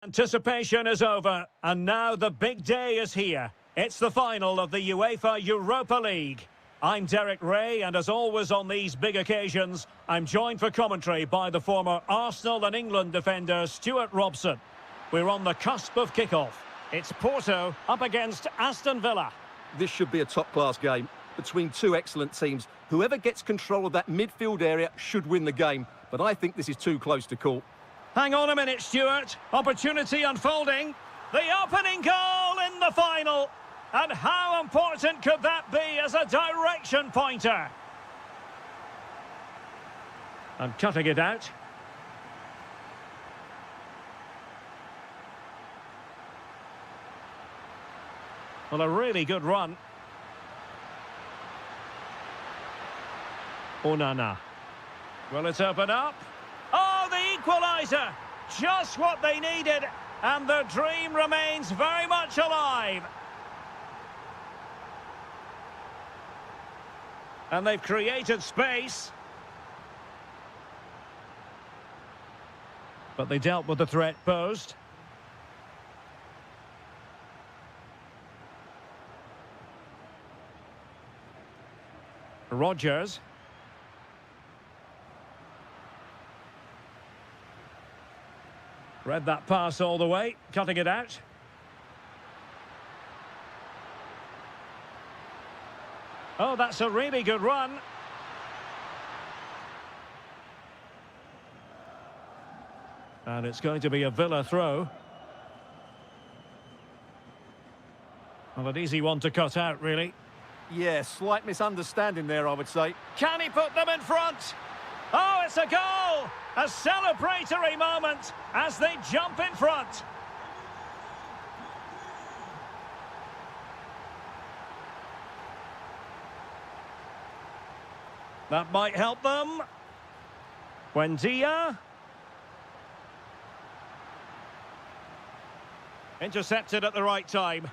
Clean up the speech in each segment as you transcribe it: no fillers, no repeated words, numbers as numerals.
Anticipation is over, and now the big day is here. It's the final of the UEFA Europa League. I'm Derek Ray, and as always on these big occasions, I'm joined for commentary by the former Arsenal and England defender Stuart Robson. We're on the cusp of kickoff. It's Porto up against Aston Villa. This should be a top-class game between two excellent teams. Whoever gets control of that midfield area should win the game, but I think this is too close to call. Hang on a minute, Stuart. Opportunity unfolding. The opening goal in the final. And how important could that be as a direction pointer? And cutting it out. Well, a really good run. Onana. Will it open up? Oh, the equaliser! Just what they needed, and the dream remains very much alive. And they've created space. But they dealt with the threat posed. Rodgers. Read that pass all the way, cutting it out. Oh, that's a really good run. And it's going to be a Villa throw. Well, an easy one to cut out, really. Yeah, slight misunderstanding there, I would say. Can he put them in front? Oh, it's a goal! A celebratory moment as they jump in front. That might help them. Buendia. Intercepted at the right time.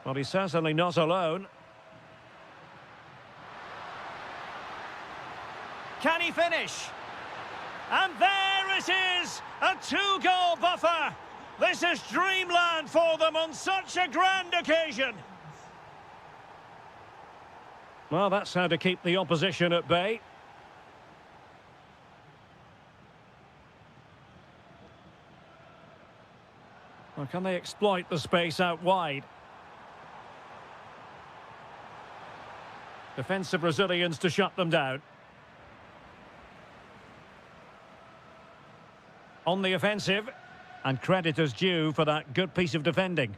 Well, he's certainly not alone. Can he finish? And there it is! A two-goal buffer! This is dreamland for them on such a grand occasion! Well, that's how to keep the opposition at bay. Well, can they exploit the space out wide? Defensive Brazilians to shut them down. On the offensive, and credit is due for that good piece of defending.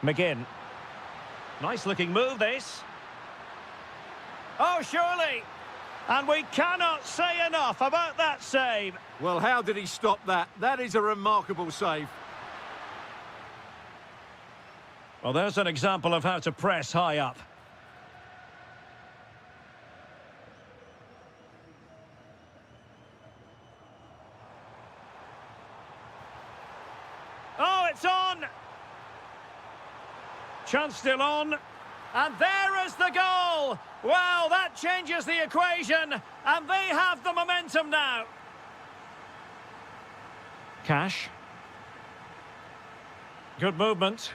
McGinn. Nice looking move, this. Oh, surely. And we cannot say enough about that save. Well, how did he stop that? That is a remarkable save. Well, there's an example of how to press high up. Oh, it's on! Chance still on. And there is the goal! Well, that changes the equation, and they have the momentum now. Cash. Good movement.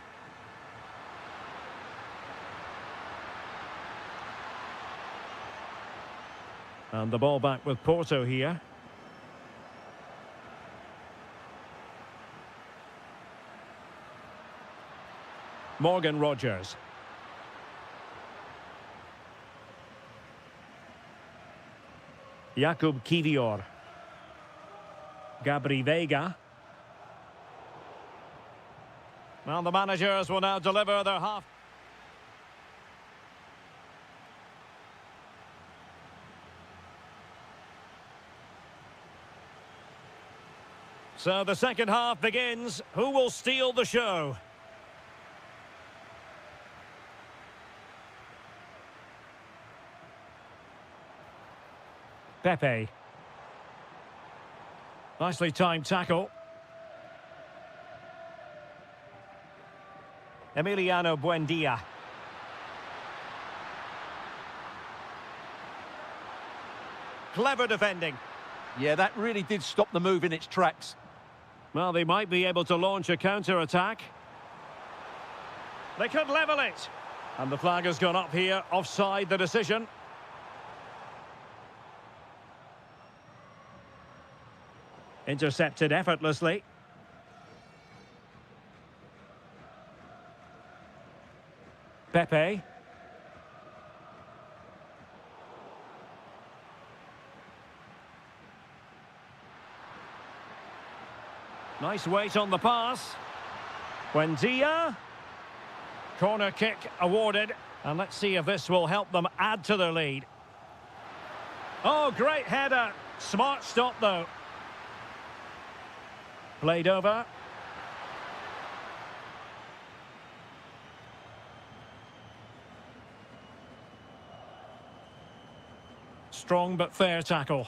And the ball back with Porto here. Morgan Rodgers. Jakub Kivior. Gabri Veiga. Well, the managers will now deliver their half. So the second half begins. Who will steal the show? Pepe. Nicely timed tackle. Emiliano Buendia. Clever defending. Yeah, that really did stop the move in its tracks. Well, they might be able to launch a counter-attack. They could level it. And the flag has gone up here, offside the decision. Intercepted effortlessly. Pepe. Nice weight on the pass. Buendia. Corner kick awarded. And let's see if this will help them add to their lead. Oh, great header. Smart stop, though. Played over. Strong but fair tackle.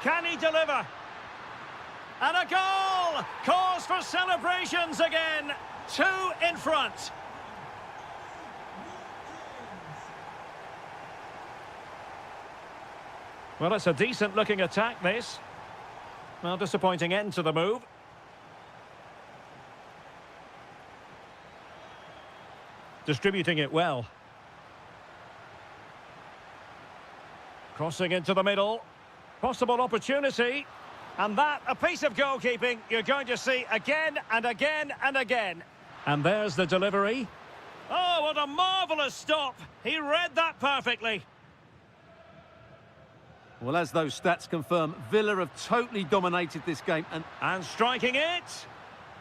Can he deliver? And a goal! Cause for celebrations again. 2 in front. Well, it's a decent-looking attack, this. Well, disappointing end to the move. Distributing it well. Crossing into the middle. Possible opportunity. And that, a piece of goalkeeping you're going to see again and again and again. And there's the delivery. Oh, what a marvellous stop. He read that perfectly. Well, as those stats confirm, Villa have totally dominated this game. And striking it.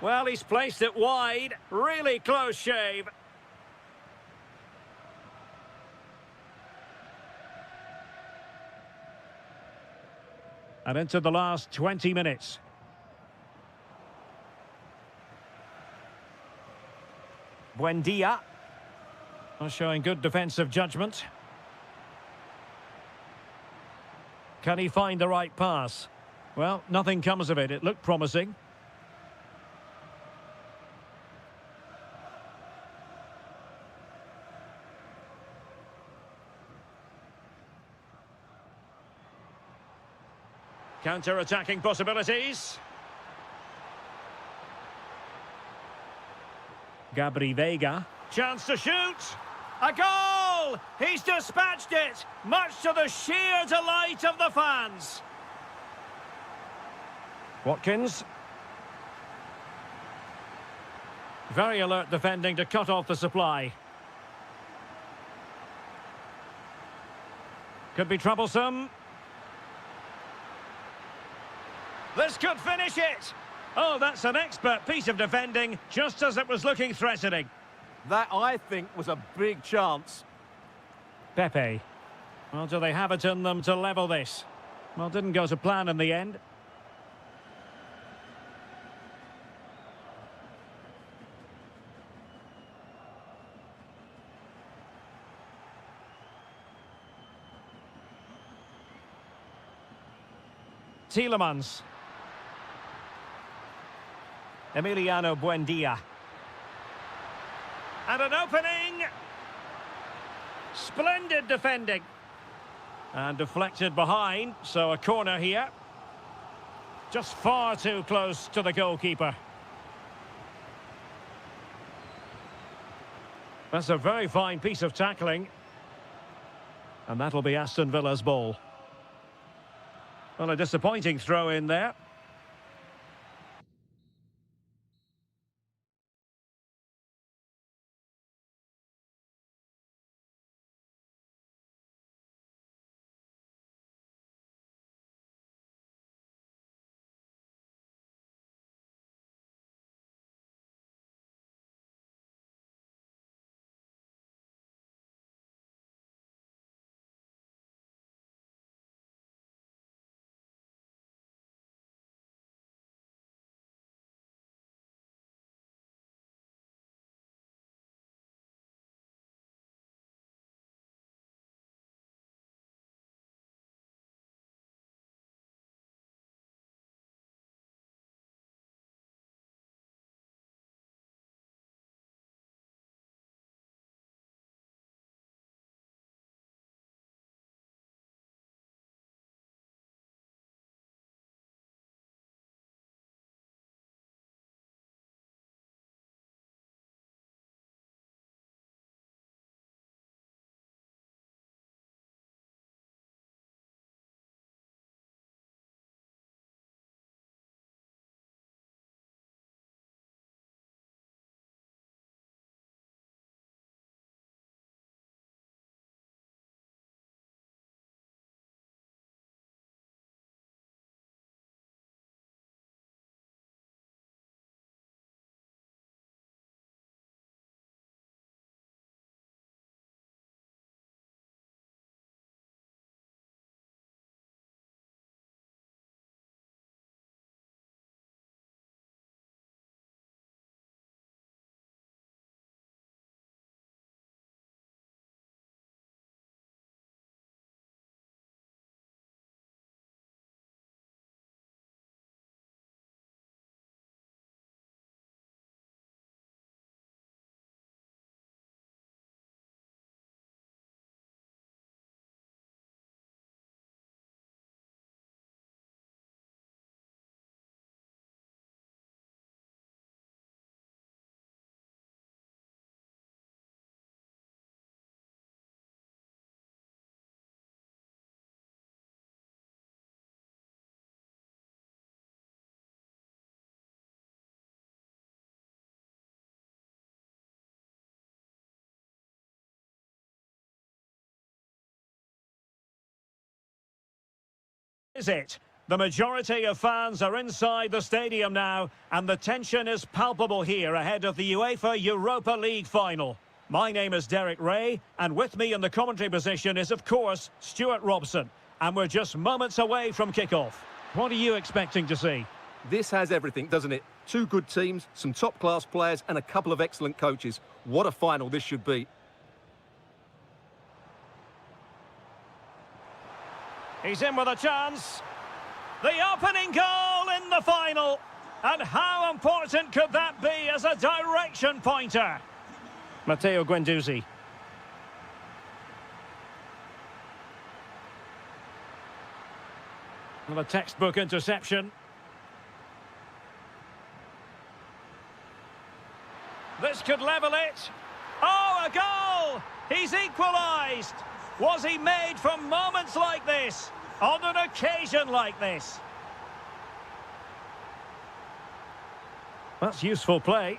Well, he's placed it wide. Really close shave. And into the last 20 minutes. Buendia. Showing good defensive judgment. Can he find the right pass? Well, nothing comes of it. It looked promising. Counter-attacking possibilities. Gabri Veiga. Chance to shoot. A goal! He's dispatched it, much to the sheer delight of the fans. Watkins. Very alert defending to cut off the supply. Could be troublesome. This could finish it. Oh, that's an expert piece of defending, just as it was looking threatening. That, I think, was a big chance. Pepe. Well, do they have it in them to level this? Well, didn't go to plan in the end. Tielemans. Emiliano Buendia. And an opening. Splendid defending. And deflected behind, so a corner here. Just far too close to the goalkeeper. That's a very fine piece of tackling. And that'll be Aston Villa's ball. Well, a disappointing throw in there. is it? The majority of fans are inside the stadium now, and the tension is palpable here ahead of the UEFA Europa League final. My name is Derek Ray, and with me in the commentary position is, of course, Stuart Robson. And we're just moments away from kick-off. What are you expecting to see? This has everything, doesn't it? Two good teams, some top-class players, and a couple of excellent coaches. What a final this should be. He's in with a chance. The opening goal in the final. And how important could that be as a direction pointer? Matteo Guendouzi. Well, a textbook interception. This could level it. Oh, a goal! He's equalised. Was he made for moments like this? On an occasion like this? That's useful play.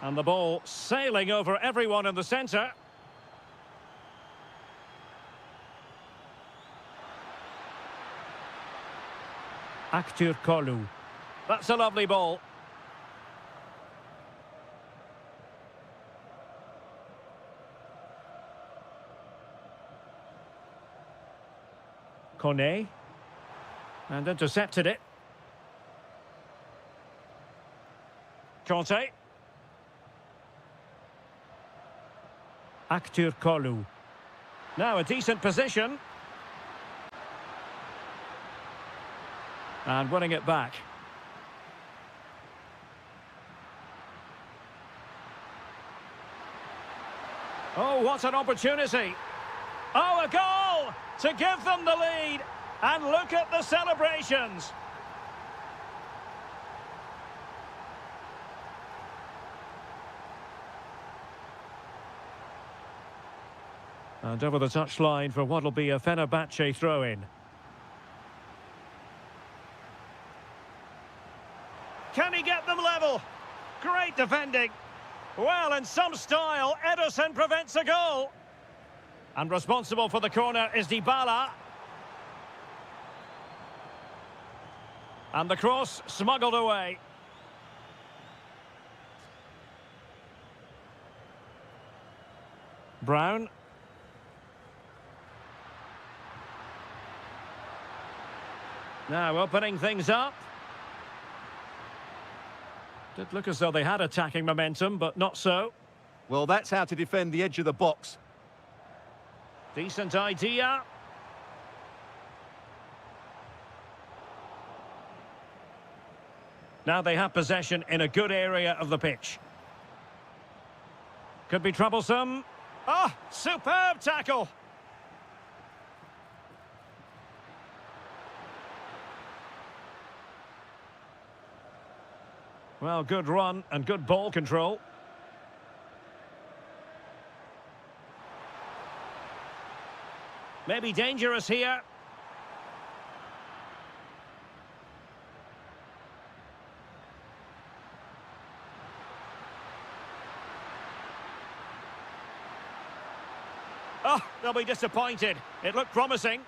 And the ball sailing over everyone in the centre. Aktur Kolu. That's a lovely ball. Kone. And intercepted it. Conte. Aktur Kolu. Now a decent position. And winning it back. Oh, what an opportunity. Oh, a goal to give them the lead. And look at the celebrations. And over the touchline for what will be a Fenerbahce throw-in. Can he get them level? Great defending. Well, in some style, Ederson prevents a goal. And responsible for the corner is Dybala. And the cross smuggled away. Brown. Now opening things up. Did look as though they had attacking momentum, but not so. Well, that's how to defend the edge of the box. Decent idea. Now they have possession in a good area of the pitch. Could be troublesome. Ah, superb tackle. Well, good run and good ball control. Maybe dangerous here. Oh, they'll be disappointed. It looked promising.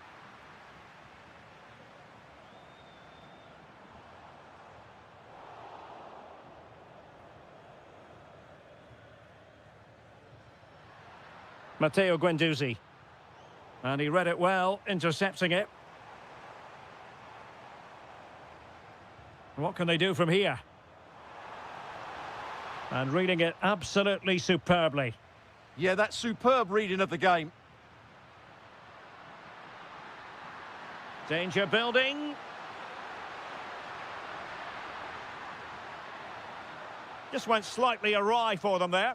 Matteo Guendouzi. And he read it well, intercepting it. What can they do from here? And reading it absolutely superbly. Yeah, that's superb reading of the game. Danger building. Just went slightly awry for them there.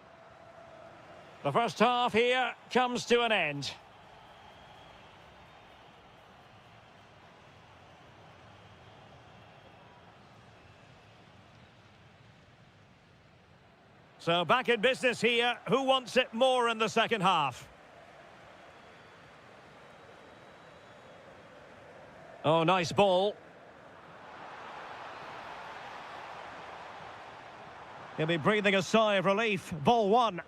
The first half here comes to an end. So back in business here. Who wants it more in the second half? Oh, nice ball. He'll be breathing a sigh of relief. Ball one.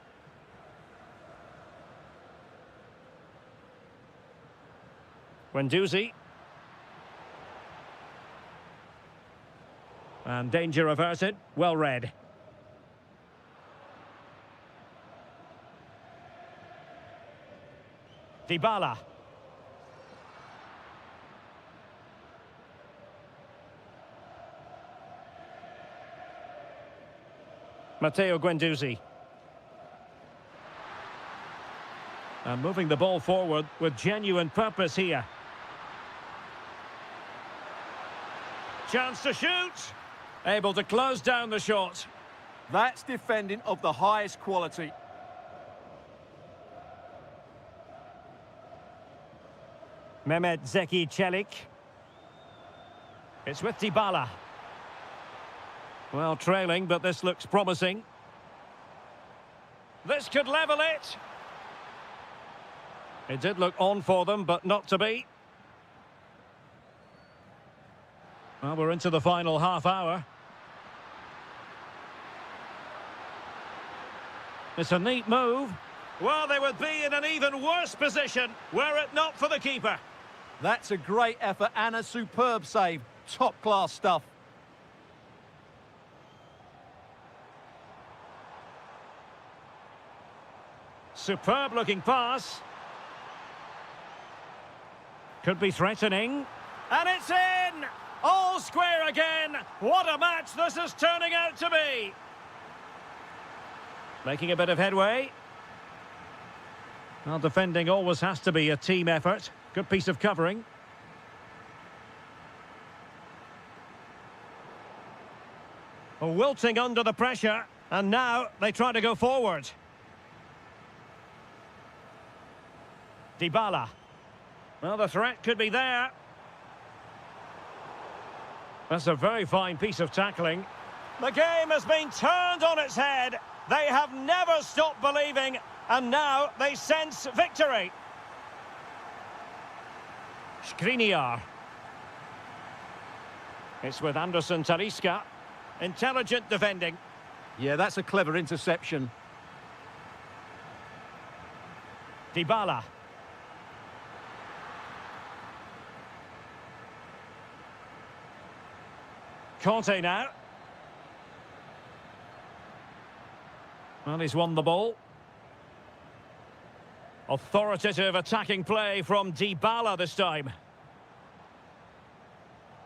Guendouzi. And danger averted. Well read. Dybala. Matteo Guendouzi. And moving the ball forward with genuine purpose here. Chance to shoot. Able to close down the shot. That's defending of the highest quality. Mehmet Zeki Çelik. It's with Dybala. Well, trailing, but this looks promising. This could level it. It did look on for them, but not to be. Well, we're into the final half hour. It's a neat move. Well, they would be in an even worse position were it not for the keeper. That's a great effort and a superb save. Top-class stuff. Superb-looking pass. Could be threatening. And it's in! All square again! What a match this is turning out to be! Making a bit of headway. Well, defending always has to be a team effort. Good piece of covering. Wilting under the pressure, and now they try to go forward. Dybala. Well, the threat could be there. That's a very fine piece of tackling. The game has been turned on its head. They have never stopped believing, and now they sense victory. Skriniar. It's with Anderson Talisca. Intelligent defending. Yeah, that's a clever interception. Dybala. Conte now. Well, he's won the ball. Authoritative attacking play from Dybala this time.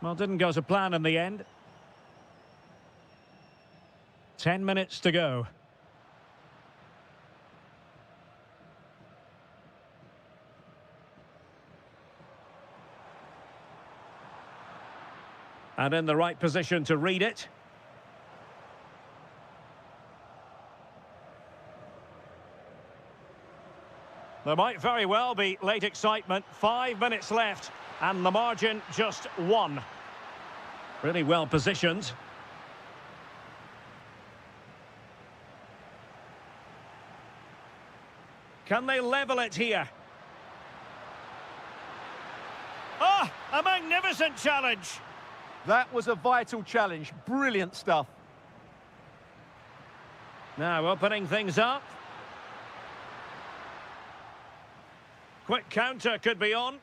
Well, didn't go to plan in the end. 10 minutes to go. And in the right position to read it. There might very well be late excitement. 5 minutes left, and the margin just 1. Really well positioned. Can they level it here? Oh, a magnificent challenge. That was a vital challenge. Brilliant stuff. Now opening things up. Quick counter could be on.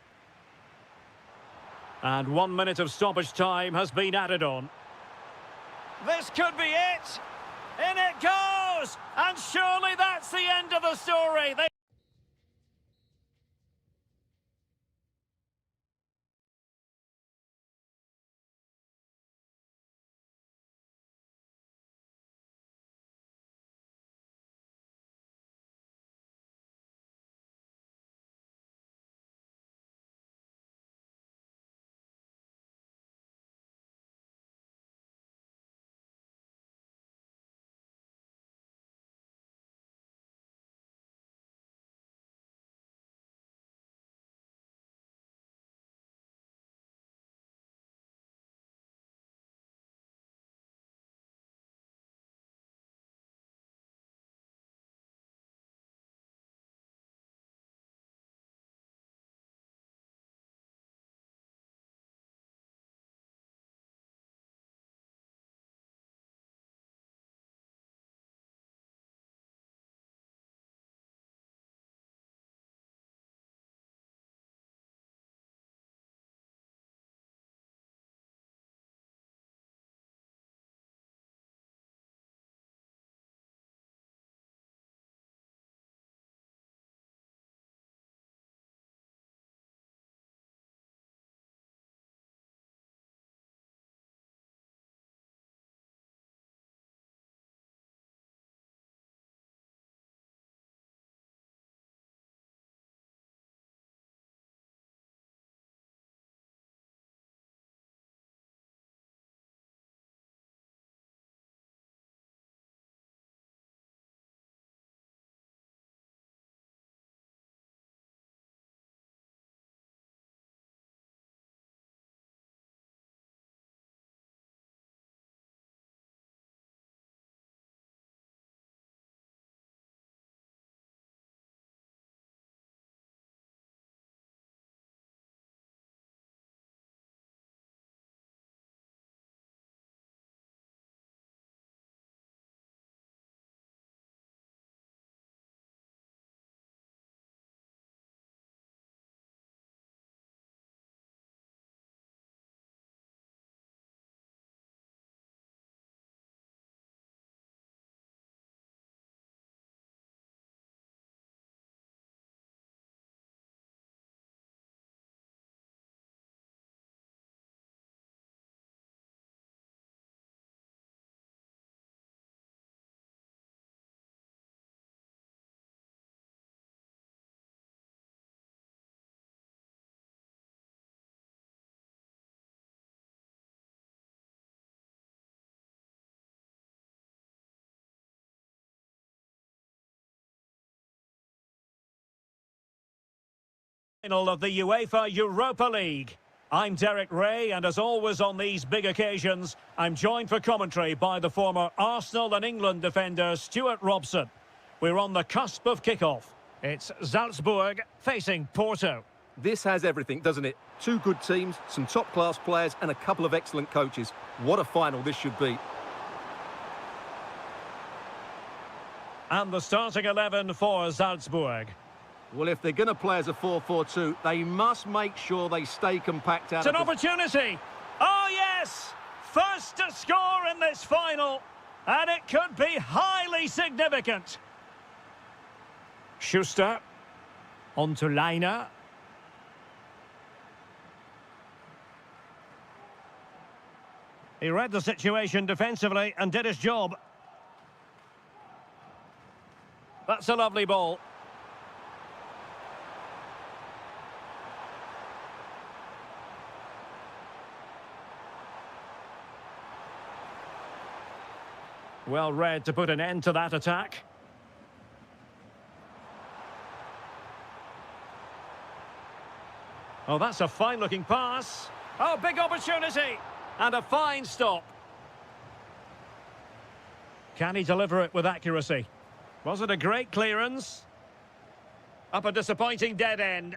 And 1 minute of stoppage time has been added on. This could be it. In it goes! And surely that's the end of the story. Final of the UEFA Europa League. I'm Derek Ray, and as always on these big occasions, I'm joined for commentary by the former Arsenal and England defender Stuart Robson. We're on the cusp of kickoff. It's Salzburg facing Porto. This has everything, doesn't it? Two good teams, some top-class players and a couple of excellent coaches. What a final this should be. And the starting 11 for Salzburg. Well, if they're going to play as a 4-4-2, they must make sure they stay compact out It's an opportunity. Oh, yes! First to score in this final. And it could be highly significant. Schuster. On to Leiner. He read the situation defensively and did his job. That's a lovely ball. Well read to put an end to that attack. Oh, that's a fine-looking pass. Oh, big opportunity. And a fine stop. Can he deliver it with accuracy? Was it a great clearance? Up a disappointing dead end.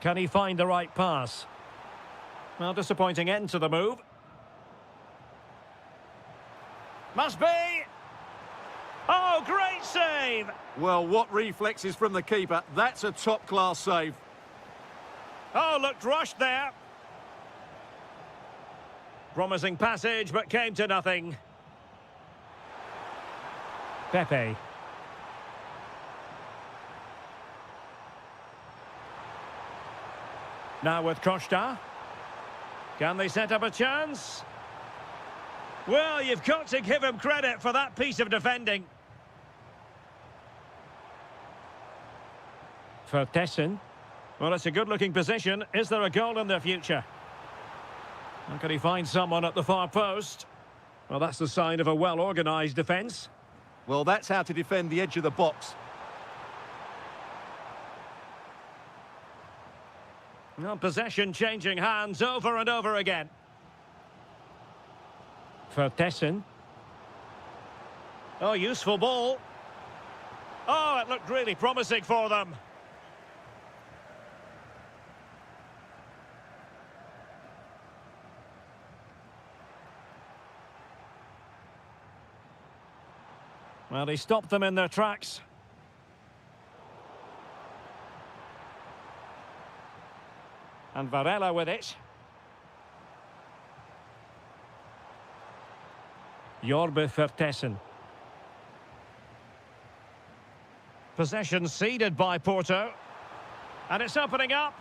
Can he find the right pass? Well, disappointing end to the move. Must be! Oh, great save! Well, what reflexes from the keeper. That's a top-class save. Oh, looked rushed there. Promising passage, but came to nothing. Pepe. Now with Costa. Can they set up a chance? Well, you've got to give him credit for that piece of defending. Vertessen. Well, it's a good-looking position. Is there a goal in the future? How can he find someone at the far post? Well, that's the sign of a well-organised defence. Well, that's how to defend the edge of the box. Well, possession changing hands over and over again. Vertessen. Oh, useful ball. Oh, it looked really promising for them. Well, he stopped them in their tracks. And Varela with it. Jorbe Vertessen. Possession ceded by Porto. And it's opening up.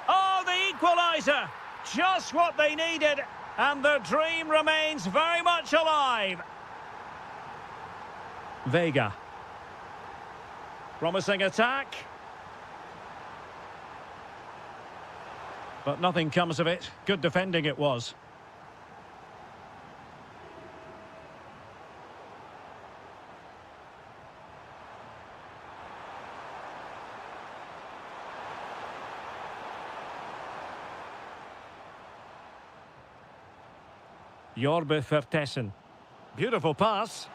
Oh, the equaliser! Just what they needed. And the dream remains very much alive. Vega. Promising attack. But nothing comes of it. Good defending it was. Jorbe Vertessen. Beautiful pass.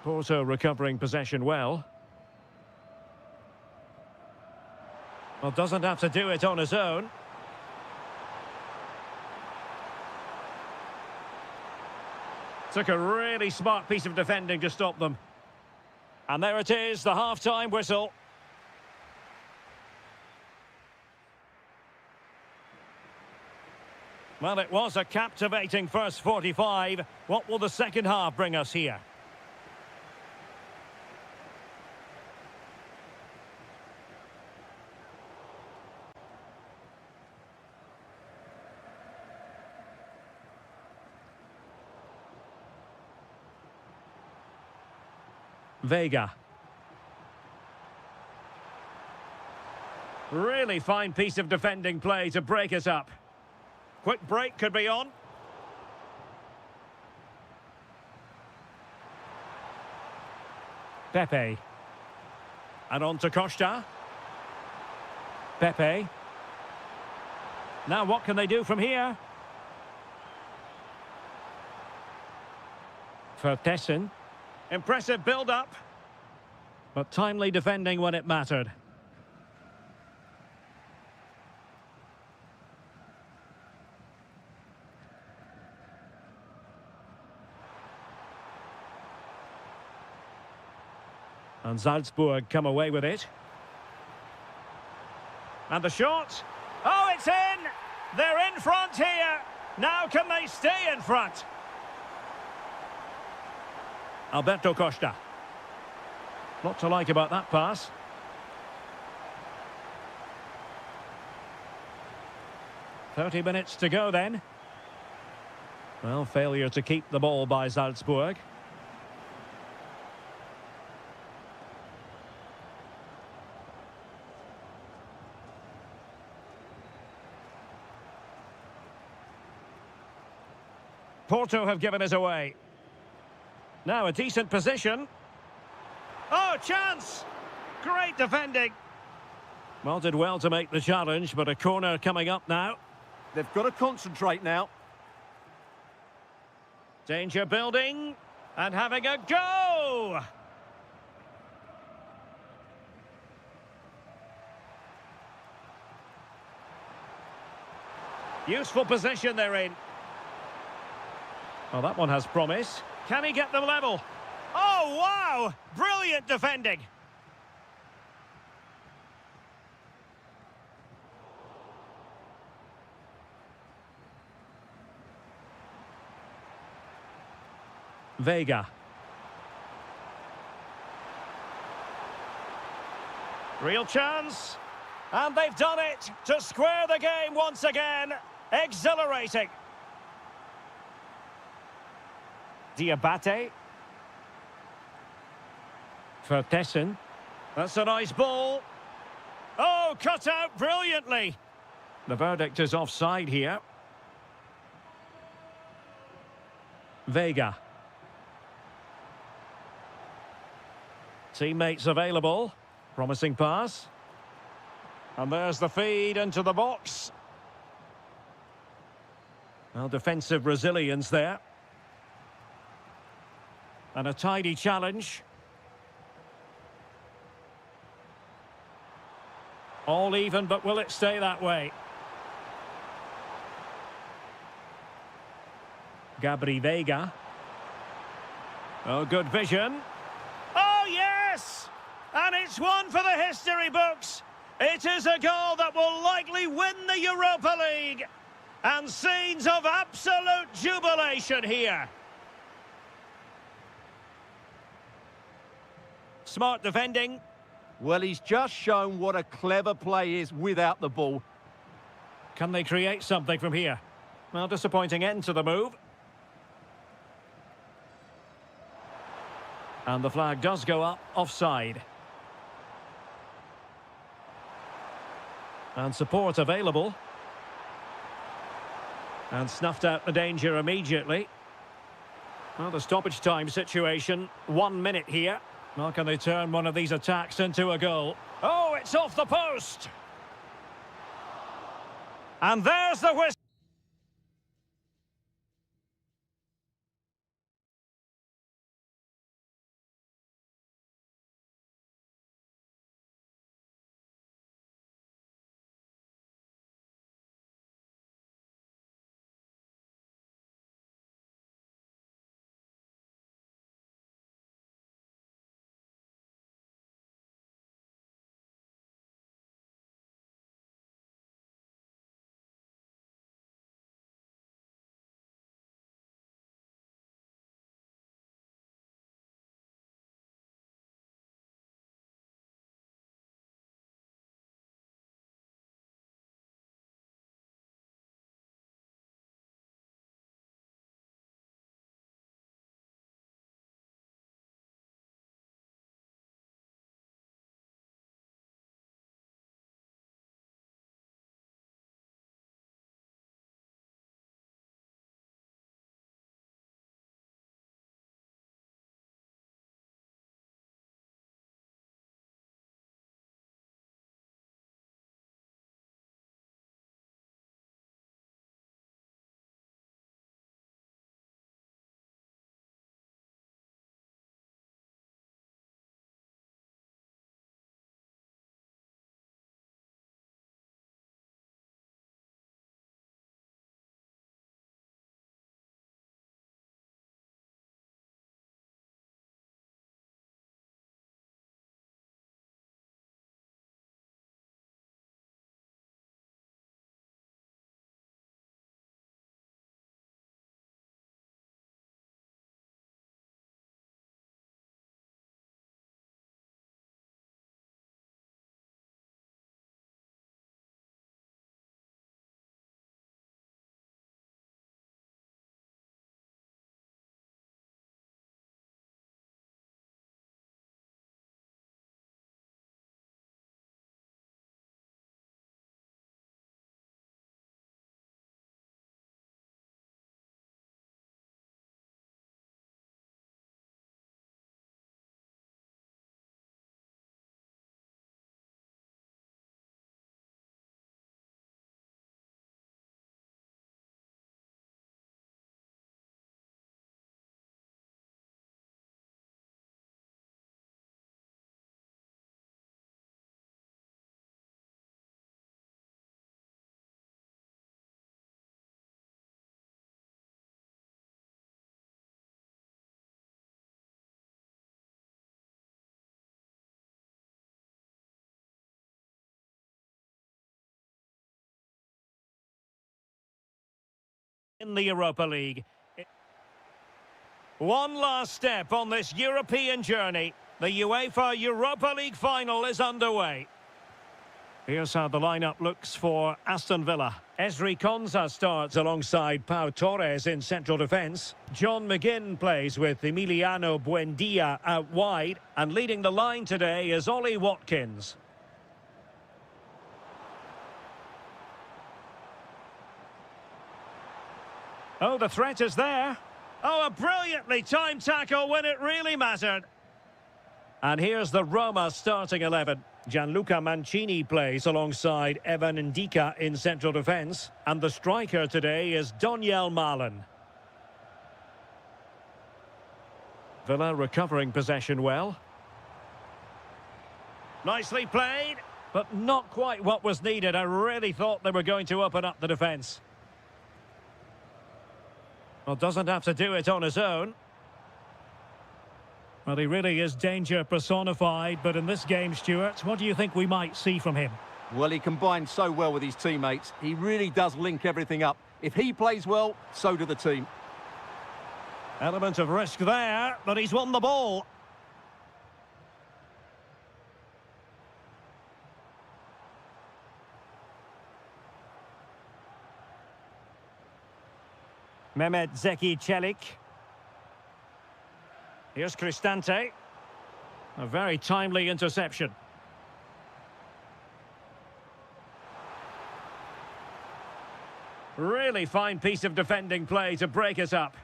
Porto recovering possession well. Well, doesn't have to do it on his own. Took a really smart piece of defending to stop them. And there it is, the half-time whistle. Well, it was a captivating first 45. What will the second half bring us here? Vega. Really fine piece of defending play to break us up. Quick break could be on. Pepe. And on to Costa. Pepe. Now what can they do from here? Vertessen. Impressive build-up. But timely defending when it mattered. And Salzburg come away with it. And the shot. Oh, it's in! They're in front here. Now can they stay in front? Alberto Costa. Lot to like about that pass. "30 minutes to go then." Well, failure to keep the ball by Salzburg. Porto have given us away. Now a decent position. Oh, chance! Great defending. Well, did well to make the challenge, but a corner coming up now. They've got to concentrate now. Danger building and having a go! Useful position they're in. Oh, that one has promise. Can he get them level? Oh, wow! Brilliant defending. Vega. Real chance. And they've done it to square the game once again. Exhilarating. Diabate. Vertessen. That's a nice ball. Oh, cut out brilliantly. The verdict is offside here. Vega. Teammates available. Promising pass. And there's the feed into the box. Well, defensive resilience there. And a tidy challenge. All even, but will it stay that way? Gabri Vega. Oh, good vision. Oh, yes! And it's one for the history books. It is a goal that will likely win the Europa League. And scenes of absolute jubilation here. Smart defending. Well, he's just shown what a clever play is without the ball. Can they create something from here? Well, disappointing end to the move. And the flag does go up, offside. And support available. And snuffed out the danger immediately. Well, the stoppage time situation, 1 minute here. Well, can they turn one of these attacks into a goal? Oh, it's off the post! And there's the whistle. in the Europa League. One last step on this European journey. The UEFA Europa League final is underway. Here's how the lineup looks for Aston Villa. Esri Konsa starts alongside Pau Torres in central defence. John McGinn plays with Emiliano Buendia out wide. And leading the line today is Ollie Watkins. Oh, the threat is there. Oh, a brilliantly timed tackle when it really mattered. And here's the Roma starting 11. Gianluca Mancini plays alongside Evan Ndika in central defence. And the striker today is Doniel Malen. Villa recovering possession well. Nicely played, but not quite what was needed. I really thought they were going to open up the defence. Well, doesn't have to do it on his own. Well, he really is danger personified, but in this game, Stuart, what do you think we might see from him? Well, he combines so well with his teammates. He really does link everything up. If he plays well, so do the team. Element of risk there, but he's won the ball. Mehmet Zeki Çelik. Here's Cristante. A very timely interception. Really fine piece of defending play to break us up.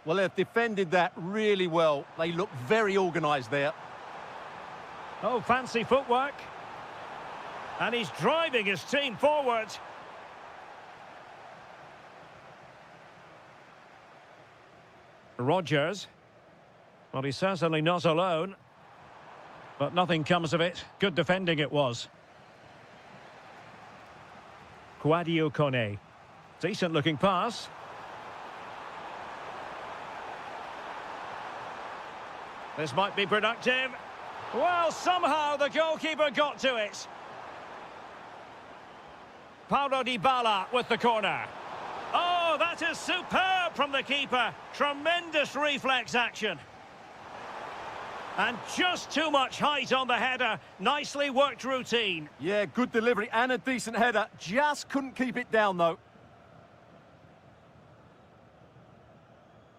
Well, they've defended that really well. They look very organised there. Oh, fancy footwork. And he's driving his team forward. Rodgers. Well, he's certainly not alone. But nothing comes of it. Good defending it was. Kouadio Kone. Decent looking pass. This might be productive. Well, somehow the goalkeeper got to it. Paulo Dybala with the corner. Oh, that is superb from the keeper. Tremendous reflex action. And just too much height on the header. Nicely worked routine. Yeah, good delivery and a decent header. Just couldn't keep it down, though.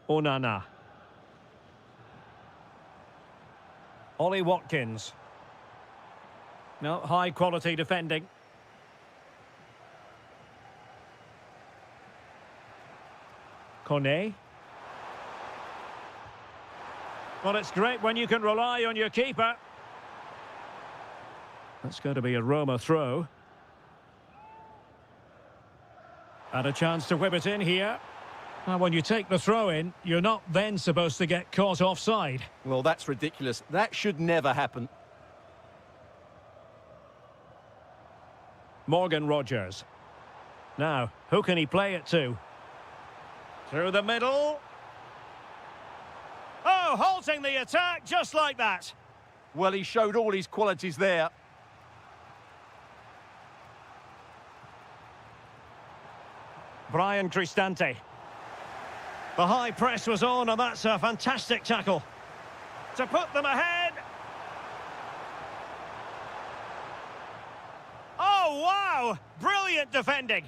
Onana. Ollie Watkins. No, high quality defending. Kone. Well, it's great when you can rely on your keeper. That's going to be a Roma throw. And a chance to whip it in here. Now, when you take the throw in, you're not then supposed to get caught offside. Well, that's ridiculous. That should never happen. Morgan Rodgers. Now, who can he play it to? Through the middle. Oh, halting the attack just like that. Well, he showed all his qualities there. Brian Cristante. The high press was on, and that's a fantastic tackle. To put them ahead. Oh, wow! Brilliant defending.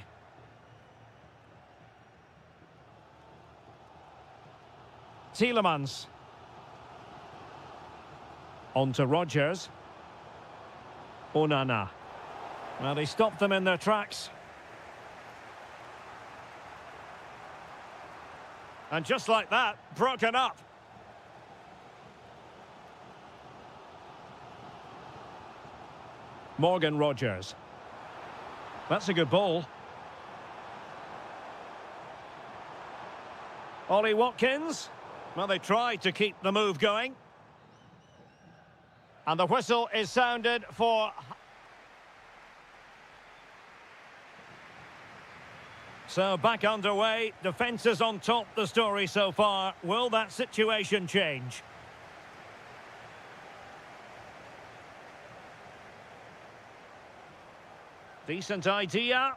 Tielemans. On to Rodgers. Onana. Well, they stopped them in their tracks. And just like that, broken up. Morgan Rodgers. That's a good ball. Ollie Watkins. Well, they tried to keep the move going. And the whistle is sounded for... So back underway, defence is on top, the story so far. Will that situation change? Decent idea.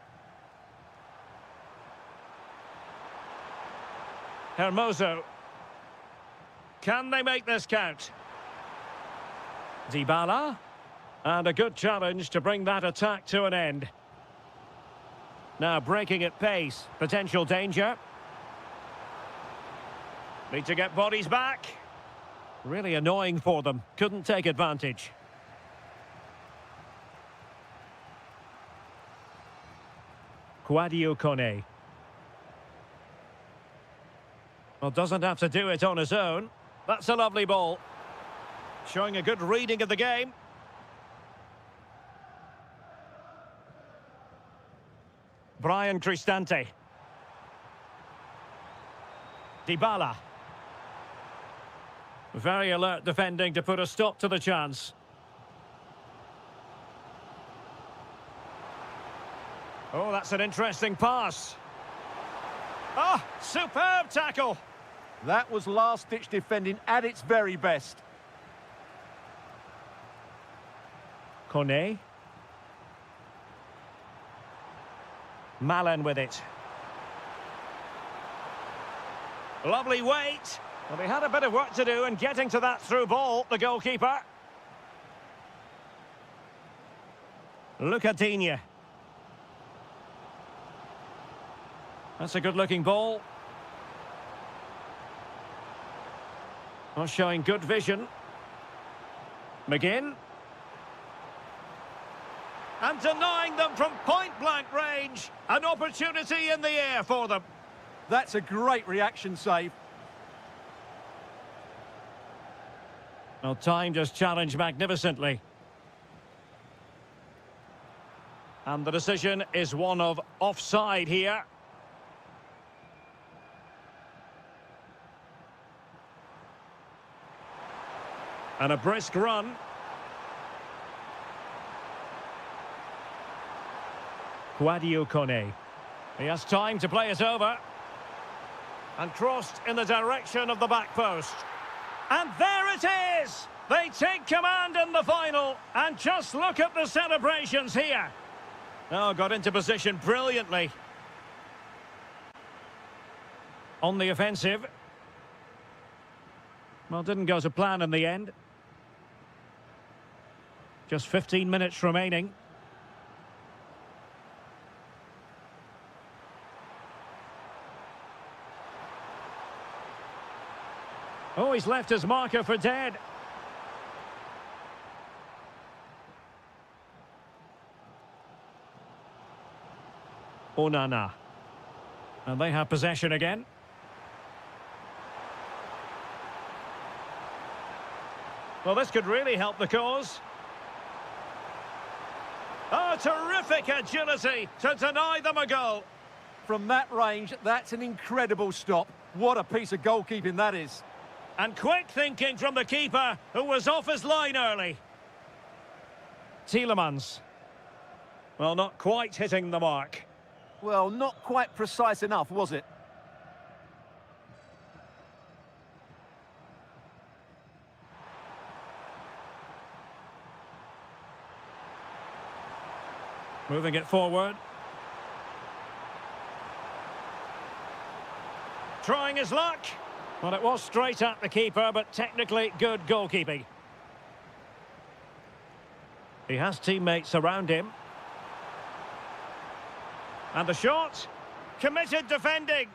Hermoso. Can they make this count? Dybala. And a good challenge to bring that attack to an end. Now breaking at pace. Potential danger. Need to get bodies back. Really annoying for them. Couldn't take advantage. Quadio Kone. Well, doesn't have to do it on his own. That's a lovely ball. Showing a good reading of the game. Brian Cristante. Dybala. Very alert defending to put a stop to the chance. Oh, that's an interesting pass. Ah, superb tackle. That was last-ditch defending at its very best. Kone. Malen with it. Lovely weight. Well, he had a bit of work to do in getting to that through ball, the goalkeeper. Lucadinha. That's a good-looking ball. Well, showing good vision. McGinn. And denying them from point-blank range. An opportunity in the air for them. That's a great reaction save. Well, timed his challenge magnificently. And the decision is one of offside here. And a brisk run. Quadio Kone. He has time to play it over. And crossed in the direction of the back post. And there it is! They take command in the final. And just look at the celebrations here. Oh, got into position brilliantly. On the offensive. Well, didn't go to plan in the end. Just 15 minutes remaining. Oh, he's left his marker for dead. Onana. And they have possession again. Well, this could really help the cause. Oh, terrific agility to deny them a goal. From that range, that's an incredible stop. What a piece of goalkeeping that is. And quick thinking from the keeper, who was off his line early. Tielemans. Well, not quite hitting the mark. Well, not quite precise enough, was it? Moving it forward. Trying his luck. Well, it was straight at the keeper, but technically good goalkeeping. He has teammates around him. And the shot. Committed defending.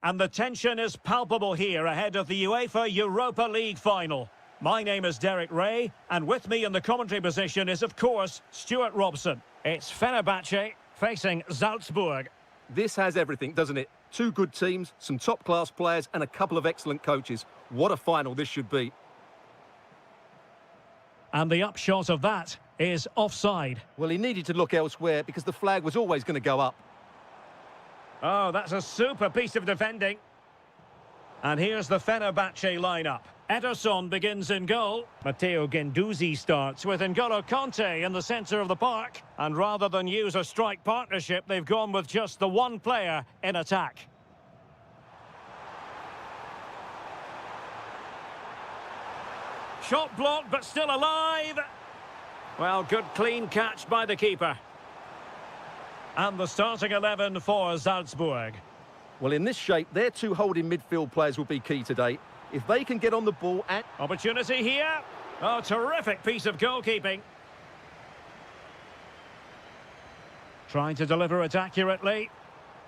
And the tension is palpable here ahead of the UEFA Europa League final. My name is Derek Ray, and with me in the commentary position is, of course, Stuart Robson. It's Fenerbahce facing Salzburg. This has everything, doesn't it? Two good teams, some top-class players, and a couple of excellent coaches. What a final this should be. And the upshot of that is offside. Well, he needed to look elsewhere because the flag was always going to go up. Oh, that's a super piece of defending. And here's the Fenerbahce lineup. Ederson begins in goal. Matteo Guendouzi starts with N'Golo Kanté in the centre of the park. And rather than use a strike partnership, they've gone with just the one player in attack. Shot blocked, but still alive. Well, good clean catch by the keeper. And the starting 11 for Salzburg. Well, in this shape, their two holding midfield players will be key today. If they can get on the ball and... Opportunity here. Oh, terrific piece of goalkeeping. Trying to deliver it accurately.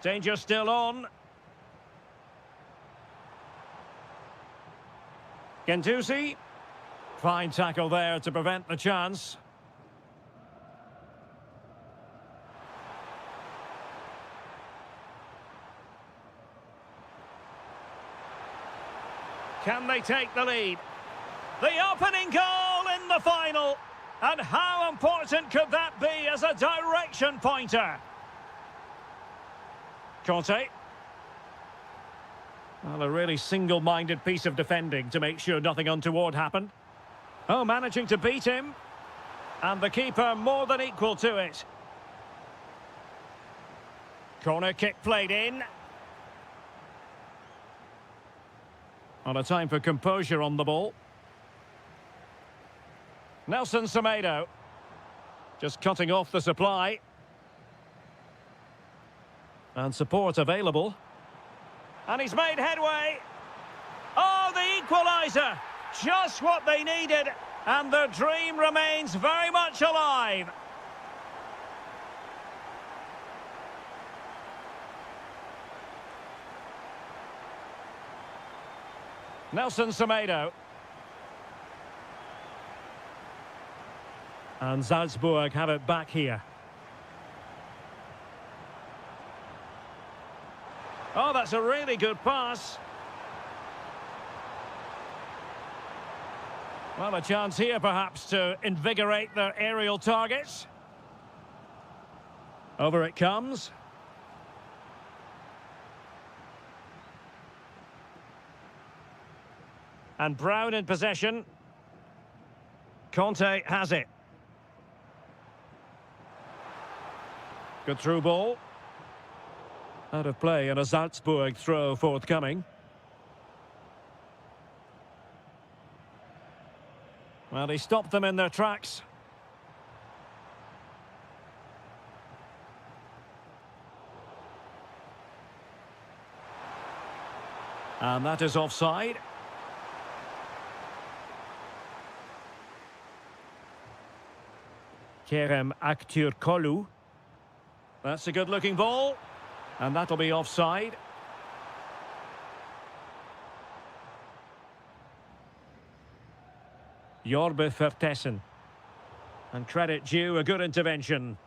Danger still on. Guendouzi. Fine tackle there to prevent the chance. Can they take the lead? The opening goal in the final. And how important could that be as a direction pointer? Kanté. Well, a really single-minded piece of defending to make sure nothing untoward happened. Oh, managing to beat him. And the keeper more than equal to it. Corner kick played in. On a time for composure on the ball. Nelson Semedo. Just cutting off the supply. And support available. And he's made headway. Oh, the equaliser. Just what they needed. And their dream remains very much alive. Nelson Semedo. And Salzburg have it back here. Oh, that's a really good pass. Well, a chance here perhaps to invigorate their aerial targets. Over it comes. And Brown in possession. Kanté has it. Good through ball. Out of play and a Salzburg throw forthcoming. Well, he stopped them in their tracks. And that is offside. Kerem Aktürkoğlu. That's a good-looking ball. And that'll be offside. Jorbe Vertessen. And credit due, a good intervention.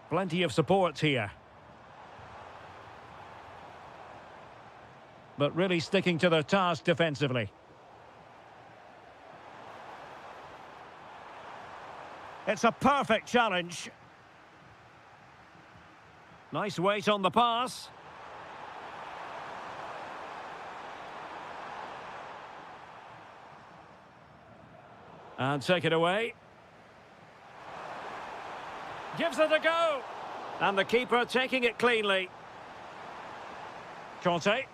Plenty of support here. But really sticking to their task defensively. It's a perfect challenge. Nice weight on the pass. And take it away. Gives it a go. And the keeper taking it cleanly. Kanté.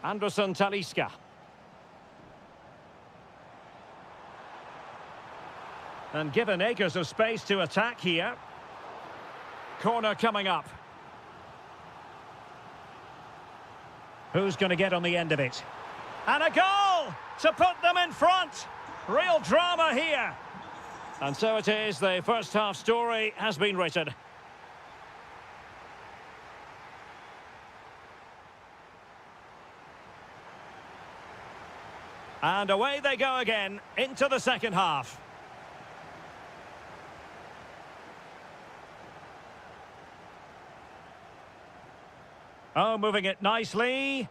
Anderson Talisca. And given acres of space to attack here. Corner coming up. Who's going to get on the end of it? And a goal to put them in front. Real drama here. And so it is, the first half story has been written. And away they go again into the second half. Oh, moving it nicely.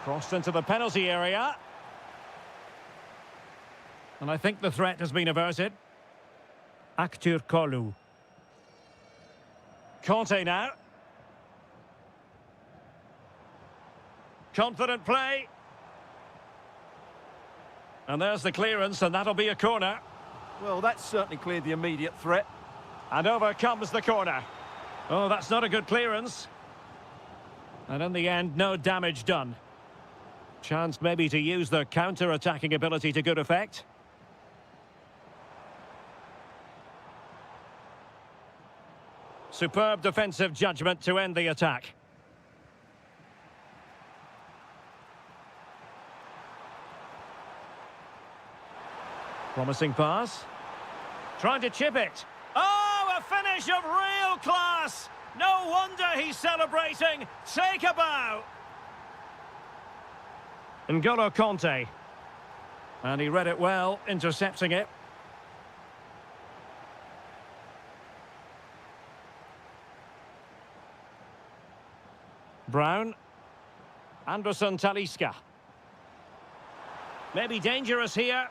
Crossed into the penalty area. And I think the threat has been averted. Aktur Kolu. Conte now. Confident play. And there's the clearance, and that'll be a corner. Well, that's certainly cleared the immediate threat. And over comes the corner. Oh, that's not a good clearance. And in the end, no damage done. Chance maybe to use their counter-attacking ability to good effect. Superb defensive judgment to end the attack. Promising pass. Trying to chip it. Oh, a finish of real class! No wonder he's celebrating. Take a bow. N'Golo Conte. And he read it well, intercepting it. Brown. Anderson Talisca. Maybe dangerous here.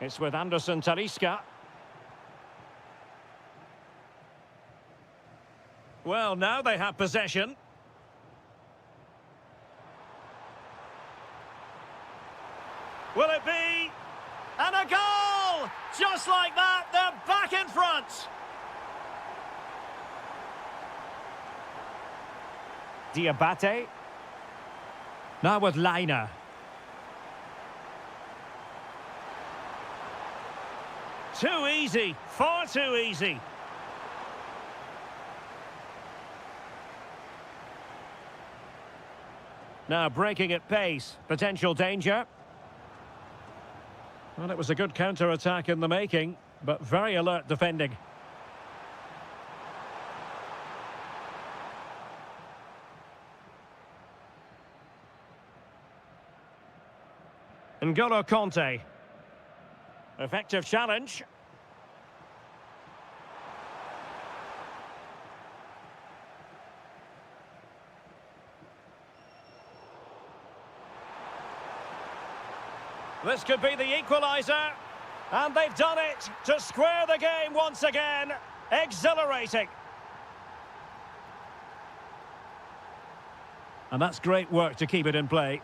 It's with Anderson Talisca. Well, now they have possession. Will it be? And a goal! Just like that, they're back in front. Diabate. Now with Leiner. Too easy, far too easy. Now breaking at pace, potential danger. Well, it was a good counter-attack in the making, but very alert defending. N'Golo Conte. Effective challenge. This could be the equaliser. And they've done it to square the game once again. Exhilarating. And that's great work to keep it in play.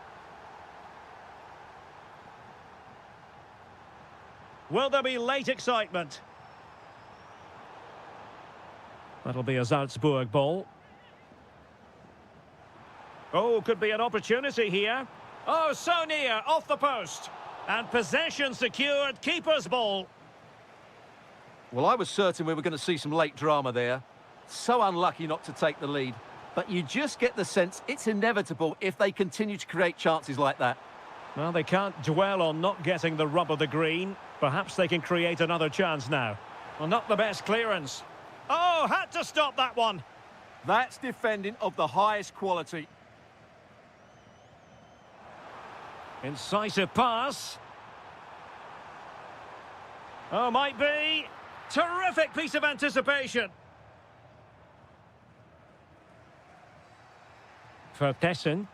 Will there be late excitement? That'll be a Salzburg ball. Oh, could be an opportunity here. Oh, so near, off the post. And possession secured, keeper's ball. Well, I was certain we were going to see some late drama there. So unlucky not to take the lead. But you just get the sense it's inevitable if they continue to create chances like that. Well, they can't dwell on not getting the rub of the green. Perhaps they can create another chance now. Well, not the best clearance. Oh, had to stop that one. That's defending of the highest quality. Incisive pass. Oh, might be. Terrific piece of anticipation. Vertessen.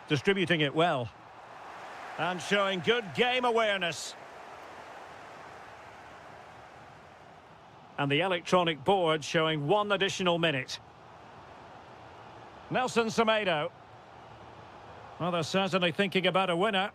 Distributing it well. And showing good game awareness. And the electronic board showing 1 additional minute. Nelson Semedo. Well, they're certainly thinking about a winner.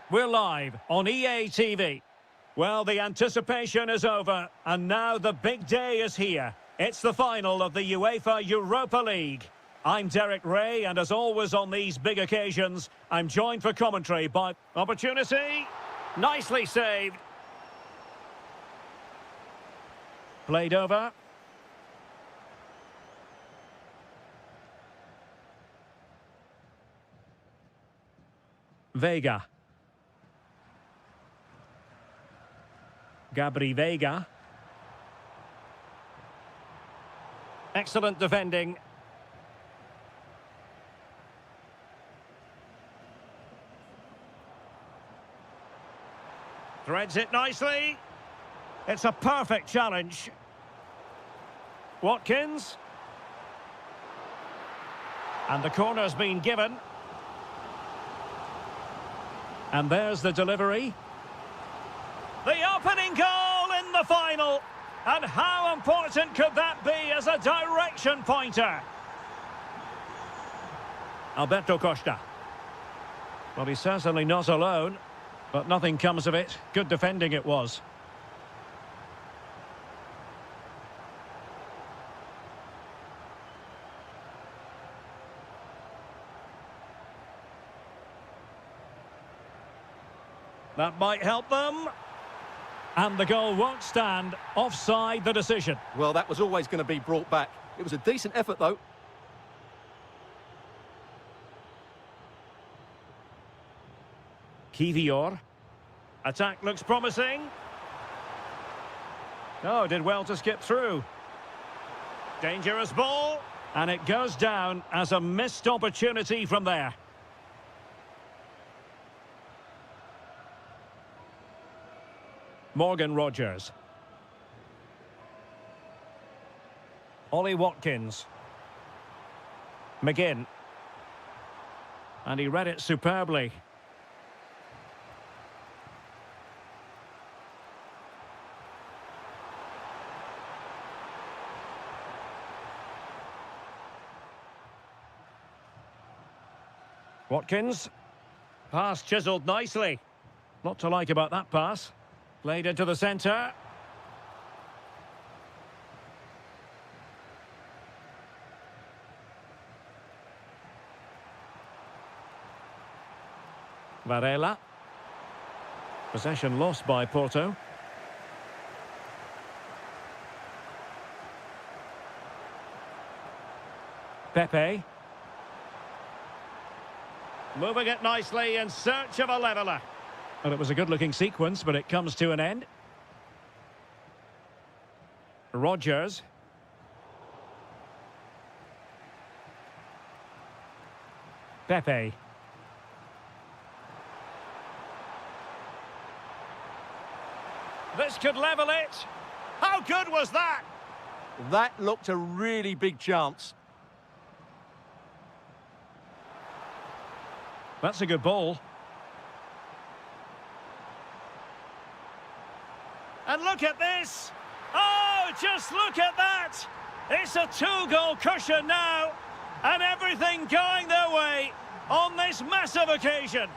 We're live on EA TV. Well, the anticipation is over, and now the big day is here. It's the final of the UEFA Europa League. I'm Derek Ray, and as always on these big occasions, I'm joined for commentary by... Opportunity! Nicely saved. Played over. Vega. Gabri Vega. Excellent defending. Threads it nicely. It's a perfect challenge. Watkins. And the corner's been given. And there's the delivery. The opening goal in the final. And how important could that be as a direction pointer? Alberto Costa. Well, he's certainly not alone, but nothing comes of it. Good defending it was. That might help them. And the goal won't stand. Offside the decision. Well, that was always going to be brought back. It was a decent effort, though. Kivior. Attack looks promising. Oh, did well to skip through. Dangerous ball. And it goes down as a missed opportunity from there. Morgan Rogers. Ollie Watkins. McGinn. And he read it superbly. Watkins. Pass chiselled nicely. Lot to like about that pass. Played into the centre. Varela. Possession lost by Porto. Pepe. Moving it nicely in search of a leveller. Well, it was a good-looking sequence, but it comes to an end. Rogers. Pepe. This could level it. How good was that? That looked a really big chance. That's a good ball. And look at this! Oh, just look at that! It's a two-goal cushion now, and everything going their way on this massive occasion.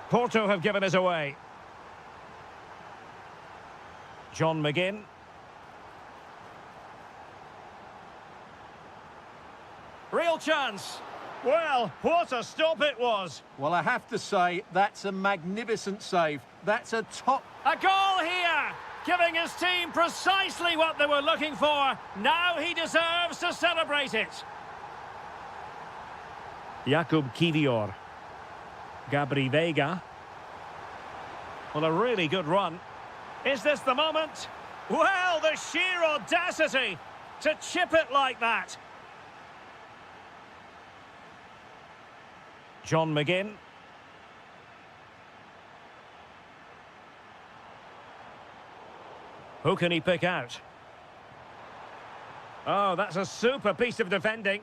Porto have given us away. John McGinn. Real chance. Well, what a stop it was. Well, I have to say, that's a magnificent save. That's a top... A goal here, giving his team precisely what they were looking for. Now he deserves to celebrate it. Jakub Kivior. Gabri Vega. Well, a really good run. Is this the moment? Well, the sheer audacity to chip it like that. John McGinn. Who can he pick out? Oh, that's a super piece of defending.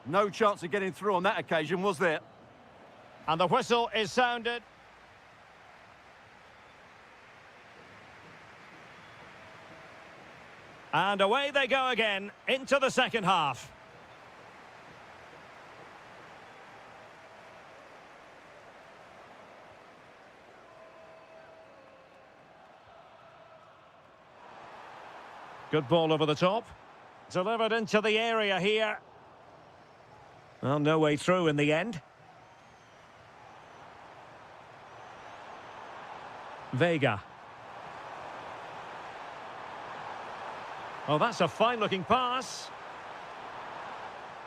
No chance of getting through on that occasion, was there? And the whistle is sounded. And away they go again into the second half. Good ball over the top. Delivered into the area here. Well, no way through in the end. Vega. Oh, that's a fine-looking pass.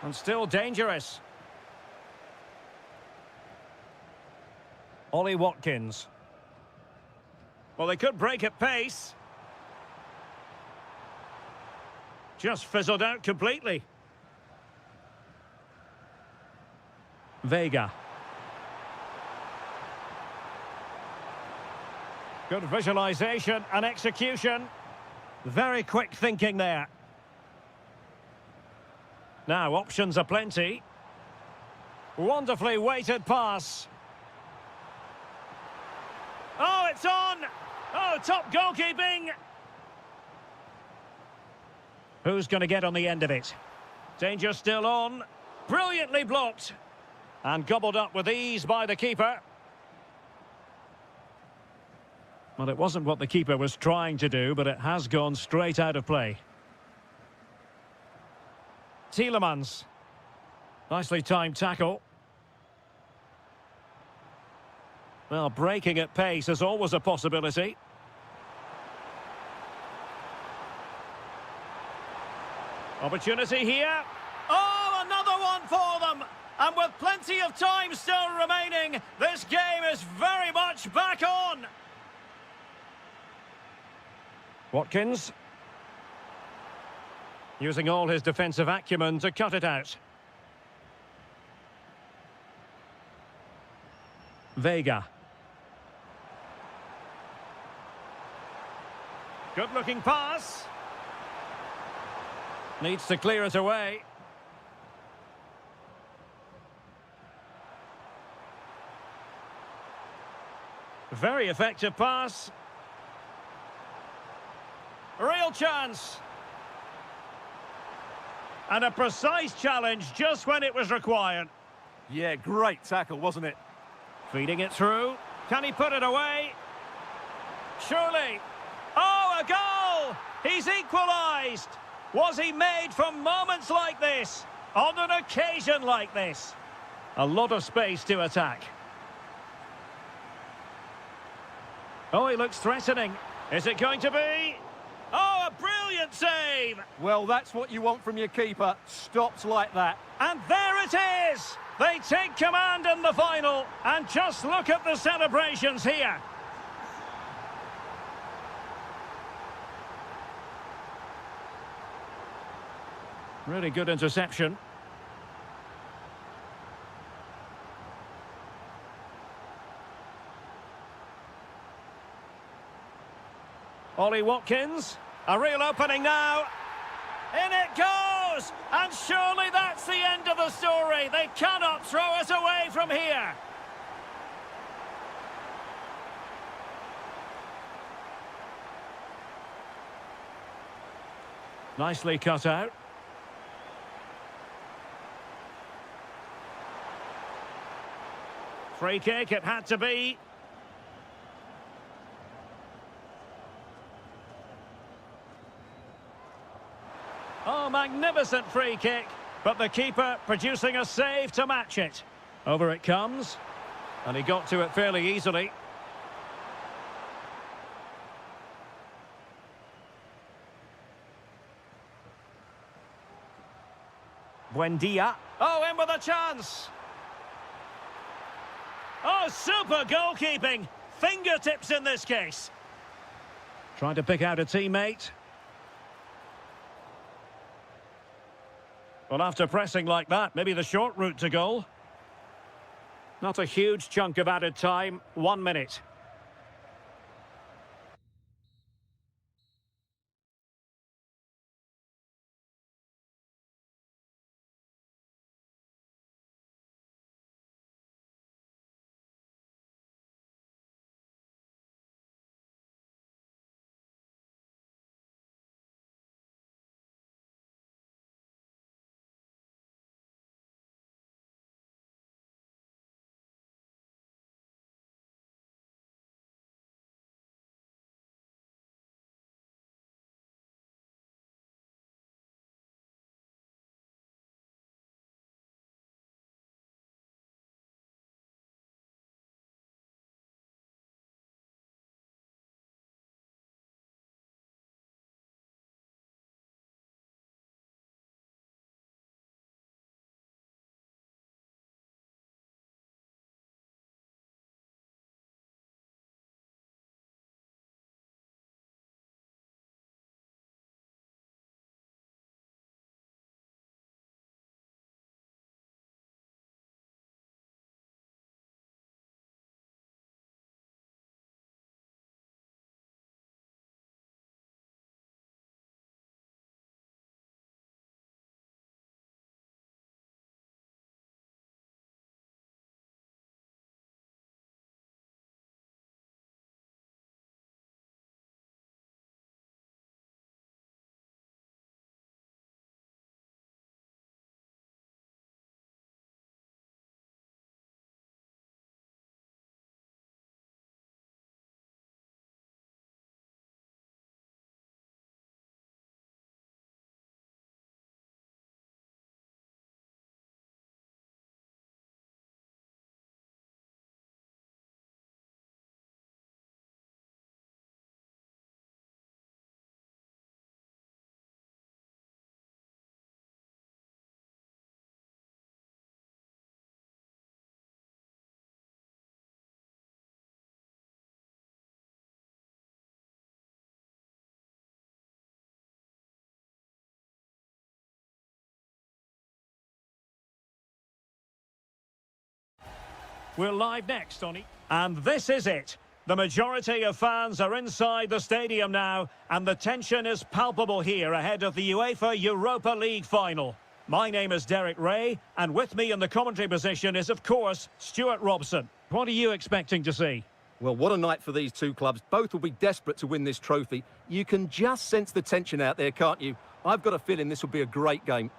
And still dangerous. Ollie Watkins. Well, they could break at pace. Just fizzled out completely. Vega. Good visualization and execution. Very quick thinking there. Now, options are plenty. Wonderfully weighted pass. Oh, it's on! Oh, top goalkeeping! Who's going to get on the end of it? Danger still on. Brilliantly blocked. And gobbled up with ease by the keeper. Well, it wasn't what the keeper was trying to do, but it has gone straight out of play. Tielemans. Nicely timed tackle. Well, breaking at pace is always a possibility. Opportunity here. Oh, another one for them! And with plenty of time still remaining, this game is very much back on! Watkins. Using all his defensive acumen to cut it out. Vega. Good-looking pass. Needs to clear it away. Very effective pass. Real chance. And a precise challenge just when it was required. Yeah, great tackle, wasn't it? Feeding it through. Can he put it away? Surely. Oh, a goal! He's equalised. Was he made from moments like this? On an occasion like this? A lot of space to attack. Oh, he looks threatening. Is it going to be? Oh, a brilliant save! Well, that's what you want from your keeper. Stopped like that. And there it is! They take command in the final. And just look at the celebrations here. Really good interception. Ollie Watkins. A real opening now. In it goes! And surely that's the end of the story. They cannot throw us away from here. Nicely cut out. Free kick, it had to be. Oh, magnificent free kick. But the keeper producing a save to match it. Over it comes. And he got to it fairly easily. Buendia. Oh, in with a chance. Oh, super goalkeeping. Fingertips in this case. Trying to pick out a teammate. Well, after pressing like that, maybe the short route to goal. Not a huge chunk of added time, 1 minute. We're live next on And this is it. The majority of fans are inside the stadium now, and the tension is palpable here ahead of the UEFA Europa League final. My name is Derek Ray, and with me in the commentary position is, of course, Stuart Robson. What are you expecting to see? Well, what a night for these two clubs. Both will be desperate to win this trophy. You can just sense the tension out there, can't you? I've got a feeling this will be a great game.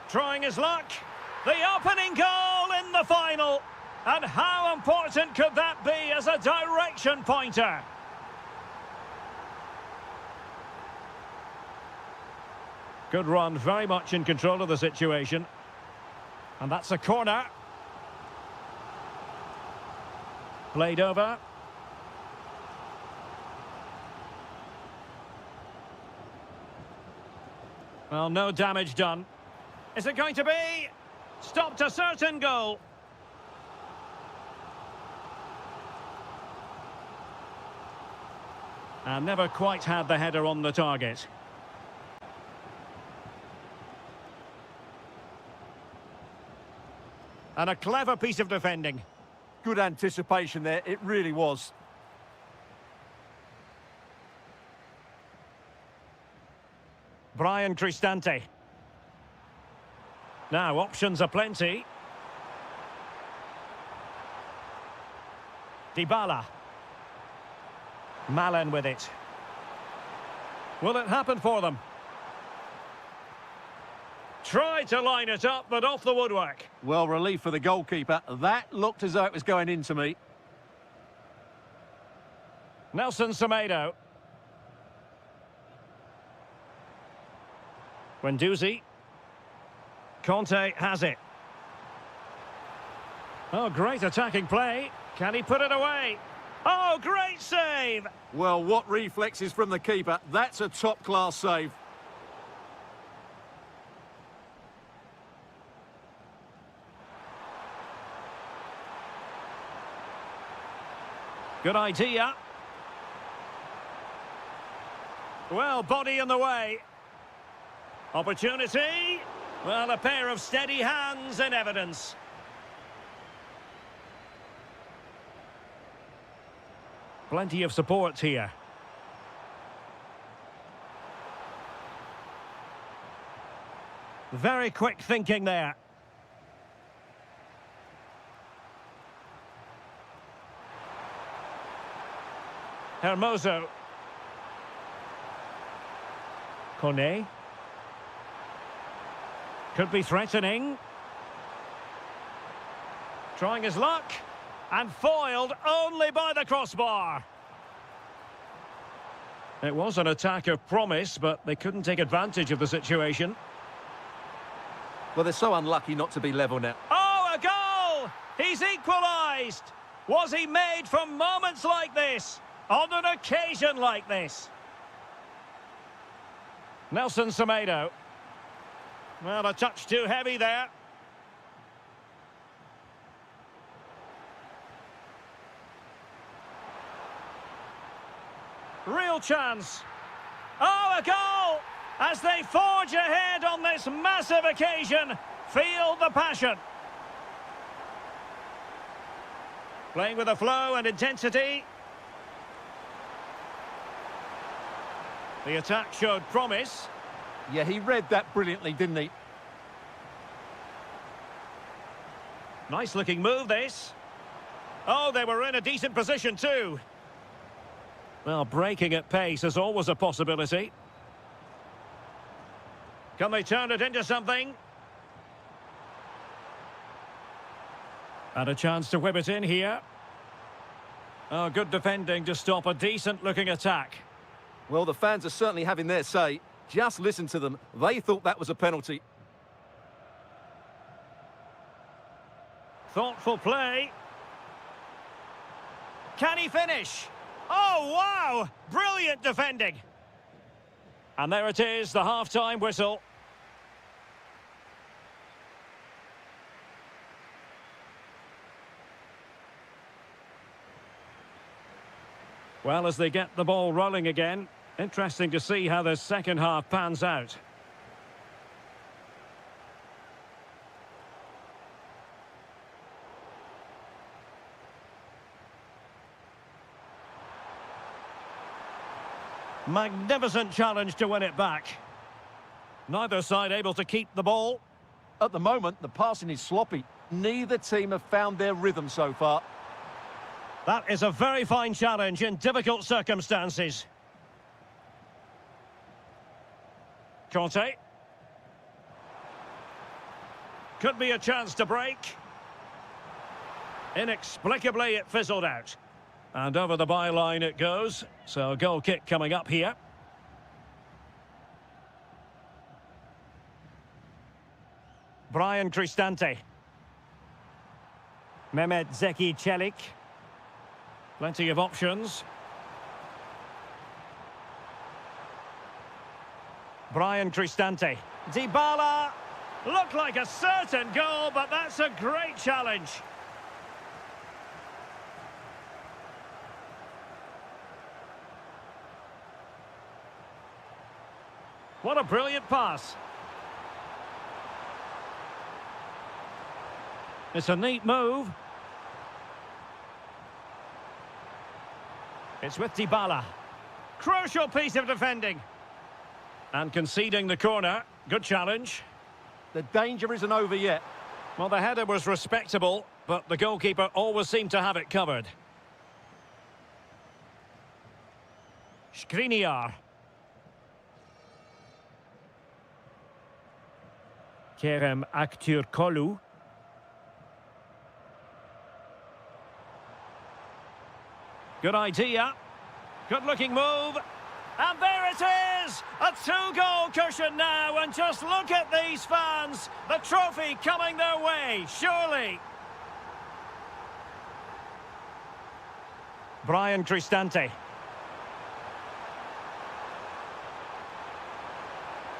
Trying his luck. The opening goal in the final. And how important could that be as a direction pointer? Good run, very much in control of the situation. And that's a corner. Played over. Well, no damage done. Is it going to be? Stopped a certain goal. And never quite had the header on the target. And a clever piece of defending. Good anticipation there, it really was. Brian Cristante. Now, options are plenty. Dybala. Malen with it. Will it happen for them? Tried to line it up, but off the woodwork. Well, relief for the goalkeeper. That looked as though it was going into me. Nelson Semedo. Guendouzi. Conte has it. Oh, great attacking play. Can he put it away? Oh, great save! Well, what reflexes from the keeper. That's a top-class save. Good idea. Well, body in the way. Opportunity. Well, a pair of steady hands in evidence. Plenty of support here. Very quick thinking there. Hermoso. Kone. Could be threatening. Trying his luck. And foiled only by the crossbar. It was an attack of promise, but they couldn't take advantage of the situation. Well, they're so unlucky not to be level now. Oh, a goal! He's equalised! Was he made for moments like this? On an occasion like this? Nelson Semedo. Well, a touch too heavy there. Real chance. Oh, a goal! As they forge ahead on this massive occasion. Feel the passion. Playing with a flow and intensity. The attack showed promise. Yeah, he read that brilliantly, didn't he? Nice looking move, this. Oh, they were in a decent position too. Well, breaking at pace is always a possibility. Can they turn it into something? And a chance to whip it in here. Oh, good defending to stop a decent-looking attack. Well, the fans are certainly having their say. Just listen to them. They thought that was a penalty. Thoughtful play. Can he finish? Oh, wow! Brilliant defending. And there it is, the half-time whistle. Well, as they get the ball rolling again, interesting to see how the second half pans out. Magnificent challenge to win it back. Neither side able to keep the ball. At the moment, the passing is sloppy. Neither team have found their rhythm so far. That is a very fine challenge in difficult circumstances. Conte. Could be a chance to break. Inexplicably, it fizzled out. And over the byline it goes. So a goal kick coming up here. Brian Cristante. Mehmet Zeki Çelik. Plenty of options. Brian Cristante. Dybala. Looked like a certain goal, but that's a great challenge. What a brilliant pass. It's a neat move. It's with Dybala. Crucial piece of defending. And conceding the corner. Good challenge. The danger isn't over yet. Well, the header was respectable, but the goalkeeper always seemed to have it covered. Skriniar. Kerem Aktürkoğlu. Good idea. Good-looking move. And there it is! A two-goal cushion now, and just look at these fans. The trophy coming their way, surely. Brian Cristante.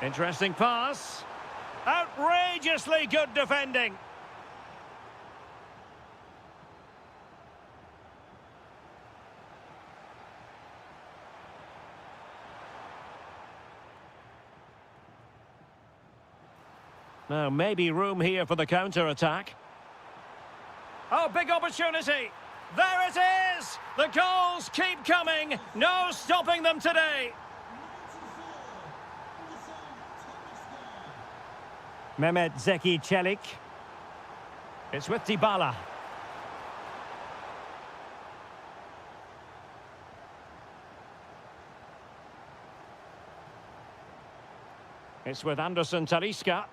Interesting pass. Outrageously good defending. Now, maybe room here for the counter-attack. Oh, big opportunity. There it is! The goals keep coming. No stopping them today. Mehmet Zeki Çelik. It's with Dybala. It's with Anderson Talisca.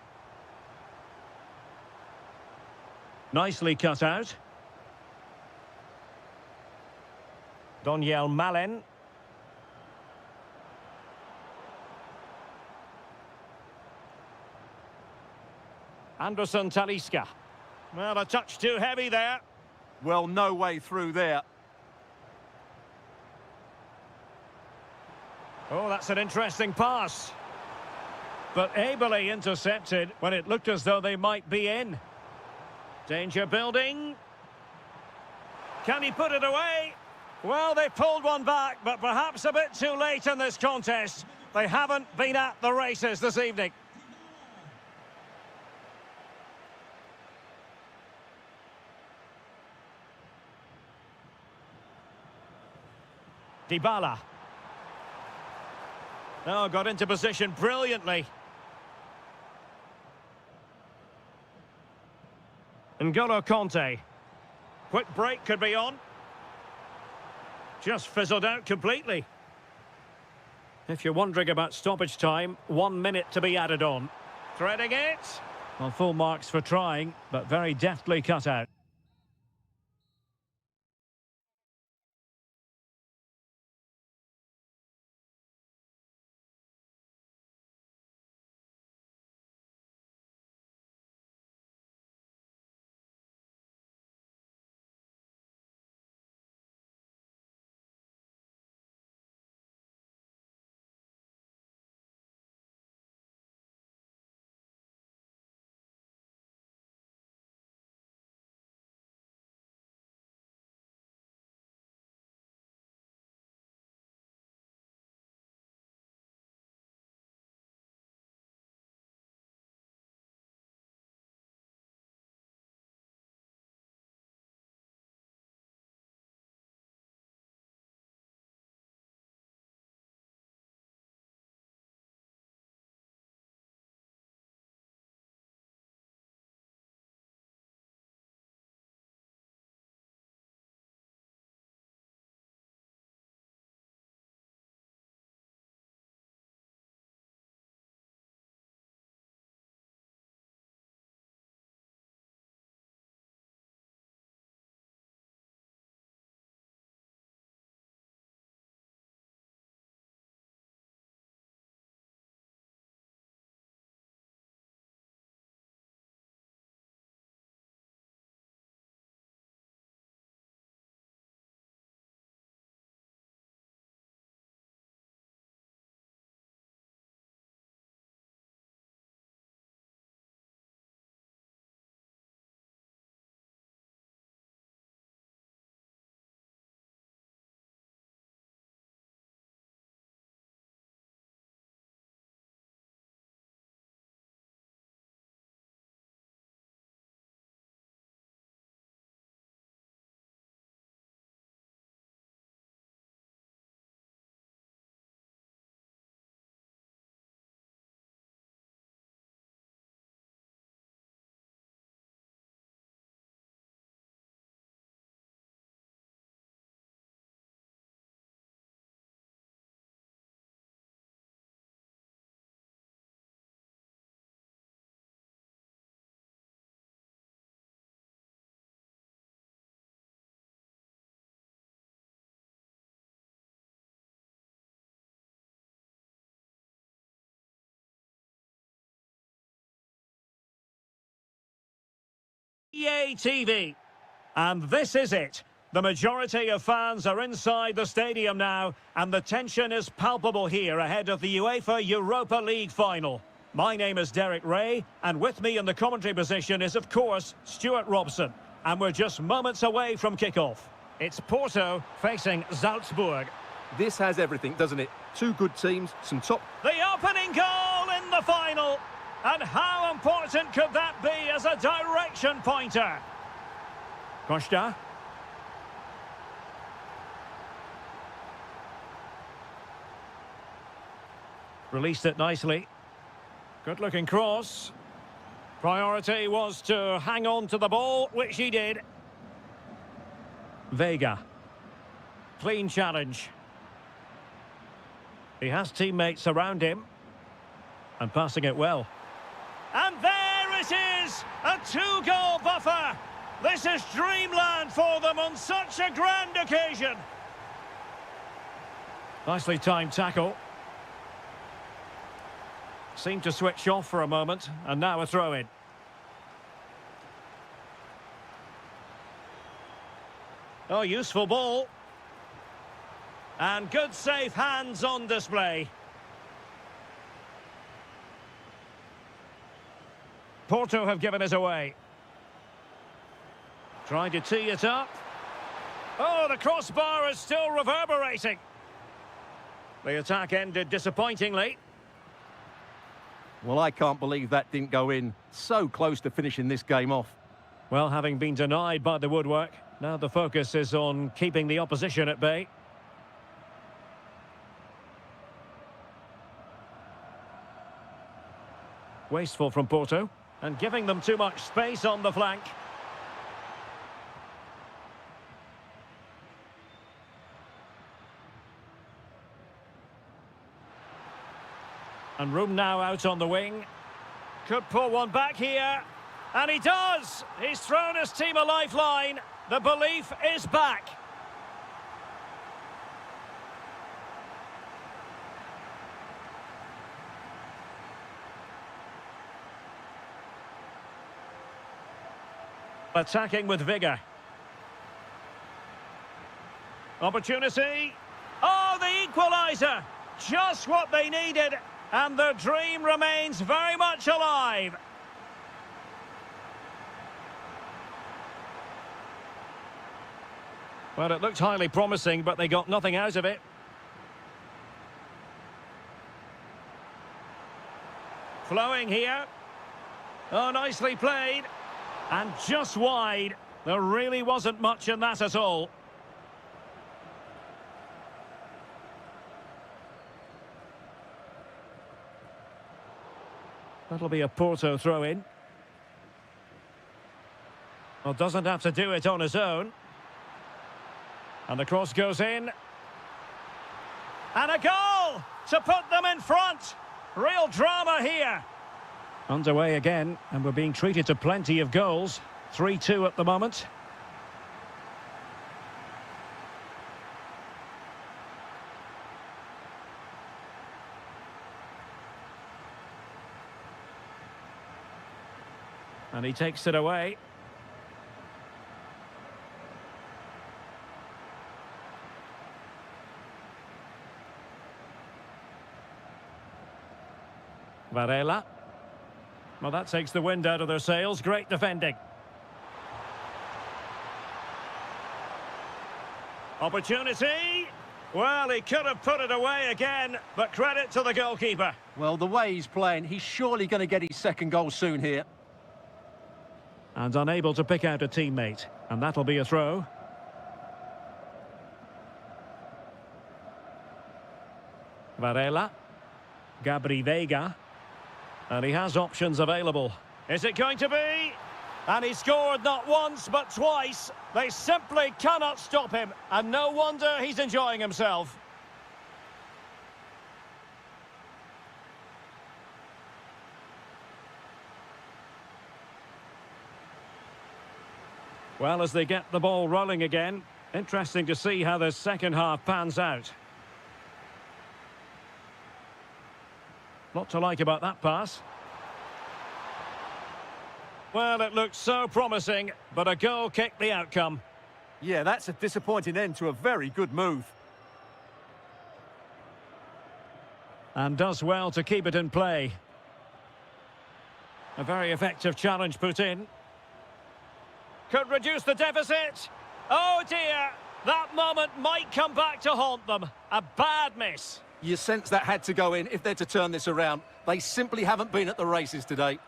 Nicely cut out. Doniel Malen. Anderson Talisca. Well, a touch too heavy there. Well, no way through there. Oh, that's an interesting pass. But ably intercepted when it looked as though they might be in. Danger building. Can he put it away? Well, they pulled one back, but perhaps a bit too late in this contest. They haven't been at the races this evening. Dybala. Oh, got into position brilliantly. N'Golo Conte. Quick break could be on. Just fizzled out completely. If you're wondering about stoppage time, 1 minute to be added on. Threading it. Well, full marks for trying, but very deftly cut out. EA TV. And this is it. The majority of fans are inside the stadium now, and the tension is palpable here ahead of the UEFA Europa League final. My name is Derek Ray, and with me in the commentary position is, of course, Stuart Robson. And we're just moments away from kick-off. It's Porto facing Salzburg. This has everything, doesn't it? Two good teams, some top... The opening goal in the final. And how important could that be as a direction pointer? Costa. Released it nicely. Good-looking cross. Priority was to hang on to the ball, which he did. Vega. Clean challenge. He has teammates around him. And passing it well. And there it is! A two-goal buffer! This is dreamland for them on such a grand occasion. Nicely timed tackle. Seemed to switch off for a moment, and now a throw-in. Oh, useful ball. And good safe hands on display. Porto have given us away. Trying to tee it up. Oh, the crossbar is still reverberating. The attack ended disappointingly. Well, I can't believe that didn't go in. So close to finishing this game off. Well, having been denied by the woodwork, now the focus is on keeping the opposition at bay. Wasteful from Porto, and giving them too much space on the flank. And room now out on the wing. Could pull one back here. And he does! He's thrown his team a lifeline. The belief is back. Attacking with vigour. Opportunity. Oh, the equaliser! Just what they needed. And the dream remains very much alive. Well, it looked highly promising, but they got nothing out of it. Flowing here. Oh, nicely played. And just wide. There really wasn't much in that at all. That'll be a Porto throw-in. Well, doesn't have to do it on his own. And the cross goes in. And a goal to put them in front. Real drama here. Underway again, and we're being treated to plenty of goals. 3-2 at the moment. And he takes it away. Varela. Well, that takes the wind out of their sails. Great defending. Opportunity. Well, he could have put it away again, but credit to the goalkeeper. Well, the way he's playing, he's surely going to get his second goal soon here. And unable to pick out a teammate. And that'll be a throw. Varela. Gabri Vega. And he has options available. Is it going to be? And he scored not once, but twice. They simply cannot stop him. And no wonder he's enjoying himself. Well, as they get the ball rolling again, interesting to see how the second half pans out. Lot to like about that pass. Well, it looked so promising, but a goal kicked the outcome. Yeah, that's a disappointing end to a very good move. And does well to keep it in play. A very effective challenge put in. Could reduce the deficit. Oh dear, that moment might come back to haunt them. A bad miss. You sense that had to go in if they're to turn this around. They simply haven't been at the races today.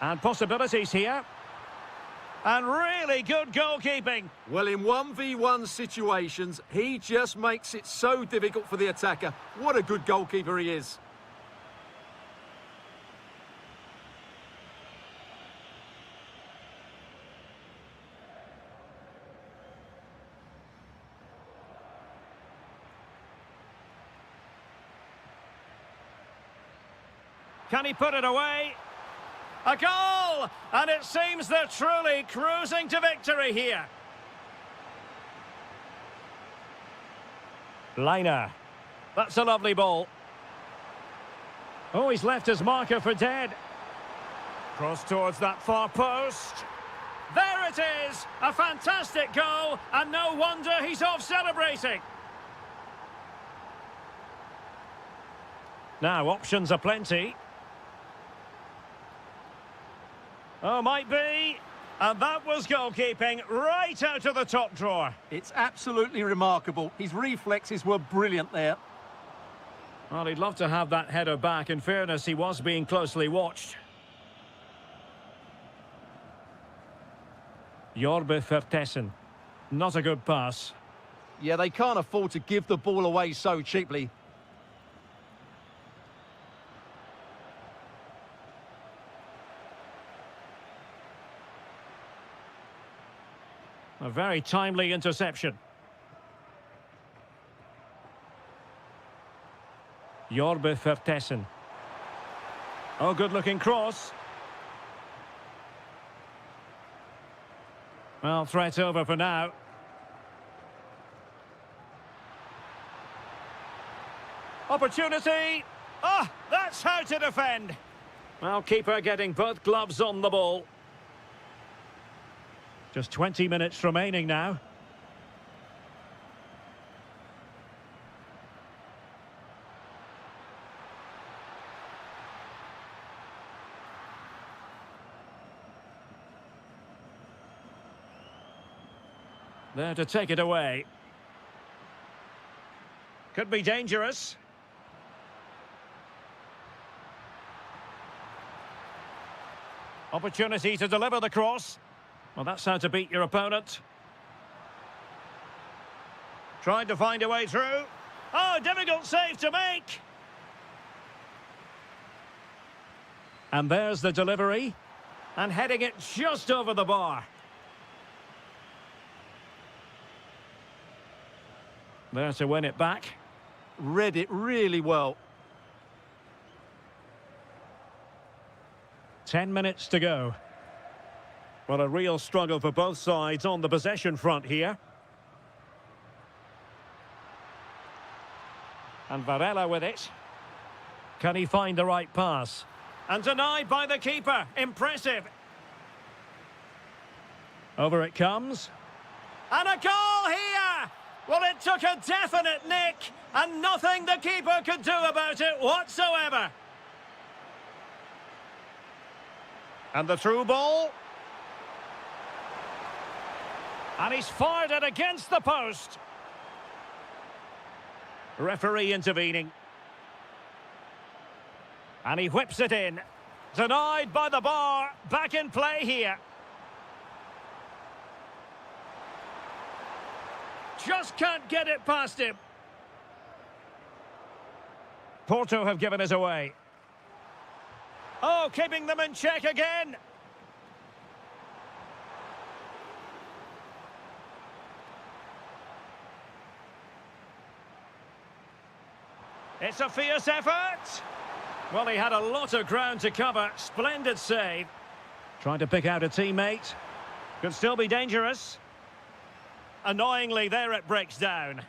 And possibilities here. And really good goalkeeping. Well, in 1v1 situations, he just makes it so difficult for the attacker. What a good goalkeeper he is. Can he put it away? A goal! And it seems they're truly cruising to victory here. Liner. That's a lovely ball. Oh, he's left his marker for dead. Cross towards that far post. There it is! A fantastic goal, and no wonder he's off celebrating. Now, options are plenty. Oh, might be. And that was goalkeeping right out of the top drawer. It's absolutely remarkable. His reflexes were brilliant there. Well, he'd love to have that header back. In fairness, he was being closely watched. Jorbe Vertessen. Not a good pass. Yeah, they can't afford to give the ball away so cheaply. A very timely interception. Jorbe Vertessen. Oh, good-looking cross. Well, threat over for now. Opportunity. Ah, that's how to defend. Well, keeper getting both gloves on the ball. Just 20 minutes remaining now. There to take it away. Could be dangerous. Opportunity to deliver the cross. Well, that's how to beat your opponent. Trying to find a way through. Oh, difficult save to make. And there's the delivery. And heading it just over the bar. There to win it back. Read it really well. 10 minutes to go. Well, a real struggle for both sides on the possession front here. And Varela with it. Can he find the right pass? And denied by the keeper. Impressive. Over it comes. And a goal here! Well, it took a definite nick, and nothing the keeper could do about it whatsoever. And the through ball. And he's fired it against the post. Referee intervening. And he whips it in. Denied by the bar. Back in play here. Just can't get it past him. Porto have given us away. Oh, keeping them in check again. It's a fierce effort. Well, he had a lot of ground to cover. Splendid save. Trying to pick out a teammate. Could still be dangerous. Annoyingly, there it breaks down.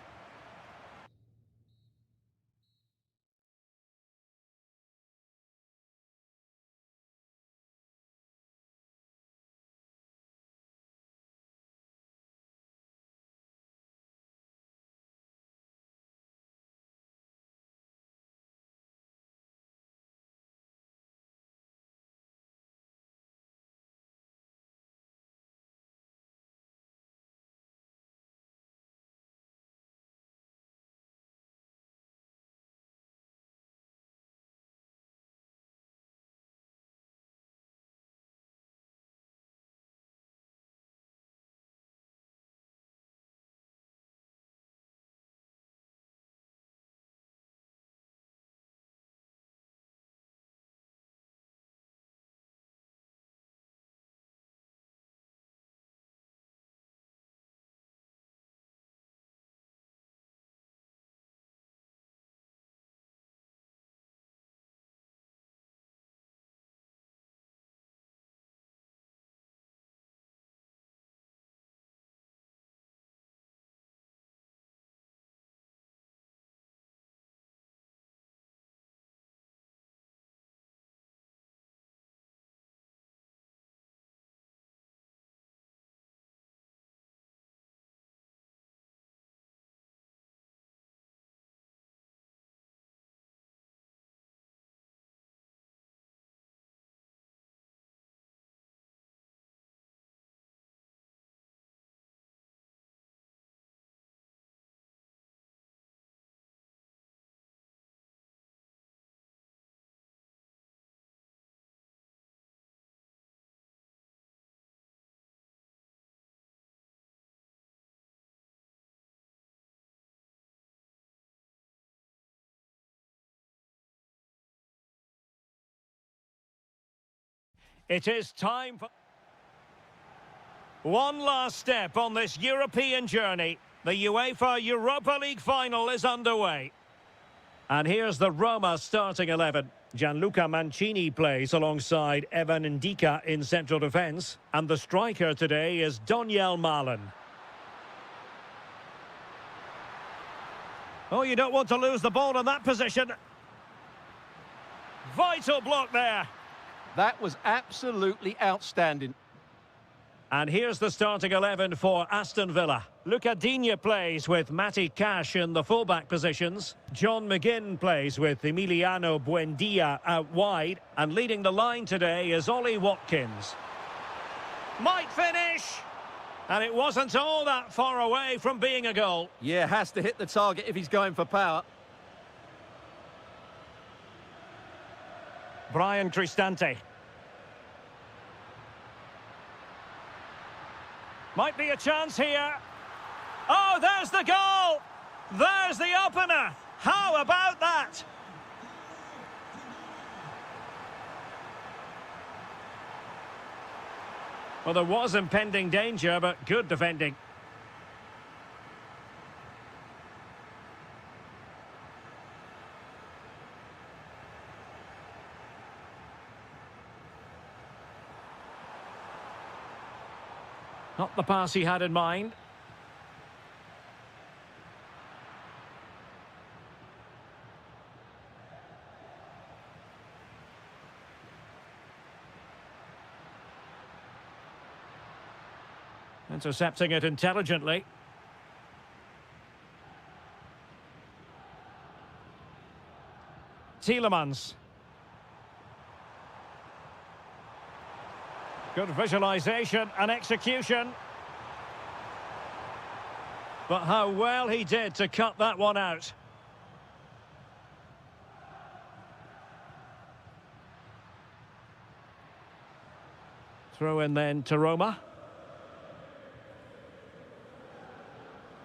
It is time for one last step on this European journey. The UEFA Europa League final is underway. And here's the Roma starting 11. Gianluca Mancini plays alongside Evan Ndika in central defence. And the striker today is Donyell Malen. Oh, you don't want to lose the ball in that position. Vital block there. That was absolutely outstanding. And here's the starting 11 for Aston Villa. Luca Digne plays with Matty Cash in the fullback positions. John McGinn plays with Emiliano Buendia out wide. And leading the line today is Ollie Watkins. Might finish! And it wasn't all that far away from being a goal. Yeah, has to hit the target if he's going for power. Brian Cristante. Might be a chance here. Oh, there's the goal! There's the opener! How about that? Well, there was impending danger, but good defending. Not the pass he had in mind. Intercepting it intelligently. Tielemans. Good visualisation and execution. But how well he did to cut that one out. Throw in then to Roma.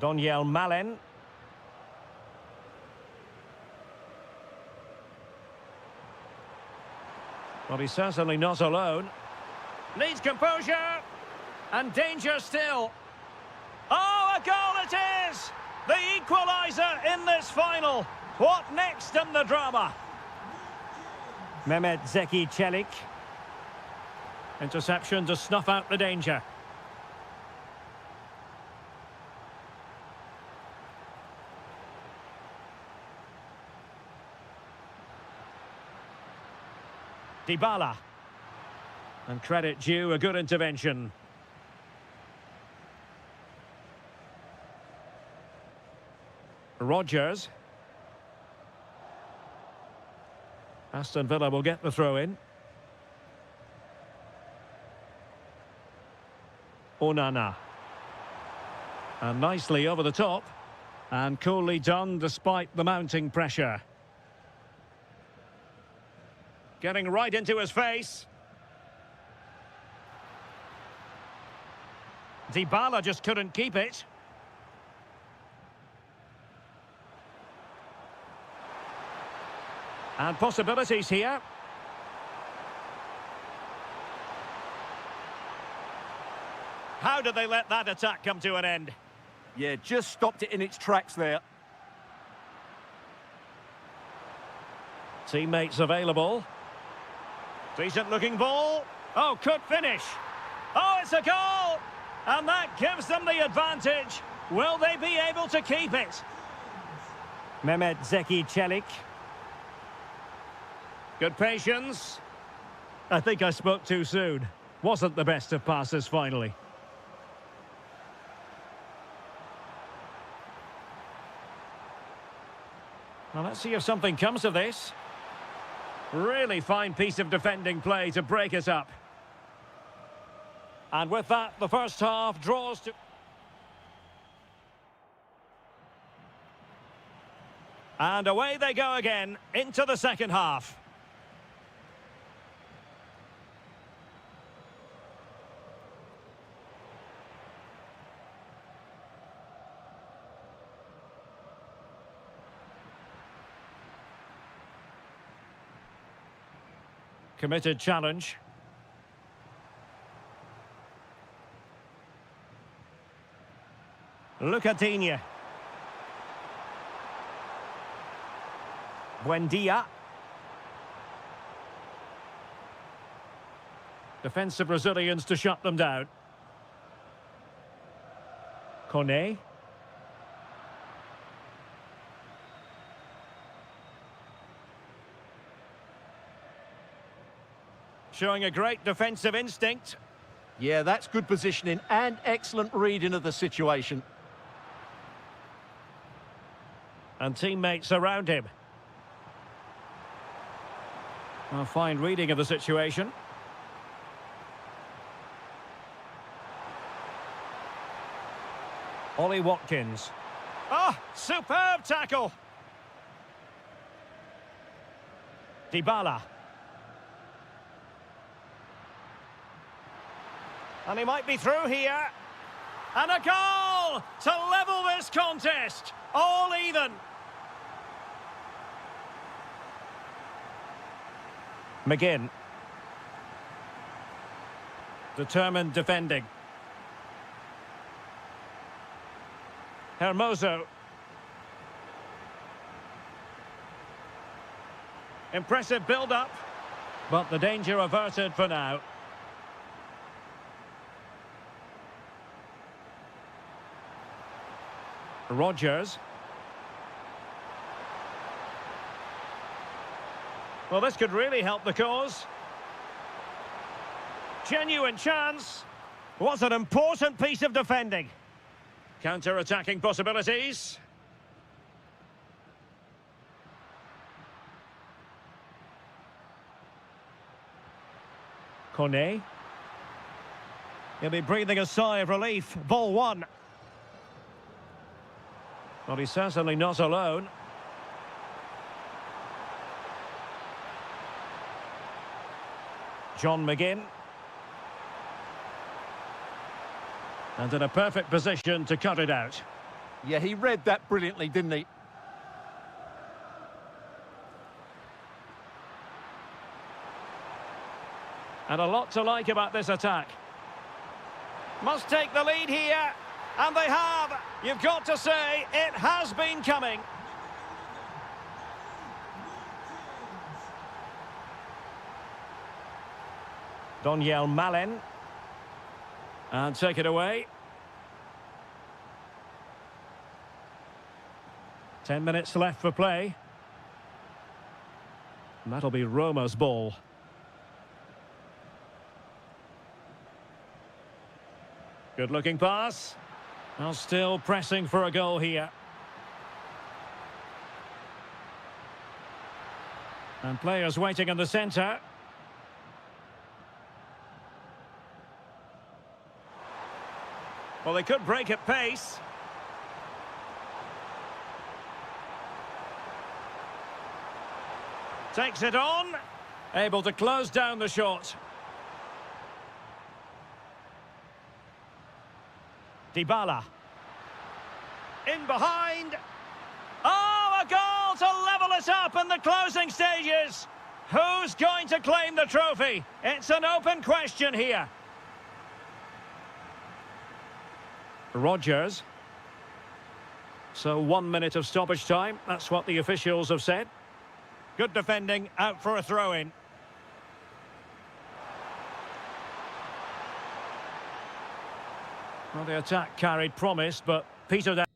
Donyell Malen. Well, he's certainly not alone. Needs composure. And danger still. Oh, a goal it is! The equaliser in this final. What next in the drama? Mehmet Zeki Çelik. Interception to snuff out the danger. Dybala. And credit due, a good intervention. Rodgers. Aston Villa will get the throw in. Onana. And nicely over the top. And coolly done despite the mounting pressure. Getting right into his face. Dybala just couldn't keep it. And possibilities here. How did they let that attack come to an end? Yeah, just stopped it in its tracks there. Teammates available. Decent looking ball. Oh, could finish. Oh, it's a goal! And that gives them the advantage. Will they be able to keep it? Mehmet Zeki Çelik. Good patience. I think I spoke too soon. Wasn't the best of passes finally. Well, let's see if something comes of this. Really fine piece of defending play to break it up. And with that, the first half draws to... And away they go again, into the second half. Committed challenge. Lucadinha. Buendia. Defensive Brazilians to shut them down. Kone. Showing a great defensive instinct. Yeah, that's good positioning and excellent reading of the situation. And teammates around him. A fine reading of the situation. Ollie Watkins. Oh, superb tackle. Dybala. And he might be through here. And a goal to level this contest. All even. McGinn. Determined defending. Hermoso. Impressive build-up. But the danger averted for now. Rodgers. Well, this could really help the cause. Genuine chance. What an important piece of defending. Counter-attacking possibilities. Kone. He'll be breathing a sigh of relief. Ball one. Well, he's certainly not alone. John McGinn. And in a perfect position to cut it out. Yeah, he read that brilliantly, didn't he? And a lot to like about this attack. Must take the lead here. And they have. You've got to say, it has been coming. Donyell Malen. And take it away. 10 minutes left for play. And that'll be Roma's ball. Good looking pass. Well, still pressing for a goal here. And players waiting in the centre. Well, they could break at pace. Takes it on. Able to close down the shot. Dybala. In behind. Oh, a goal to level it up in the closing stages. Who's going to claim the trophy? It's an open question here. Rodgers. So 1 minute of stoppage time. That's what the officials have said. Good defending, out for a throw-in. Well, the attack carried promise, but petered out.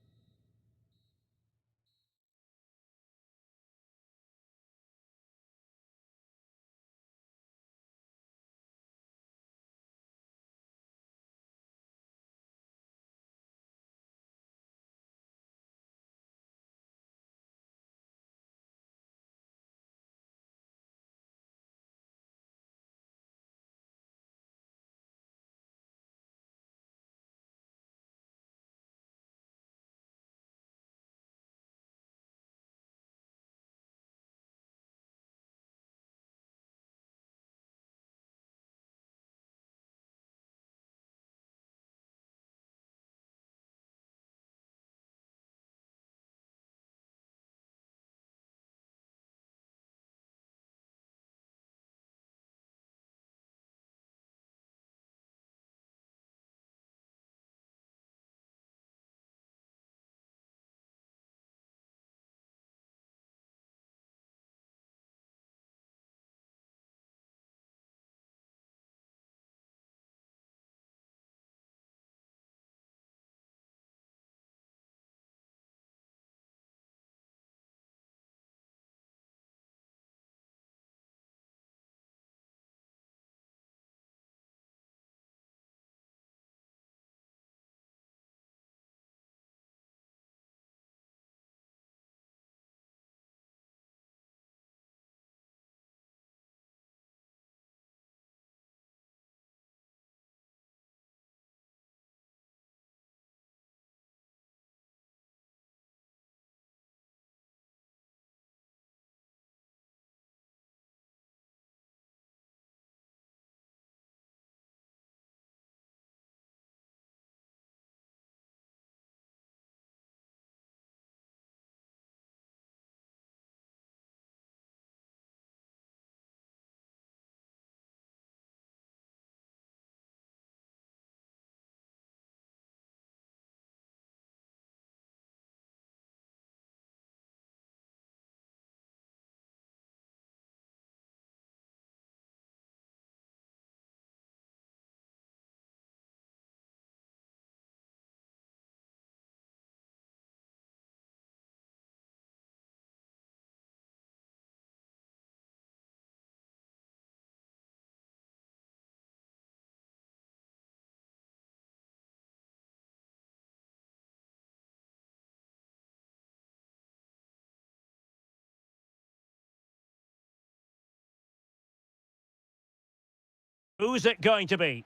Who's it going to be?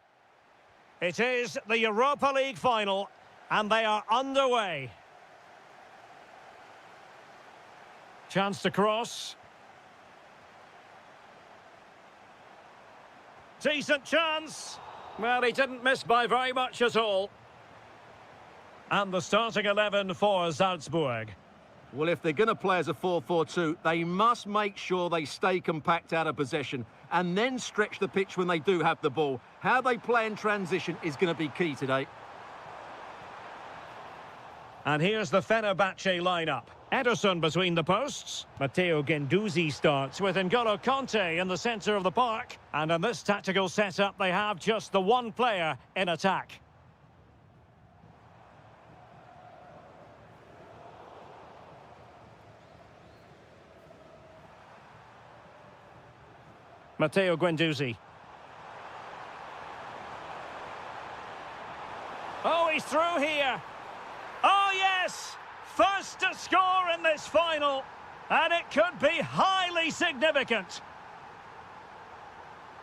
It is the Europa League final, and they are underway. Chance to cross. Decent chance. Well, he didn't miss by very much at all. And the starting 11 for Salzburg. Well, if they're going to play as a 4-4-2, they must make sure they stay compact out of possession and then stretch the pitch when they do have the ball. How they play in transition is going to be key today. And here's the Fenerbahce lineup. Ederson between the posts. Matteo Guendouzi starts with N'Golo Conte in the centre of the park. And in this tactical setup, they have just the one player in attack. Matteo Guendouzi. Oh, he's through here. Oh, yes! First to score in this final. And it could be highly significant.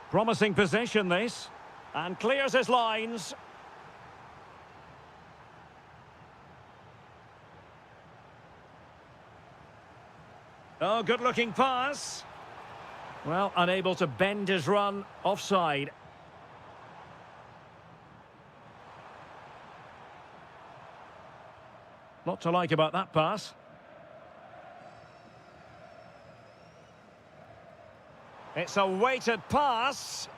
Promising possession, this. And clears his lines. Oh, good-looking pass. Well, unable to bend his run, offside. Lot to like about that pass. It's a weighted pass.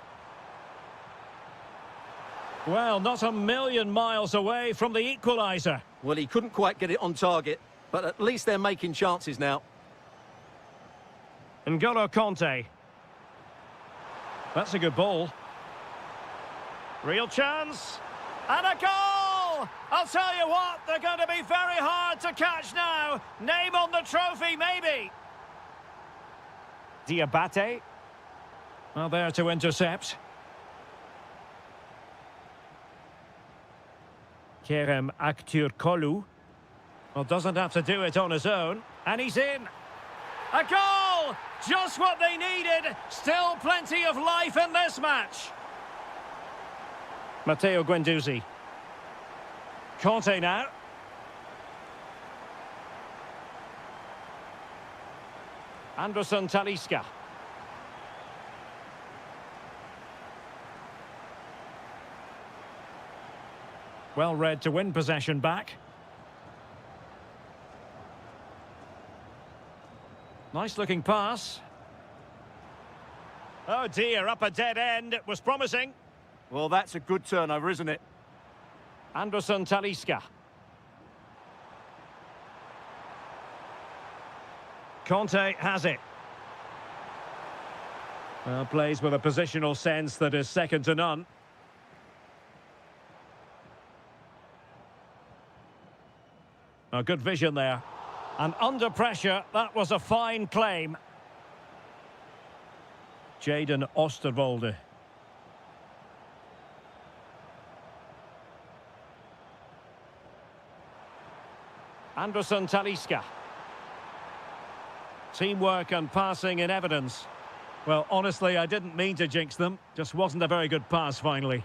Well, not a million miles away from the equaliser. Well, he couldn't quite get it on target, but at least they're making chances now. N'Golo Conte. That's a good ball. Real chance. And a goal! I'll tell you what, they're going to be very hard to catch now. Name on the trophy, maybe. Diabate. Well, there to intercept. Kerem Aktürkoğlu. Well, doesn't have to do it on his own. And he's in. A goal! Just what they needed. Still plenty of life in this match. Matteo Guendouzi. Conte now. Anderson Talisca. Well read to win possession back. Nice looking pass. Oh dear, up a dead end. It was promising. Well, that's a good turnover, isn't it? Anderson Talisca. Conte has it. Well, plays with a positional sense that is second to none. A good vision there. And under pressure, that was a fine claim. Jaden Osterwolde. Anderson Talisca. Teamwork and passing in evidence. Well, honestly, I didn't mean to jinx them. Just wasn't a very good pass, finally.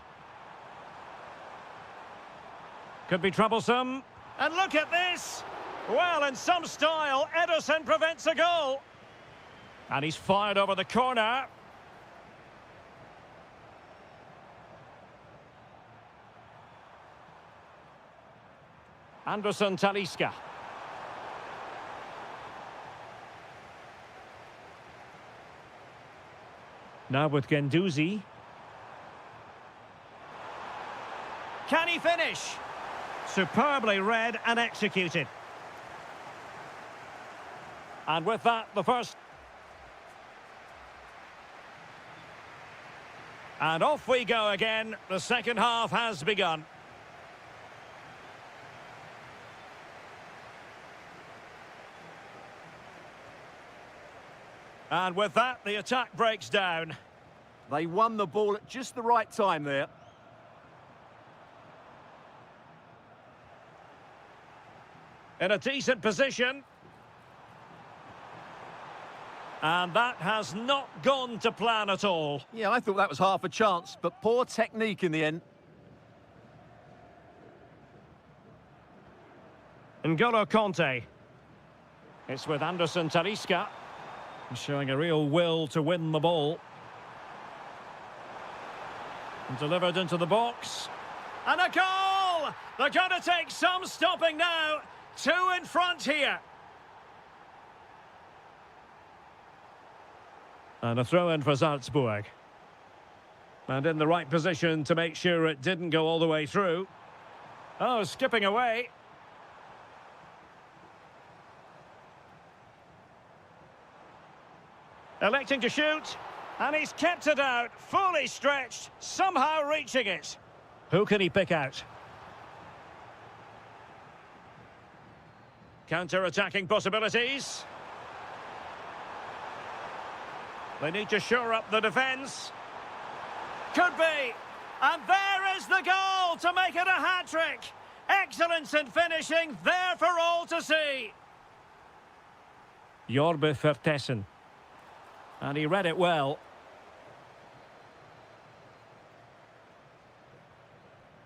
Could be troublesome. And look at this! Well, in some style, Ederson prevents a goal. And he's fired over the corner. Anderson Talisca. Now with Guendouzi. Can he finish? Superbly read and executed. And with that, the first. And off we go again. The second half has begun. And with that, the attack breaks down. They won the ball at just the right time there. In a decent position. And that has not gone to plan at all. Yeah, I thought that was half a chance, but poor technique in the end. N'Golo Conte. It's with Anderson Talisca. He's showing a real will to win the ball. And delivered into the box. And a goal! They're going to take some stopping now. 2 in front here. And a throw in for Salzburg. And in the right position to make sure it didn't go all the way through. Oh, skipping away. Electing to shoot. And he's kept it out, fully stretched, somehow reaching it. Who can he pick out? Counter-attacking possibilities. They need to shore up the defence. Could be. And there is the goal to make it a hat-trick. Excellence in finishing, there for all to see. Jorbe Vertessen. And he read it well.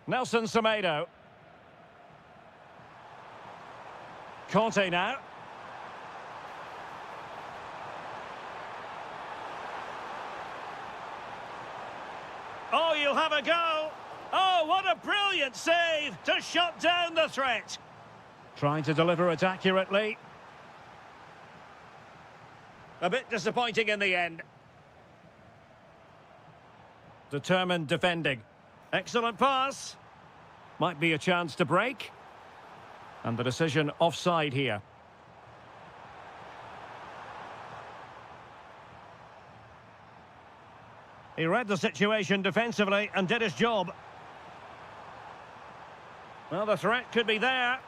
Nelson Semedo. Conte now. Oh, you'll have a go. Oh, what a brilliant save to shut down the threat. Trying to deliver it accurately. A bit disappointing in the end. Determined defending. Excellent pass. Might be a chance to break. And the decision offside here. He read the situation defensively and did his job. Well, the threat could be there.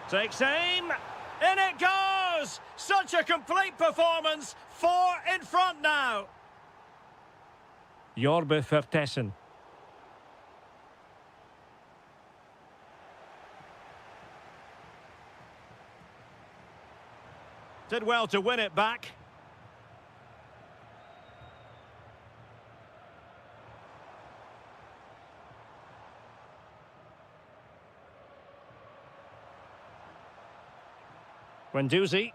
Takes aim. In it goes! Such a complete performance. 4 in front now. Jorbe Vertessen. Did well to win it back. Guendouzi.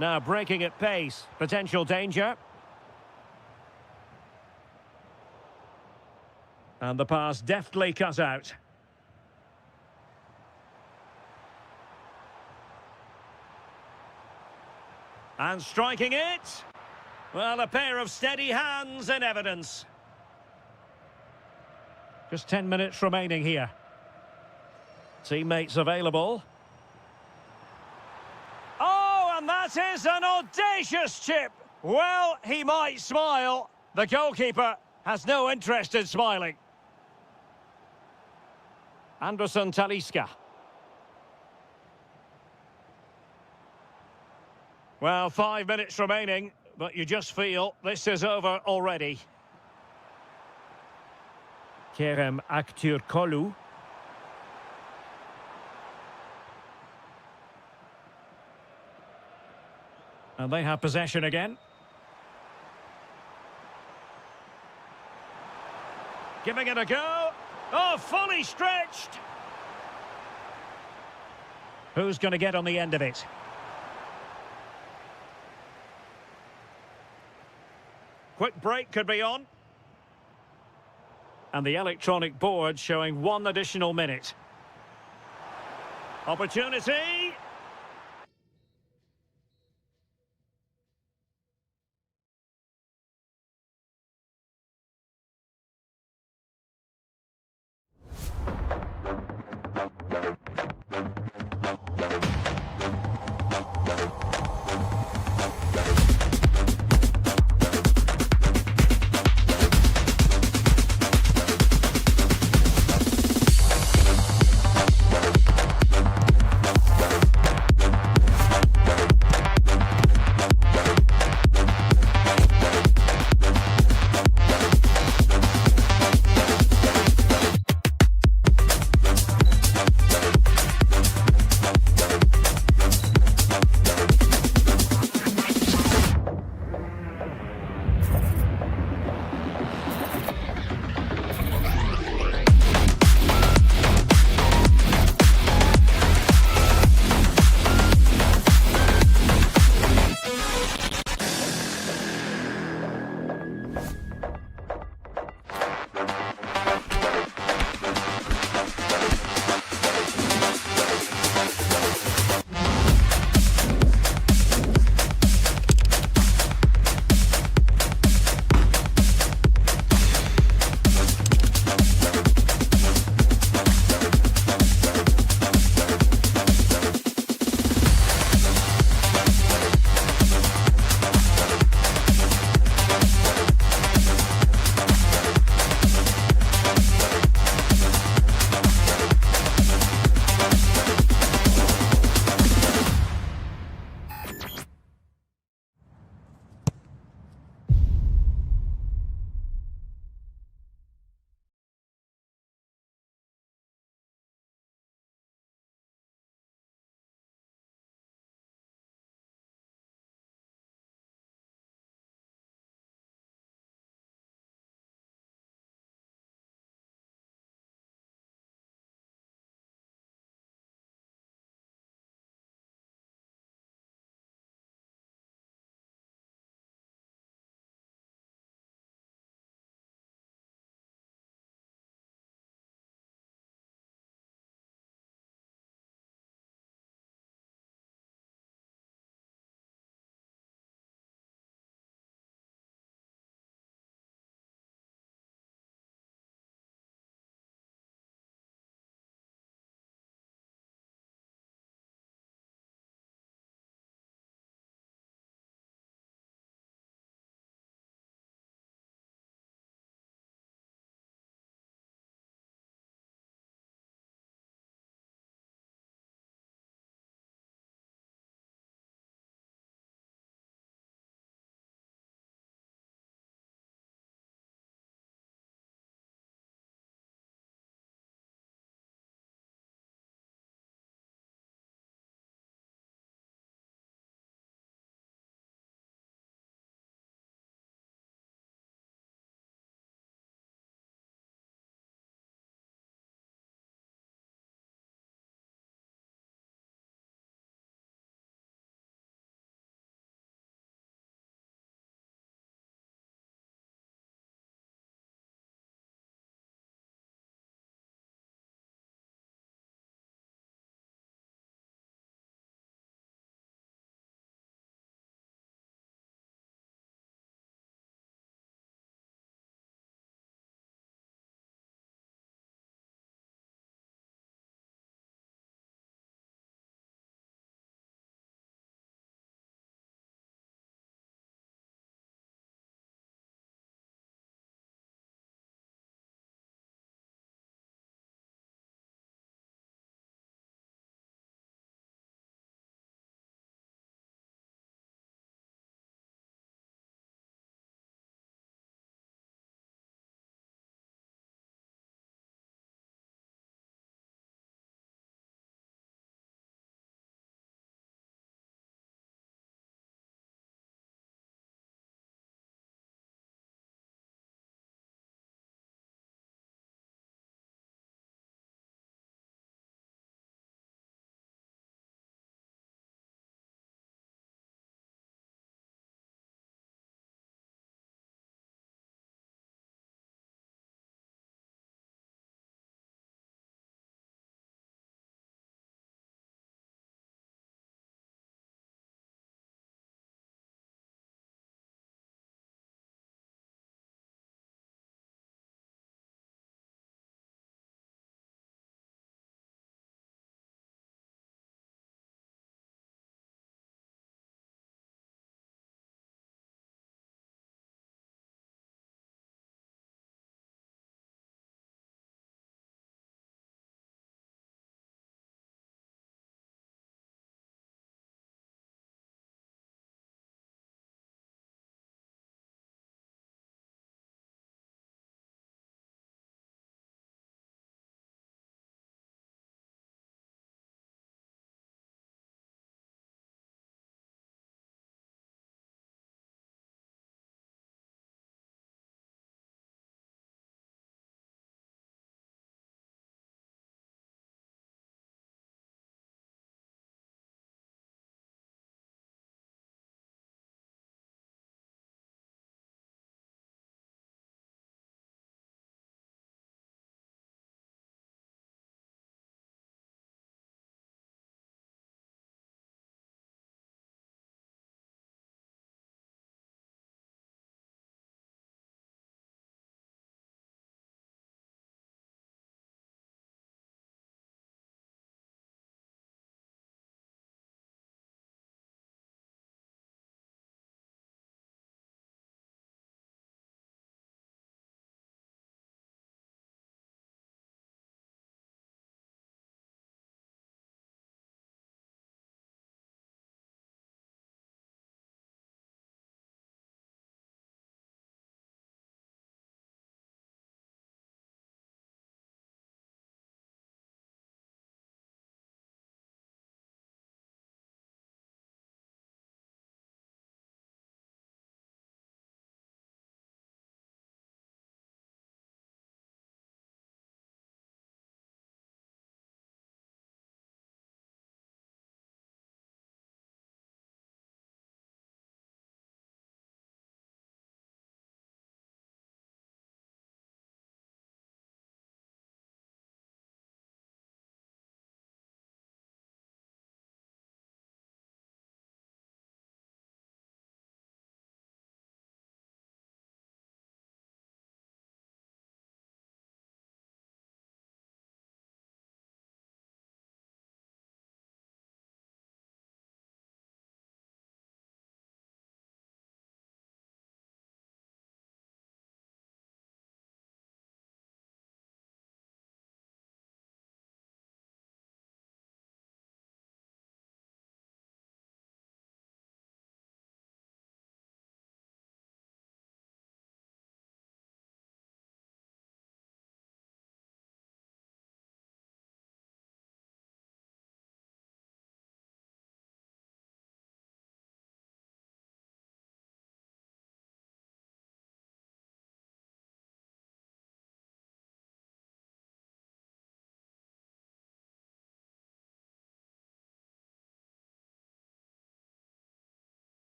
Now breaking at pace. Potential danger. And the pass deftly cut out. And striking it. Well, a pair of steady hands in evidence. Just 10 minutes remaining here. Teammates available. Oh, and that is an audacious chip. Well, he might smile. The goalkeeper has no interest in smiling. Anderson Talisca. Well, 5 minutes remaining, but you just feel this is over already. Kerem Aktürkoğlu. And they have possession again. Giving it a go. Oh, fully stretched. Who's going to get on the end of it? Quick break could be on. And the electronic board showing 1 additional minute. Opportunity.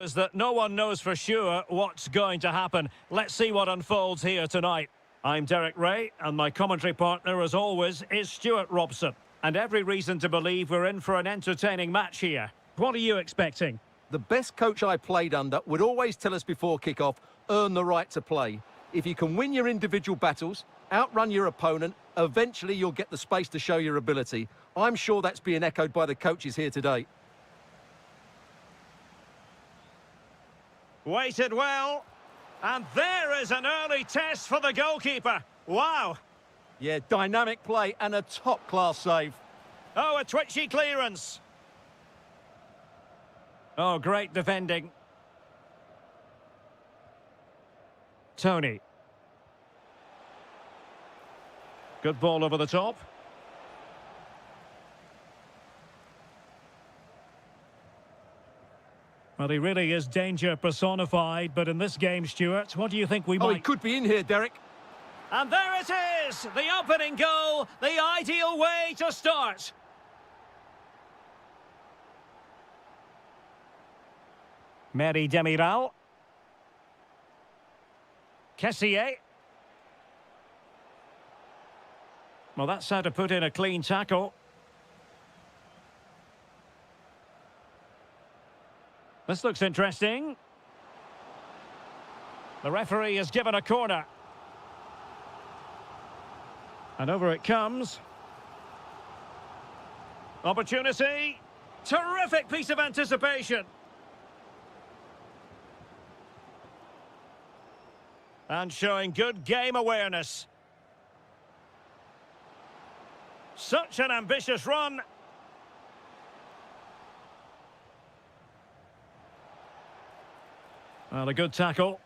Is that no one knows for sure what's going to happen. Let's see what unfolds here tonight. I'm Derek Ray, and my commentary partner, as always, is Stuart Robson. And every reason to believe we're in for an entertaining match here. What are you expecting? The best coach I played under would always tell us before kick-off, earn the right to play. If you can win your individual battles, outrun your opponent, eventually you'll get the space to show your ability. I'm sure that's being echoed by the coaches here today. Waited well. And there is an early test for the goalkeeper. Wow. Yeah, dynamic play and a top-class save. Oh, a twitchy clearance. Oh, great defending. Tony. Good ball over the top. Well, he really is danger personified, but in this game, Stuart, what do you think we might... Oh, he could be in here, Derek. And there it is! The opening goal, the ideal way to start. Mary Demiral. Kessier. Well, that's how to put in a clean tackle. This looks interesting. The referee has given a corner. And over it comes. Opportunity. Terrific piece of anticipation. And showing good game awareness. Such an ambitious run. Well, a good tackle.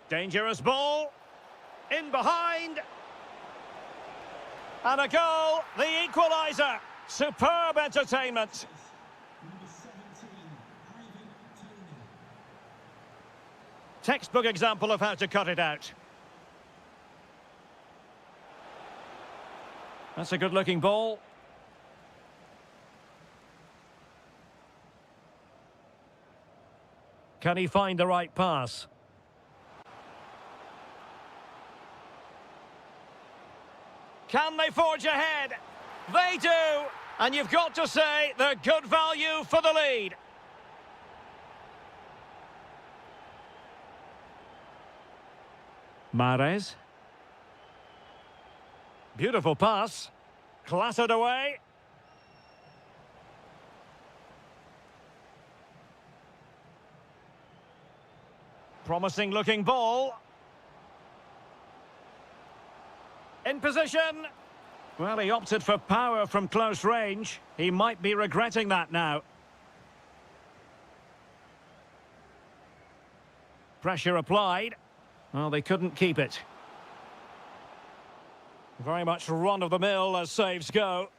Dangerous ball. In behind. And a goal, the equaliser. Superb entertainment. Textbook example of how to cut it out. That's a good-looking ball. Can he find the right pass? Can they forge ahead? They do! And you've got to say they're good value for the lead. Mahrez. Beautiful pass. Clattered away. Promising looking ball. In position. Well, he opted for power from close range. He might be regretting that now. Pressure applied. Well, they couldn't keep it. Very much run-of-the-mill as saves go.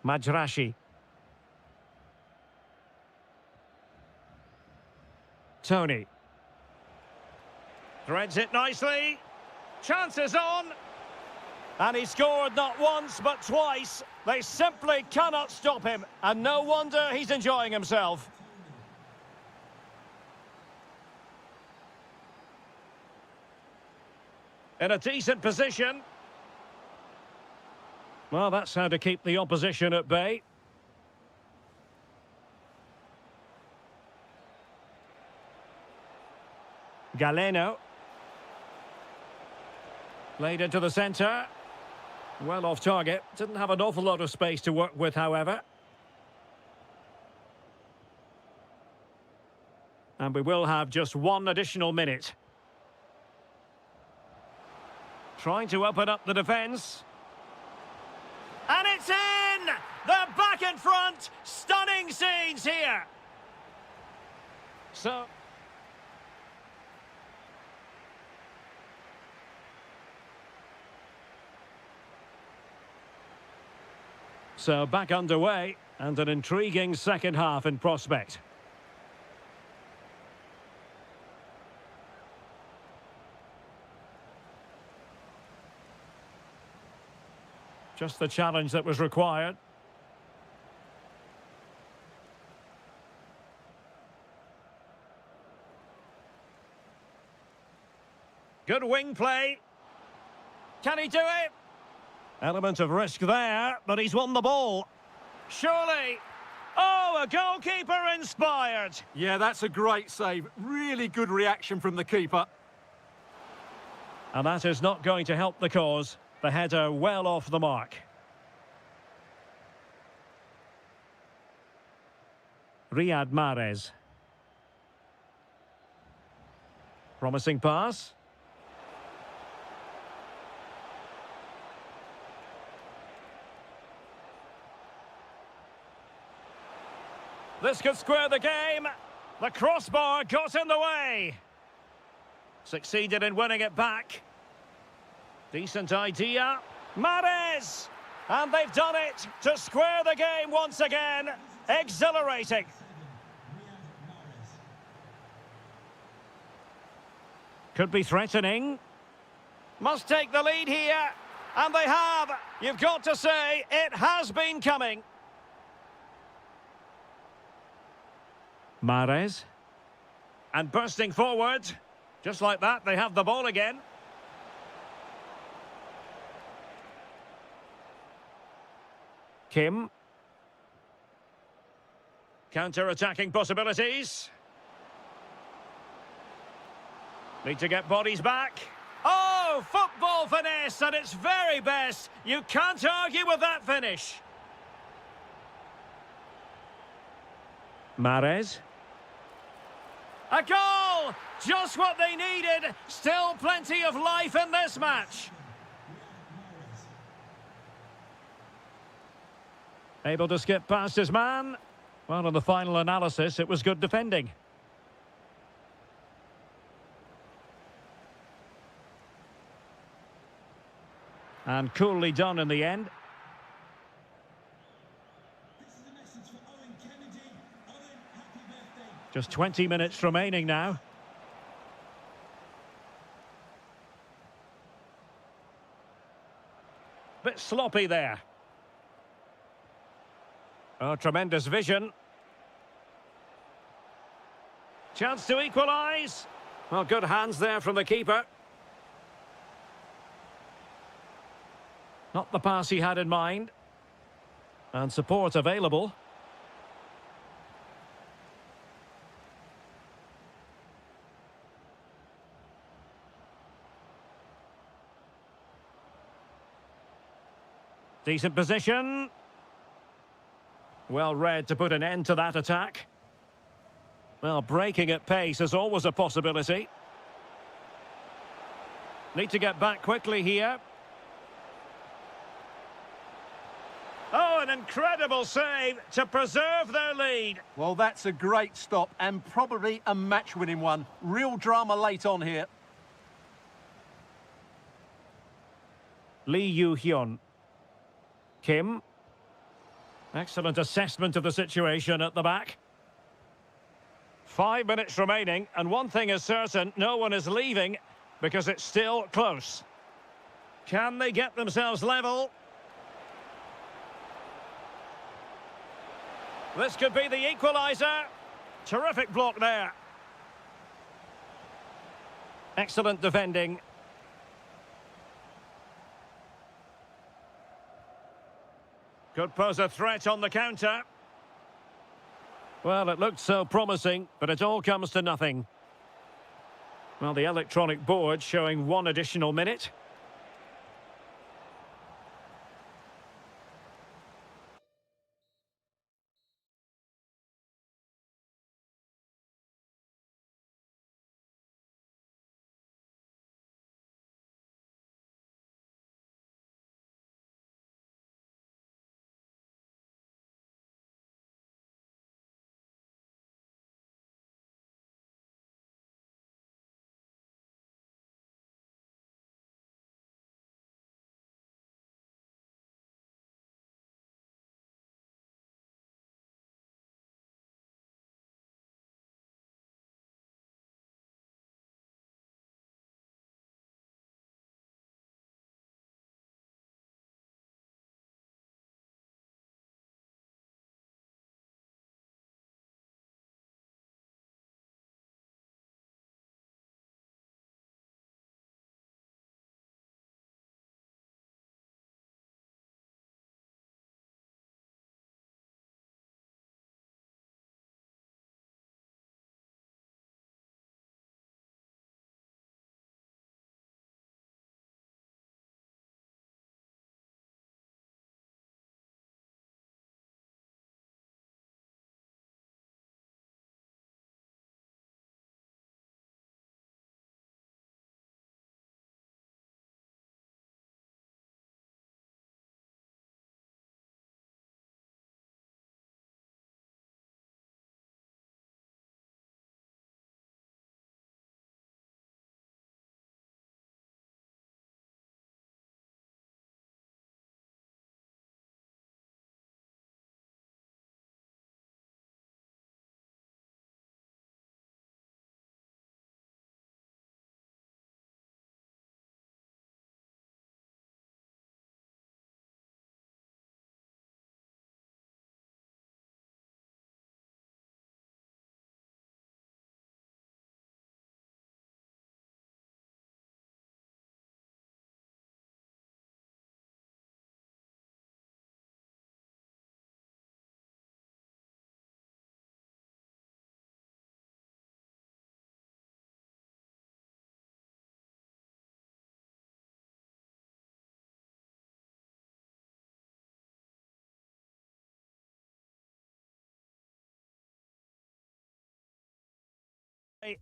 Majrashi. Tony. Threads it nicely. Chances on. And he scored not once but twice. They simply cannot stop him. And no wonder he's enjoying himself. In a decent position. Well, that's how to keep the opposition at bay. Galeno. Laid into the centre. Well off target. Didn't have an awful lot of space to work with, however. And we will have just one additional minute. Trying to open up the defence. And it's in! They're back in front! Stunning scenes here! So back underway, and an intriguing second half in prospect. Just the challenge that was required. Good wing play. Can he do it? Element of risk there, but he's won the ball. Surely. Oh, a goalkeeper inspired. Yeah, that's a great save. Really good reaction from the keeper. And that is not going to help the cause. The header well off the mark. Riyad Mahrez. Promising pass. This could square the game. The crossbar got in the way. Succeeded in winning it back. Decent idea. Mahrez! And they've done it to square the game once again. Exhilarating. Could be threatening. Must take the lead here. And they have. You've got to say, it has been coming. Mahrez. And bursting forward. Just like that, they have the ball again. Kim. Counter-attacking possibilities. Need to get bodies back. Oh, football finesse at its very best. You can't argue with that finish. Mahrez. A goal! Just what they needed. Still plenty of life in this match. Able to skip past his man. Well, in the final analysis, it was good defending. And coolly done in the end. Just 20 minutes remaining now. Bit sloppy there. Oh, tremendous vision. Chance to equalise. Well, good hands there from the keeper. Not the pass he had in mind. And support available. Decent position. Well read to put an end to that attack. Well, breaking at pace is always a possibility. Need to get back quickly here. Oh, an incredible save to preserve their lead. Well, that's a great stop and probably a match-winning one. Real drama late on here. Lee Yu-hyun. Kim. Excellent assessment of the situation at the back. 5 minutes remaining, and one thing is certain, no one is leaving because it's still close. Can they get themselves level? This could be the equaliser. Terrific block there. Excellent defending. Could pose a threat on the counter. Well, it looked so promising, but it all comes to nothing. Well, the electronic board showing 1 additional minute.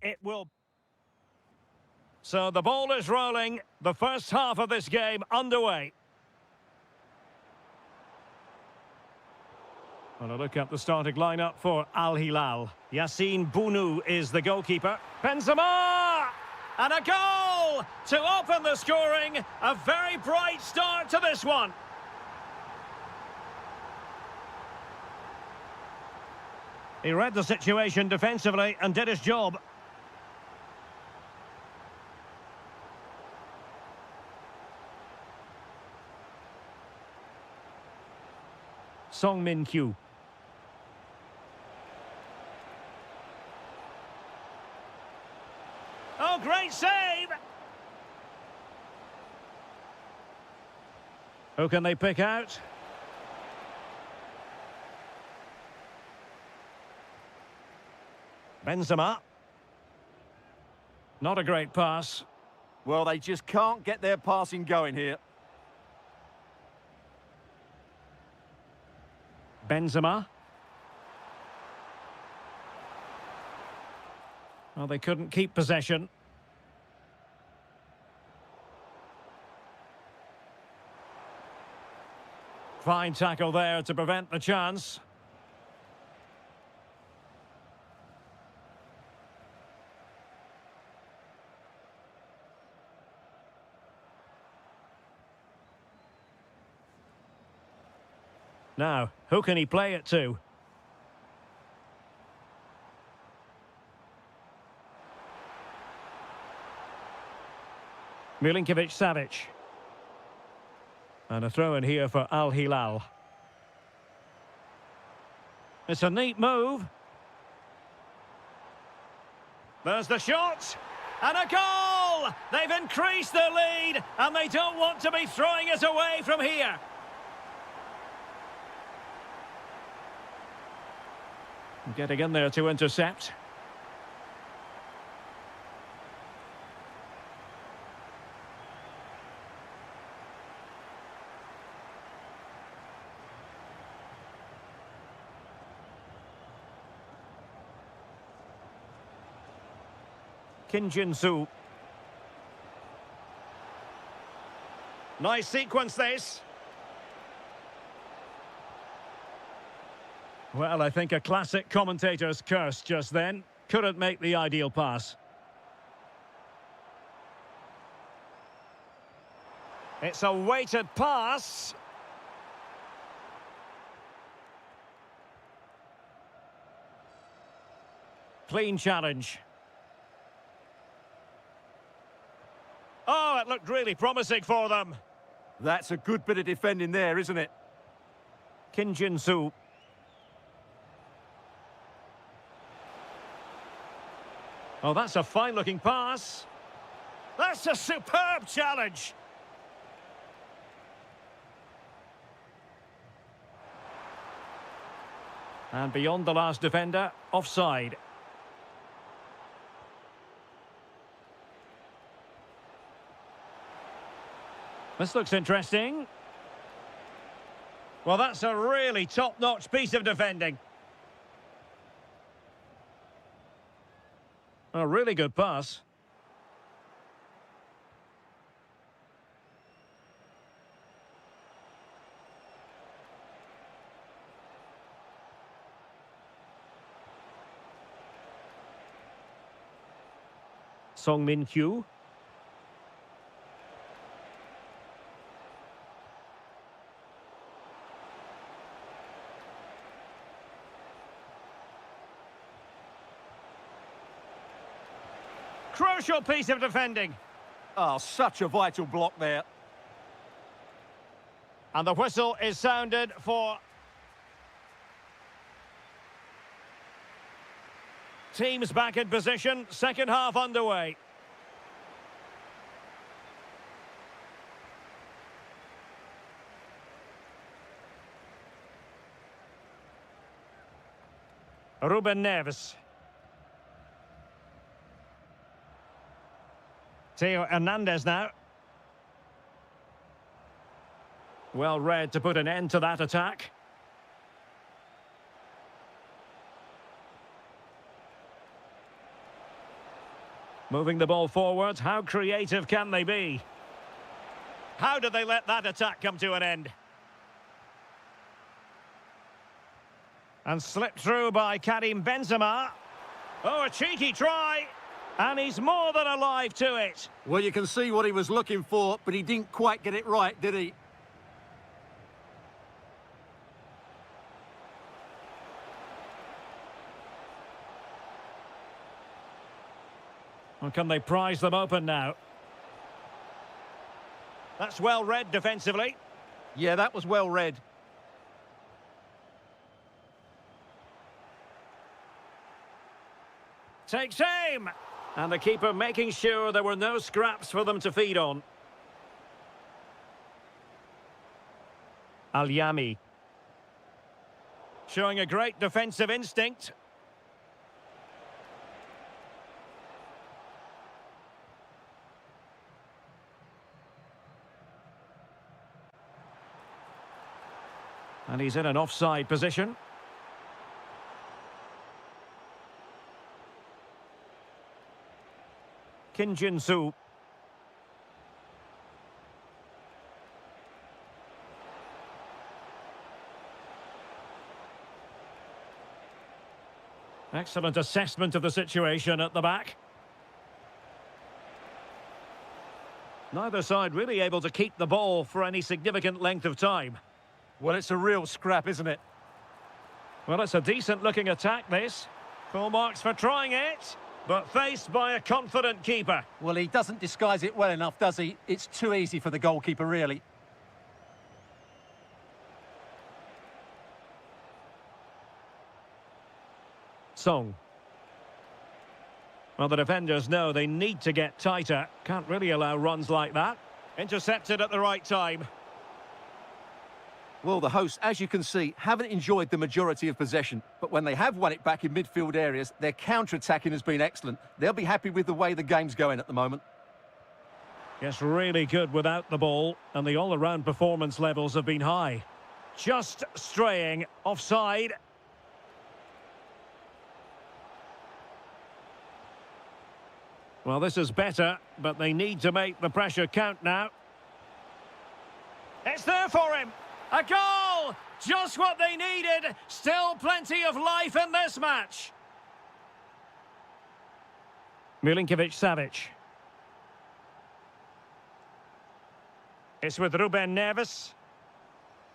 It will. So the ball is rolling. The first half of this game underway. Well, a look at the starting lineup for Al Hilal. Yassine Bounou is the goalkeeper. Benzema! And a goal to open the scoring. A very bright start to this one. He read the situation defensively and did his job. Song Min Kyu. Oh, great save! Who can they pick out? Benzema. Not a great pass. Well, they just can't get their passing going here. Benzema. Well, they couldn't keep possession. Fine tackle there to prevent the chance. Now, who can he play it to? Milinkovic-Savic. And a throw in here for Al Hilal. It's a neat move. There's the shot. And a goal! They've increased their lead, and they don't want to be throwing it away from here. Getting in there to intercept. Kim Jin-soo. Nice sequence, this. Well, I think a classic commentator's curse just then. Couldn't make the ideal pass. It's a weighted pass. Clean challenge. Oh, it looked really promising for them. That's a good bit of defending there, isn't it? Kim Jin-soo. Oh, that's a fine-looking pass. That's a superb challenge. And beyond the last defender, offside. This looks interesting. Well, that's a really top-notch piece of defending. A really good pass. Song Min Kyu. Crucial piece of defending. Oh, such a vital block there. And the whistle is sounded for teams back in position. Second half underway. Ruben Neves. Theo Hernandez now. Well read to put an end to that attack. Moving the ball forward, how creative can they be? How did they let that attack come to an end? And slipped through by Karim Benzema. Oh, a cheeky try. And he's more than alive to it. Well, you can see what he was looking for, but he didn't quite get it right, did he? Or can they prize them open now? That's well read defensively. Yeah, that was well read. Takes aim. And the keeper making sure there were no scraps for them to feed on. Al-Yami. Showing a great defensive instinct. And he's in an offside position. Kim Jin-soo. Excellent assessment of the situation at the back. Neither side really able to keep the ball for any significant length of time. Well, it's a real scrap, isn't it? Well, it's a decent-looking attack, this. Full marks for trying it, but faced by a confident keeper. Well, he doesn't disguise it well enough, does he? It's too easy for the goalkeeper, really. Song. Well, the defenders know they need to get tighter. Can't really allow runs like that. Intercepted at the right time. Well, the hosts, as you can see, haven't enjoyed the majority of possession. But when they have won it back in midfield areas, their counter-attacking has been excellent. They'll be happy with the way the game's going at the moment. Yes, really good without the ball, and the all-around performance levels have been high. Just straying offside. Well, this is better, but they need to make the pressure count now. It's there for him. A goal! Just what they needed. Still plenty of life in this match. Milinkovic-Savic. It's with Ruben Neves.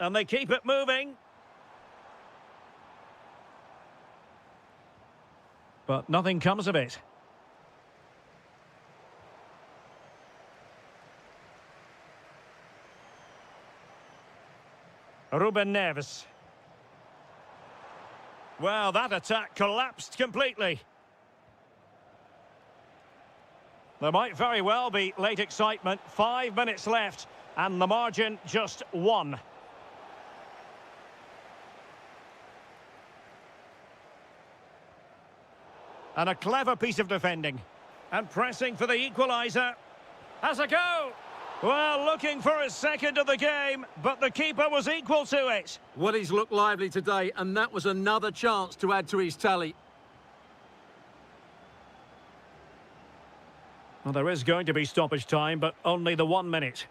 And they keep it moving. But nothing comes of it. Ruben Neves. Well, that attack collapsed completely. There might very well be late excitement. 5 minutes left, and the margin just 1. And a clever piece of defending. And pressing for the equaliser. Has a go! Well, looking for his second of the game, but the keeper was equal to it. Well, he's looked lively today, and that was another chance to add to his tally. Well, there is going to be stoppage time, but only the 1 minute.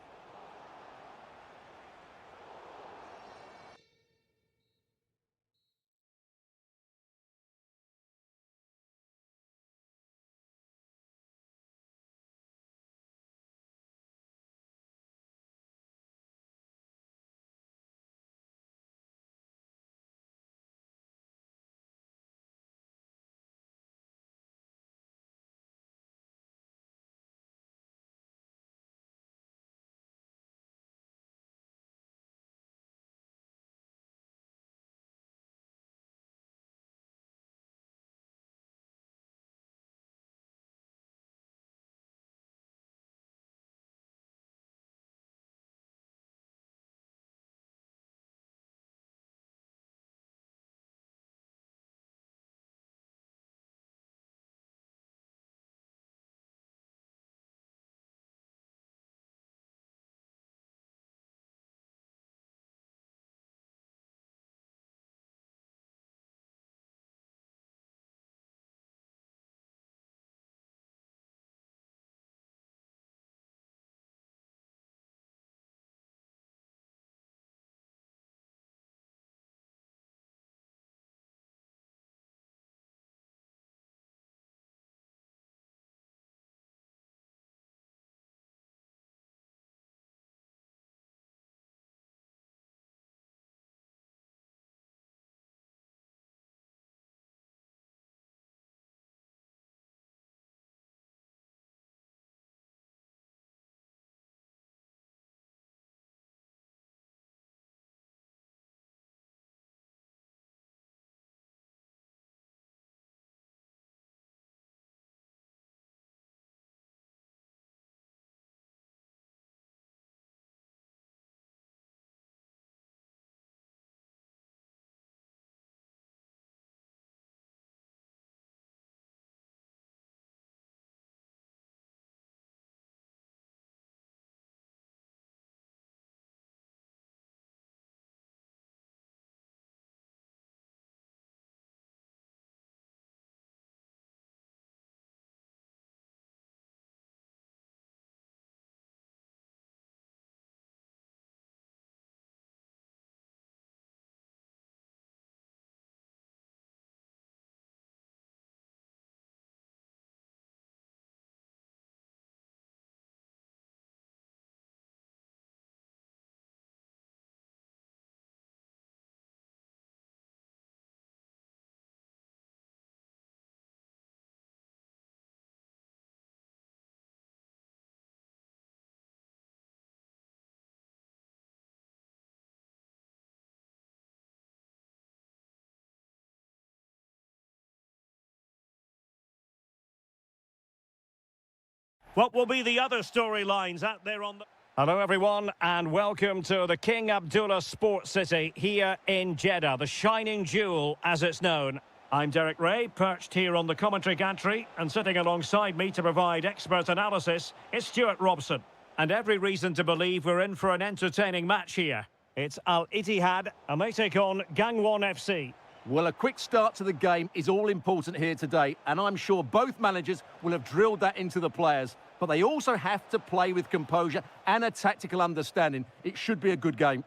What will be the other storylines out there on the... Hello everyone and welcome to the King Abdullah Sports City here in Jeddah, the shining jewel as it's known. I'm Derek Ray, perched here on the commentary gantry, and sitting alongside me to provide expert analysis is Stuart Robson. And every reason to believe we're in for an entertaining match here. It's Al Ittihad and they take on Gangwon FC. Well, a quick start to the game is all important here today, and I'm sure both managers will have drilled that into the players. But they also have to play with composure and a tactical understanding. It should be a good game.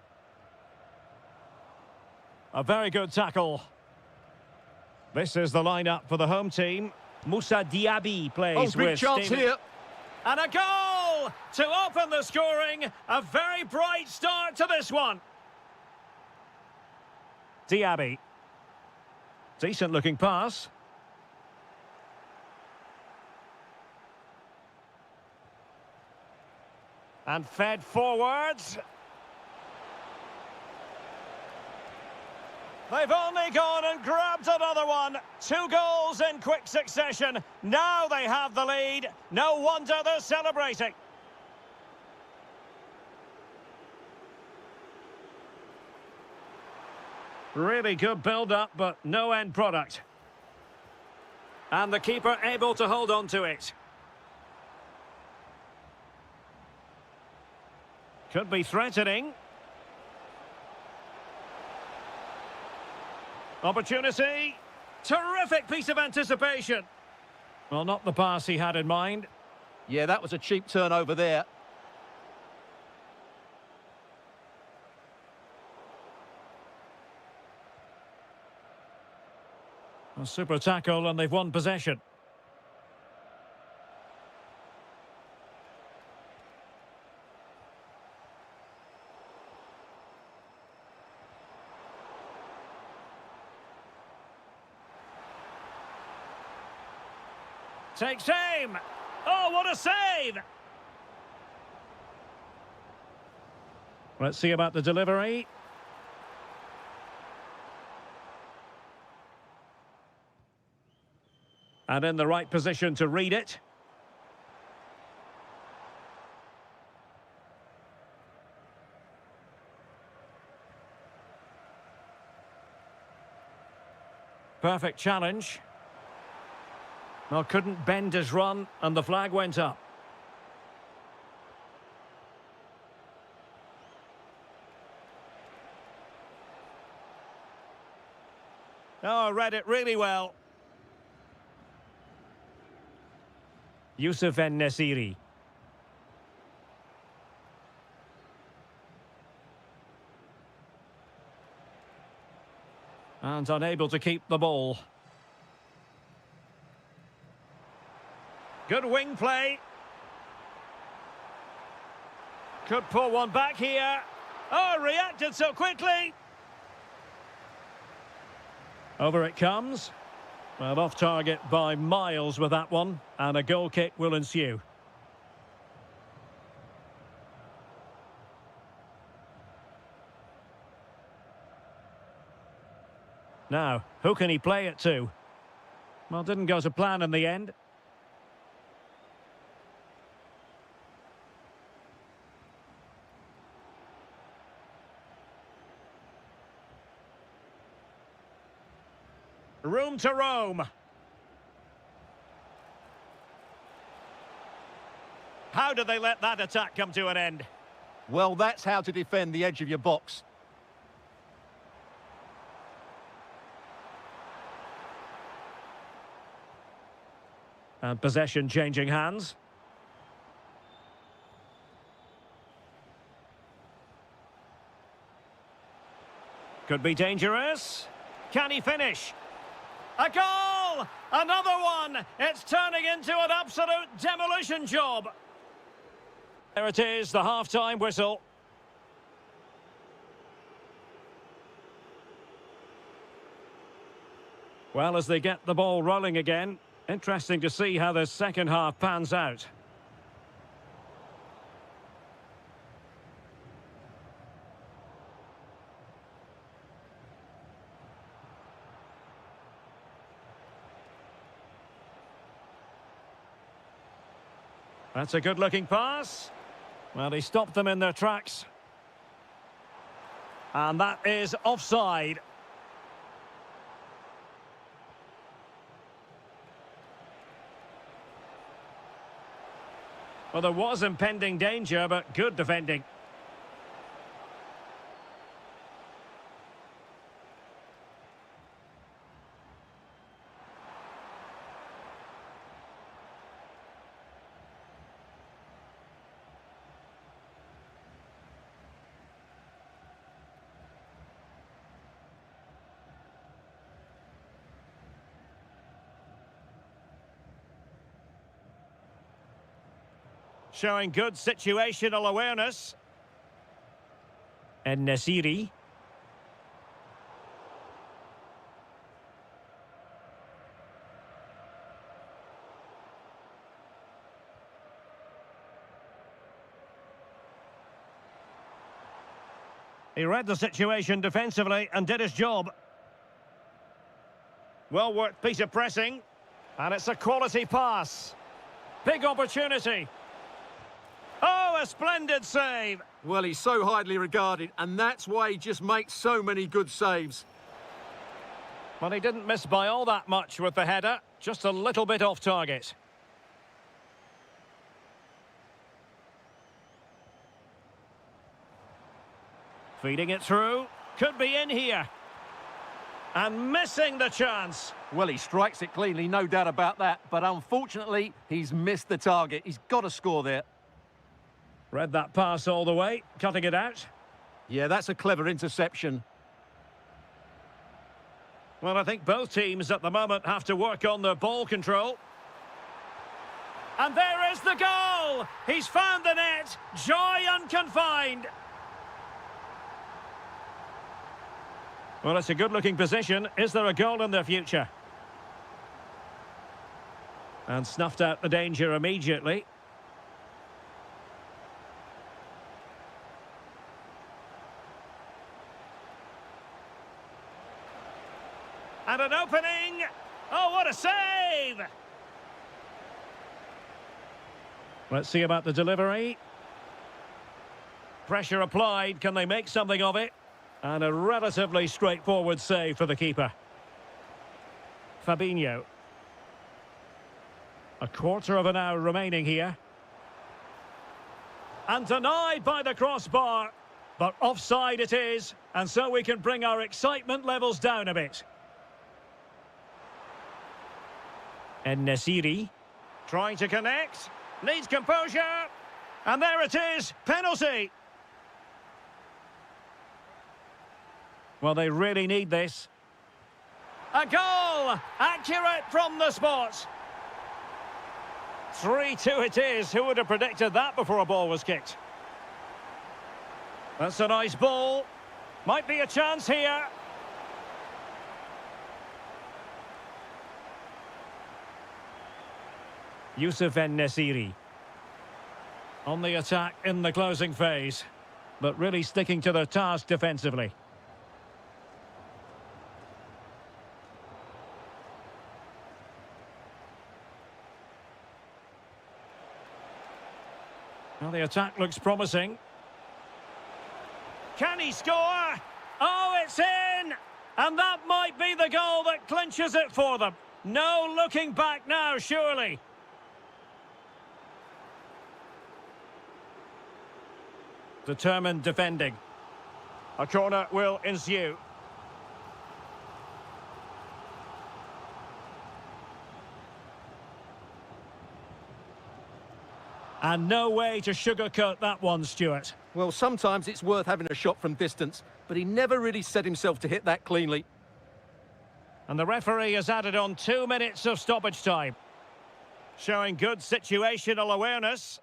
A very good tackle. This is the lineup for the home team. Moussa Diaby plays with... big chance here. And a goal to open the scoring. A very bright start to this one. Diaby. Decent looking pass. And fed forwards. They've only gone and grabbed another one. 2 goals in quick succession. Now they have the lead. No wonder they're celebrating. Really good build-up, but no end product. And the keeper able to hold on to it. Could be threatening. Opportunity. Terrific piece of anticipation. Well, not the pass he had in mind. Yeah, that was a cheap turnover there. A super tackle and they've won possession. Takes aim. Oh, what a save! Let's see about the delivery. And in the right position to read it. Perfect challenge. Well, couldn't bend his run, and the flag went up. Oh, read it really well. Yusuf En-Nesyri. And unable to keep the ball. Good wing play. Could pull one back here. Oh, reacted so quickly. Over it comes. Well, off target by miles with that one. And a goal kick will ensue. Now, who can he play it to? Well, didn't go to plan in the end. Room to roam. How did they let that attack come to an end? Well, that's how to defend the edge of your box. And possession changing hands. Could be dangerous. Can he finish? A goal! Another one! It's turning into an absolute demolition job. There it is, the half-time whistle. Well, as they get the ball rolling again, interesting to see how the second half pans out. That's a good-looking pass. Well, he stopped them in their tracks. And that is offside. Well, there was impending danger, but good defending. Showing good situational awareness. And Nasiri. He read the situation defensively and did his job. Well worked piece of pressing. And it's a quality pass. Big opportunity. Oh, a splendid save. Well, he's so highly regarded, and that's why he just makes so many good saves. Well, he didn't miss by all that much with the header. Just a little bit off target. Feeding it through. Could be in here. And missing the chance. Well, he strikes it cleanly, no doubt about that. But unfortunately, he's missed the target. He's got to score there. Read that pass all the way, cutting it out. Yeah, that's a clever interception. Well, I think both teams at the moment have to work on their ball control. And there is the goal! He's found the net. Joy unconfined. Well, it's a good-looking position. Is there a goal in the future? And snuffed out the danger immediately. And an opening! Oh, what a save! Let's see about the delivery. Pressure applied. Can they make something of it? And a relatively straightforward save for the keeper. Fabinho. A quarter of an hour remaining here. And denied by the crossbar. But offside it is. And so we can bring our excitement levels down a bit. And Nasiri. Trying to connect. Needs composure. And there it is. Penalty. Well, they really need this. A goal! Accurate from the spot. 3-2 it is. Who would have predicted that before a ball was kicked? That's a nice ball. Might be a chance here. Youssef En-Nesyri. On the attack in the closing phase. But really sticking to their task defensively. Well, the attack looks promising. Can he score? Oh, it's in! And that might be the goal that clinches it for them. No looking back now, surely. Determined defending. A corner will ensue. And no way to sugarcoat that one, Stuart. Well, sometimes it's worth having a shot from distance, but he never really set himself to hit that cleanly. And the referee has added on 2 minutes of stoppage time. Showing good situational awareness.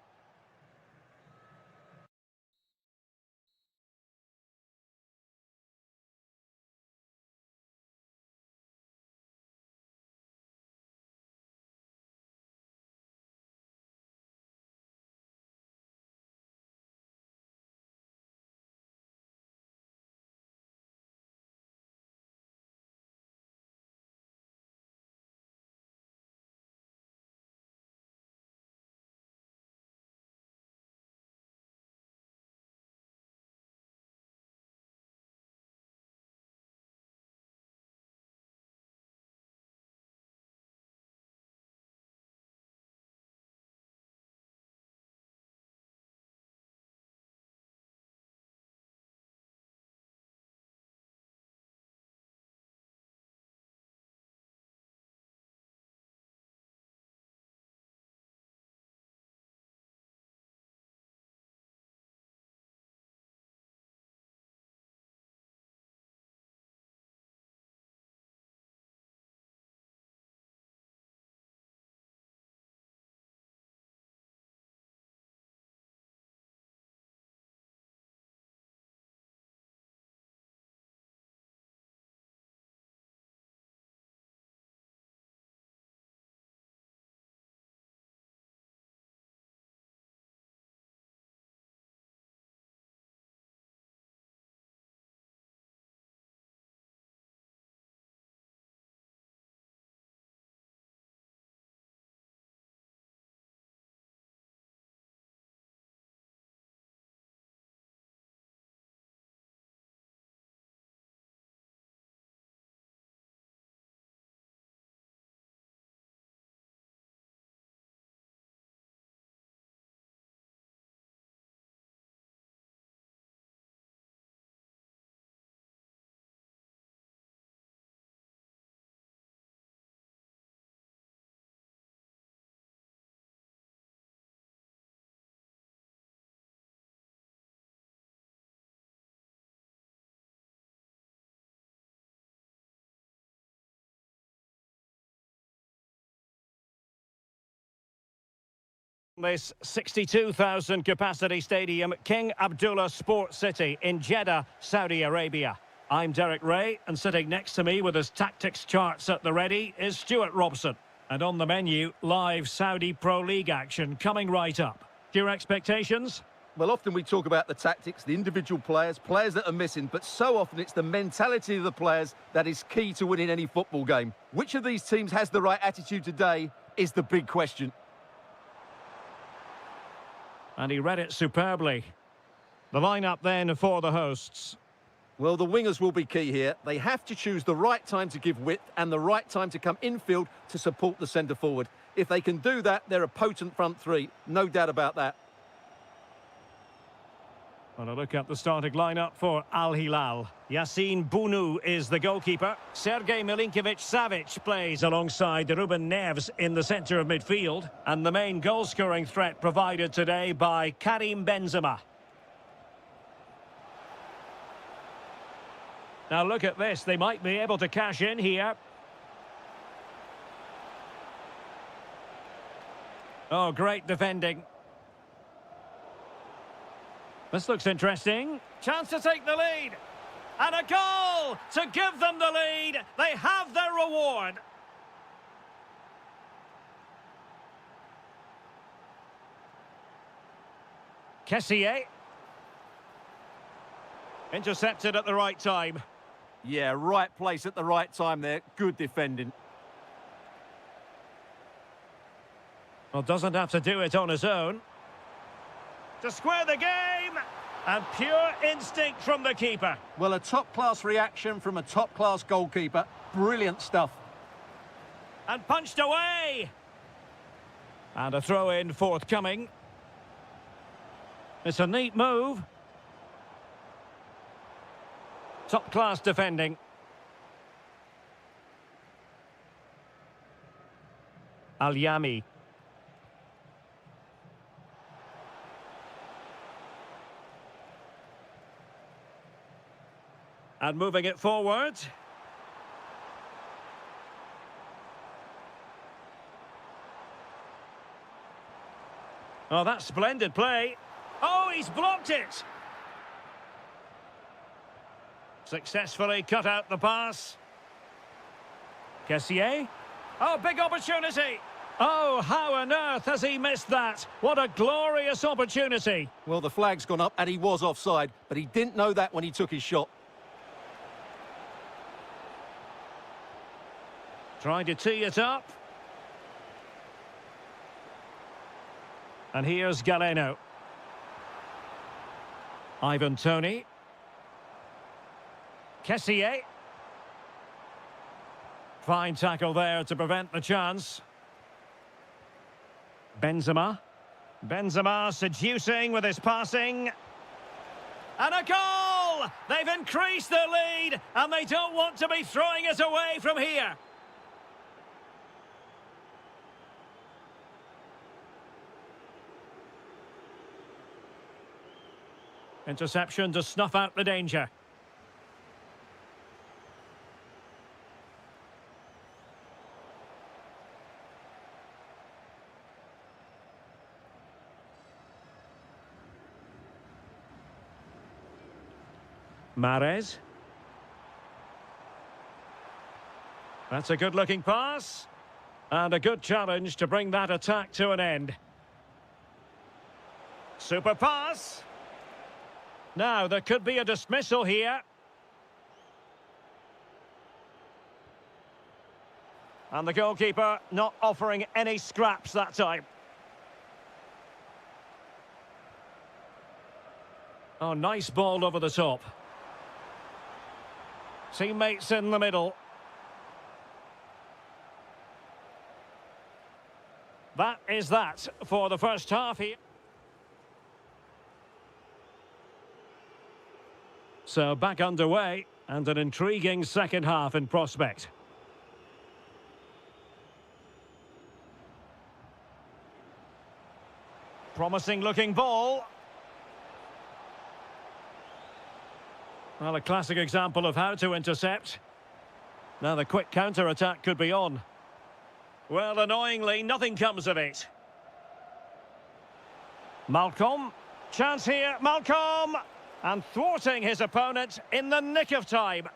This 62,000 capacity stadium, King Abdullah Sports City in Jeddah, Saudi Arabia. I'm Derek Ray, and sitting next to me with his tactics charts at the ready is Stuart Robson. And on the menu, live Saudi Pro League action coming right up. Your expectations? Well, often we talk about the tactics, the individual players that are missing, but so often it's the mentality of the players that is key to winning any football game. Which of these teams has the right attitude today is the big question. And he read it superbly. The lineup then for the hosts. Well, the wingers will be key here. They have to choose the right time to give width and the right time to come infield to support the centre forward. If they can do that, they're a potent front three. No doubt about that. And a look at the starting lineup for Al Hilal. Yassine Bounou is the goalkeeper. Sergei Milinkovic-Savic plays alongside Ruben Neves in the centre of midfield. And the main goal-scoring threat provided today by Karim Benzema. Now look at this, they might be able to cash in here. Oh, great defending. This looks interesting. Chance to take the lead. And a goal to give them the lead. They have their reward. Kessié. Intercepted at the right time. Yeah, right place at the right time there. Good defending. Well, doesn't have to do it on his own. To square the game. And pure instinct from the keeper. Well, a top-class reaction from a top-class goalkeeper. Brilliant stuff. And punched away. And a throw-in forthcoming. It's a neat move. Top-class defending. Al-Yami. And moving it forward. Oh, that's splendid play. Oh, he's blocked it. Successfully cut out the pass. Kessié. Oh, big opportunity. Oh, how on earth has he missed that? What a glorious opportunity. Well, the flag's gone up and he was offside, but he didn't know that when he took his shot. Trying to tee it up. And here's Galeno. Ivan Toney. Kessié. Fine tackle there to prevent the chance. Benzema. Benzema seducing with his passing. And a goal! They've increased their lead, and they don't want to be throwing it away from here. Interception to snuff out the danger. Mahrez. That's a good-looking pass. And a good challenge to bring that attack to an end. Super pass. Now, there could be a dismissal here. And the goalkeeper not offering any scraps that time. Oh, nice ball over the top. Teammates in the middle. That is that for the first half here. So back underway, and an intriguing second half in prospect. Promising looking ball. Well, a classic example of how to intercept. Now the quick counter-attack could be on. Well, annoyingly, nothing comes of it. Malcolm. Chance here, Malcolm! And thwarting his opponent in the nick of time.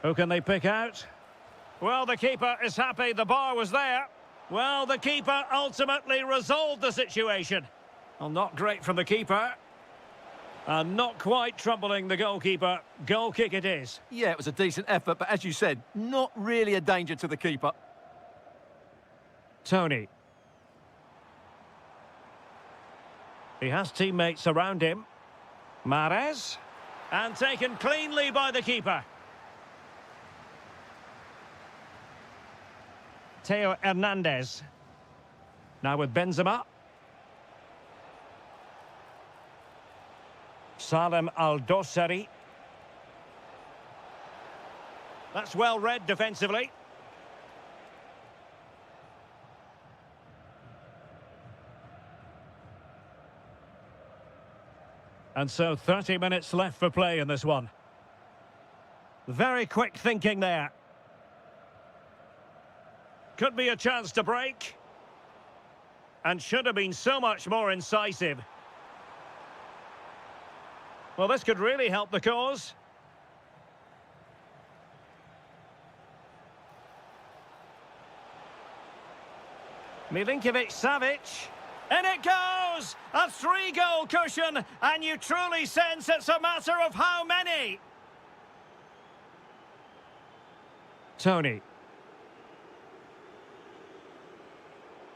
Who can they pick out? Well, the keeper is happy the bar was there. Well, the keeper ultimately resolved the situation. Well, not great from the keeper. And not quite troubling the goalkeeper. Goal kick it is. Yeah, it was a decent effort, but as you said, not really a danger to the keeper. Tony. He has teammates around him. Mahrez. And taken cleanly by the keeper. Theo Hernandez. Now with Benzema. Salem Al-Dossari. That's well read defensively. And so 30 minutes left for play in this one. Very quick thinking there. Could be a chance to break. And should have been so much more incisive. Well, this could really help the cause. Milinkovic-Savic. In it goes! A 3-goal cushion, and you truly sense it's a matter of how many. Tony.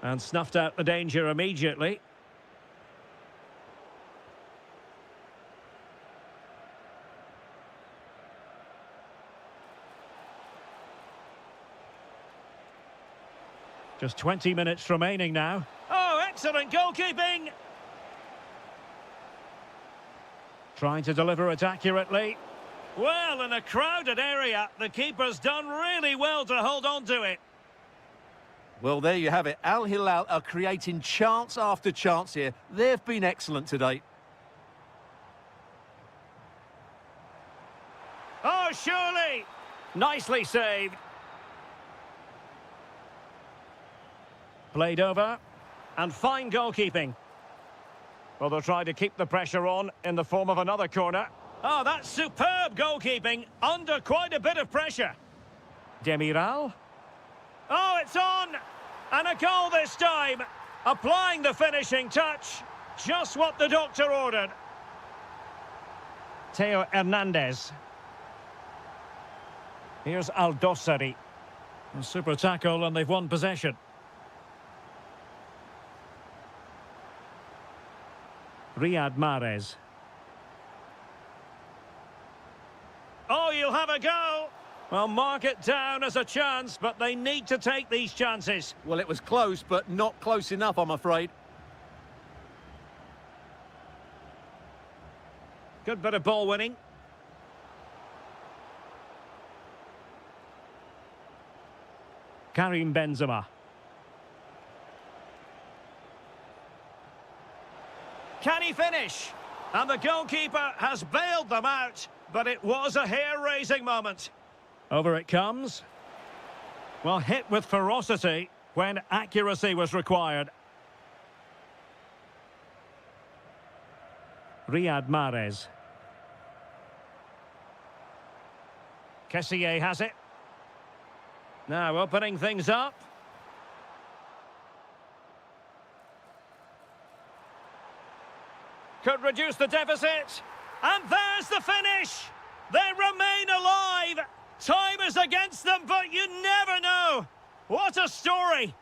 And snuffed out the danger immediately. Just 20 minutes remaining now. Oh, excellent goalkeeping! Trying to deliver it accurately. Well, in a crowded area, the keeper's done really well to hold on to it. Well, there you have it. Al Hilal are creating chance after chance here. They've been excellent today. Oh, surely! Nicely saved. Played over. And fine goalkeeping. Well, they'll try to keep the pressure on in the form of another corner. Oh, that's superb goalkeeping under quite a bit of pressure. Demiral. Oh, it's on! And a goal this time. Applying the finishing touch. Just what the doctor ordered. Theo Hernandez. Here's Al-Dossari. A super tackle and they've won possession. Riyad Mahrez. Oh, you'll have a go. Well, mark it down as a chance, but they need to take these chances. Well, it was close, but not close enough, I'm afraid. Good bit of ball winning. Karim Benzema. Can he finish? And the goalkeeper has bailed them out, but it was a hair-raising moment. Over it comes. Well, hit with ferocity when accuracy was required. Riyad Mahrez. Kessié has it. Now opening things up. Could reduce the deficit. And there's the finish. They remain alive. Time is against them, but you never know. What a story.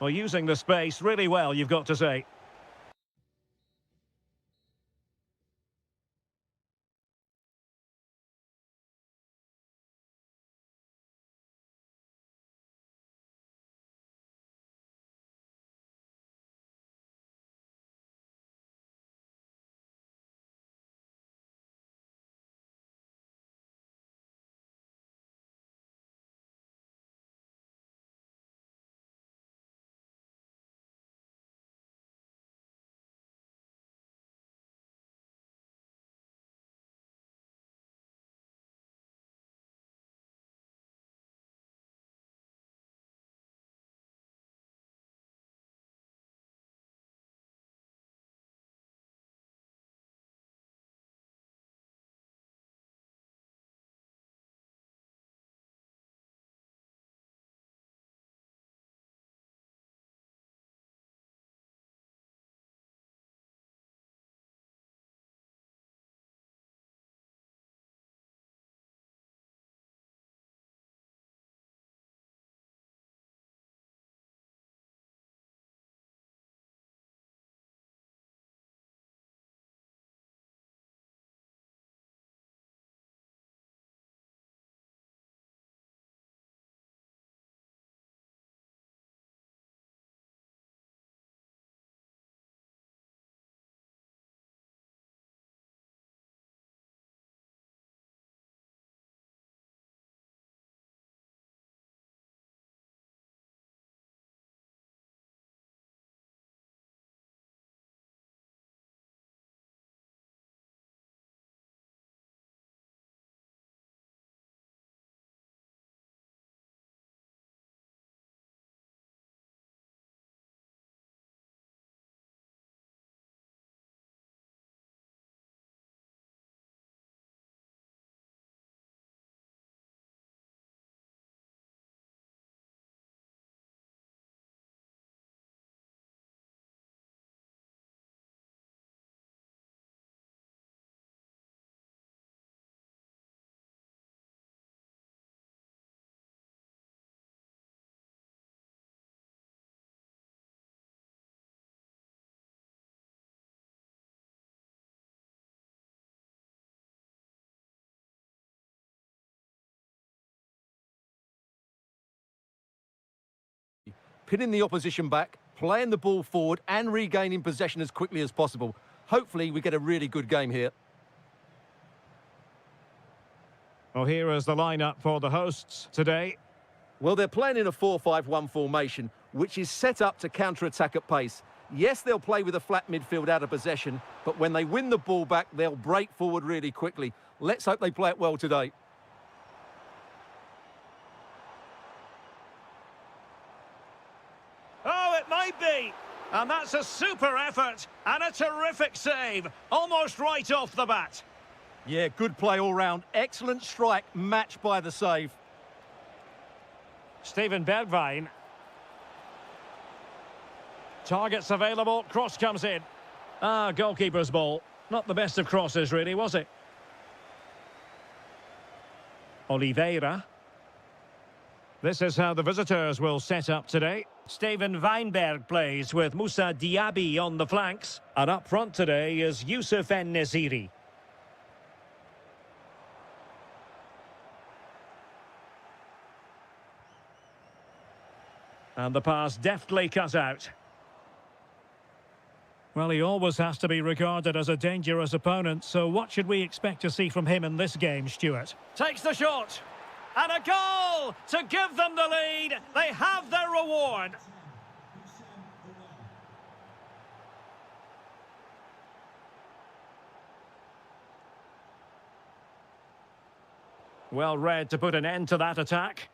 Well, using the space really well, you've got to say. pinning the opposition back, playing the ball forward and regaining possession as quickly as possible. Hopefully we get a really good game here. Well, here is the lineup for the hosts today. Well, they're playing in a 4-5-1 formation, which is set up to counter-attack at pace. Yes, they'll play with a flat midfield out of possession, but when they win the ball back, they'll break forward really quickly. Let's hope they play it well today. Oh, it might be. And that's a super effort and a terrific save. Almost right off the bat. Yeah, good play all round. Excellent strike, matched by the save. Steven Bergwijn. Targets available, cross comes in. Goalkeeper's ball. Not the best of crosses, really, was it? Oliveira. This is how the visitors will set up today. Steven Weinberg plays with Moussa Diaby on the flanks. And up front today is Youssef En-Nesyri. And the pass deftly cut out. Well, he always has to be regarded as a dangerous opponent, so what should we expect to see from him in this game, Stuart? Takes the shot. And a goal to give them the lead. They have their reward. Well read to put an end to that attack.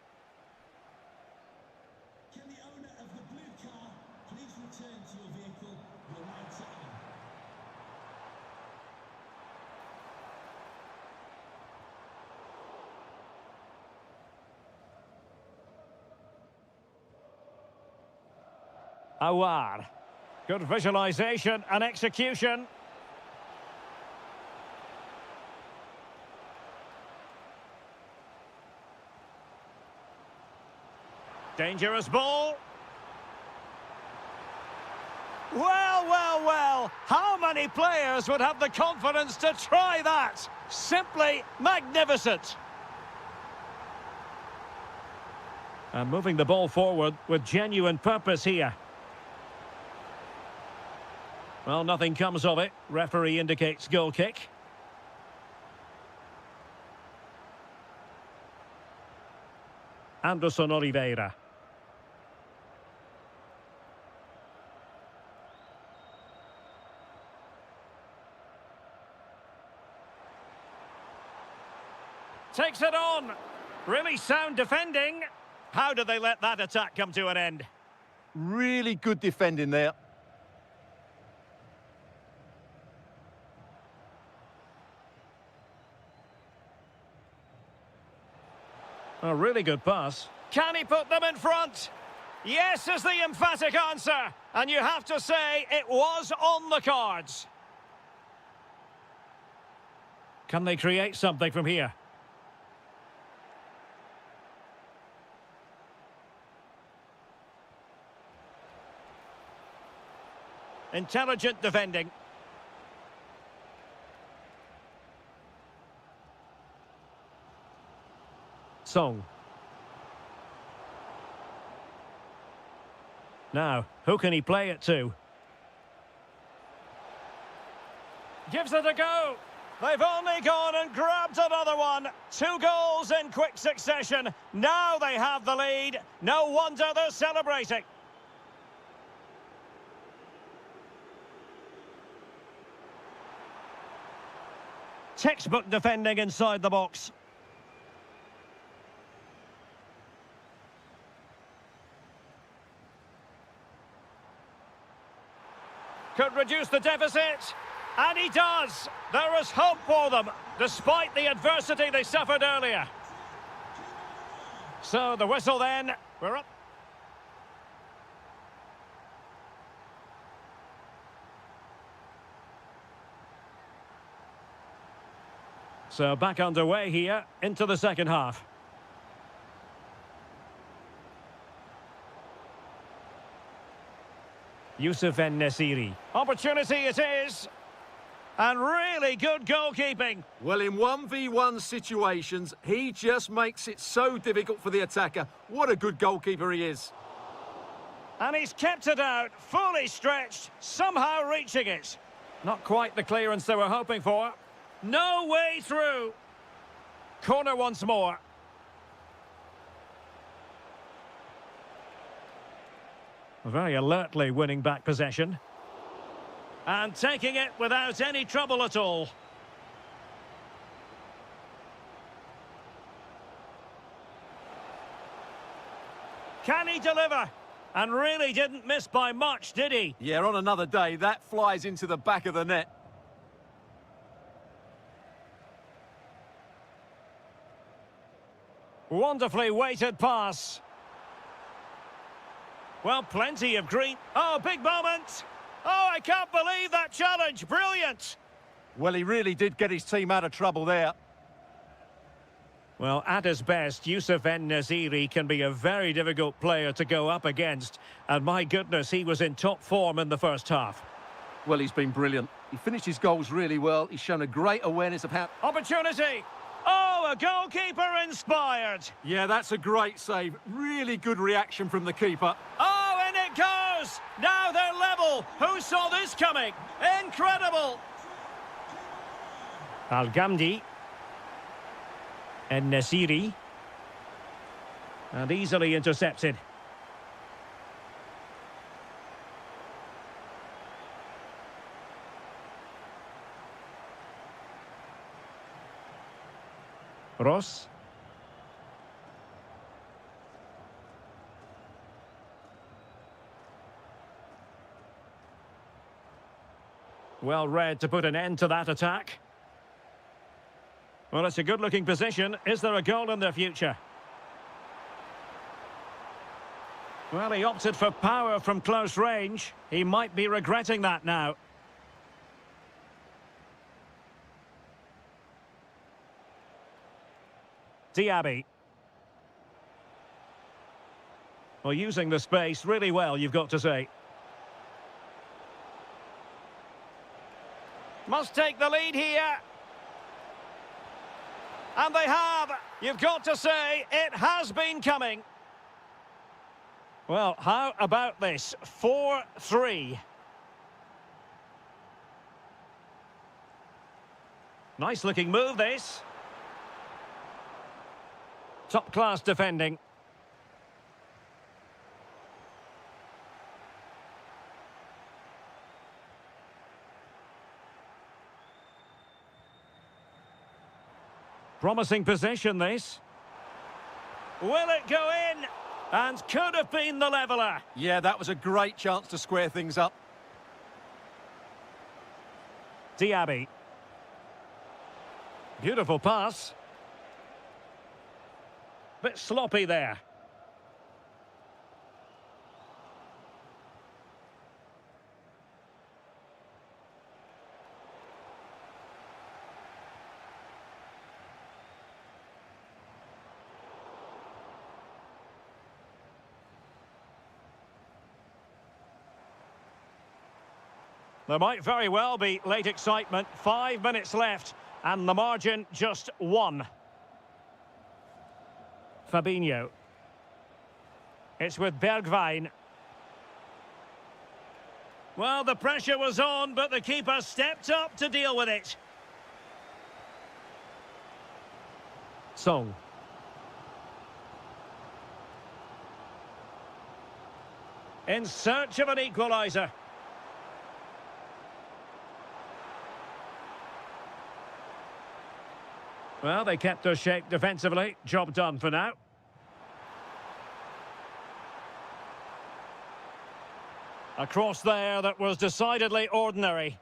Awar. Good visualization and execution. Dangerous ball. Well. How many players would have the confidence to try that? Simply magnificent. And moving the ball forward with genuine purpose here. Well, nothing comes of it. Referee indicates goal kick. Anderson Oliveira. Takes it on. Really sound defending. How did they let that attack come to an end? Really good defending there. A really good pass. Can he put them in front? Yes is the emphatic answer. And you have to say it was on the cards. Can they create something from here? Intelligent defending. Song. Now, who can he play it to? Gives it a go. They've only gone and grabbed another one. 2 goals in quick succession. Now they have the lead. No wonder they're celebrating. Textbook defending inside the box. Could reduce the deficit, and he does. There is hope for them, despite the adversity they suffered earlier. So the whistle then, we're up. So back underway here, into the second half. Youssef En-Nesyri. Opportunity it is. And really good goalkeeping. Well, in 1v1 situations, he just makes it so difficult for the attacker. What a good goalkeeper he is. And he's kept it out, fully stretched, somehow reaching it. Not quite the clearance they were hoping for. No way through. Corner once more. Very alertly winning back possession. And taking it without any trouble at all. Can he deliver? And really didn't miss by much, did he? Yeah, on another day, that flies into the back of the net. Wonderfully weighted pass. Well, plenty of green. Oh, big moment. Oh, I can't believe that challenge. Brilliant. Well, he really did get his team out of trouble there. Well, at his best, Youssef En-Nesyri can be a very difficult player to go up against. And my goodness, he was in top form in the first half. Well, he's been brilliant. He finished his goals really well. He's shown a great awareness of how... Opportunity. Oh, a goalkeeper inspired. Yeah, that's a great save. Really good reaction from the keeper. Oh, and it goes. Now they're level. Who saw this coming? Incredible. Al-Ghamdi. En-Nesyri. And easily intercepted. Ross. Well read to put an end to that attack. Well, it's a good-looking position. Is there a goal in the future? Well, he opted for power from close range. He might be regretting that now. Diaby. Well, using the space really well, you've got to say. Must take the lead here. And they have. You've got to say, it has been coming. Well, how about this? 4-3. Nice-looking move, this. Top-class defending. Promising possession, this. Will it go in? And could have been the leveller. Yeah, that was a great chance to square things up. Diaby. Beautiful pass. Bit sloppy there. There might very well be late excitement. 5 minutes left, and the margin just 1. Fabinho. It's with Bergwijn. Well, the pressure was on, but the keeper stepped up to deal with it. Song. In search of an equaliser. Well, they kept their shape defensively. Job done for now. A cross there that was decidedly ordinary.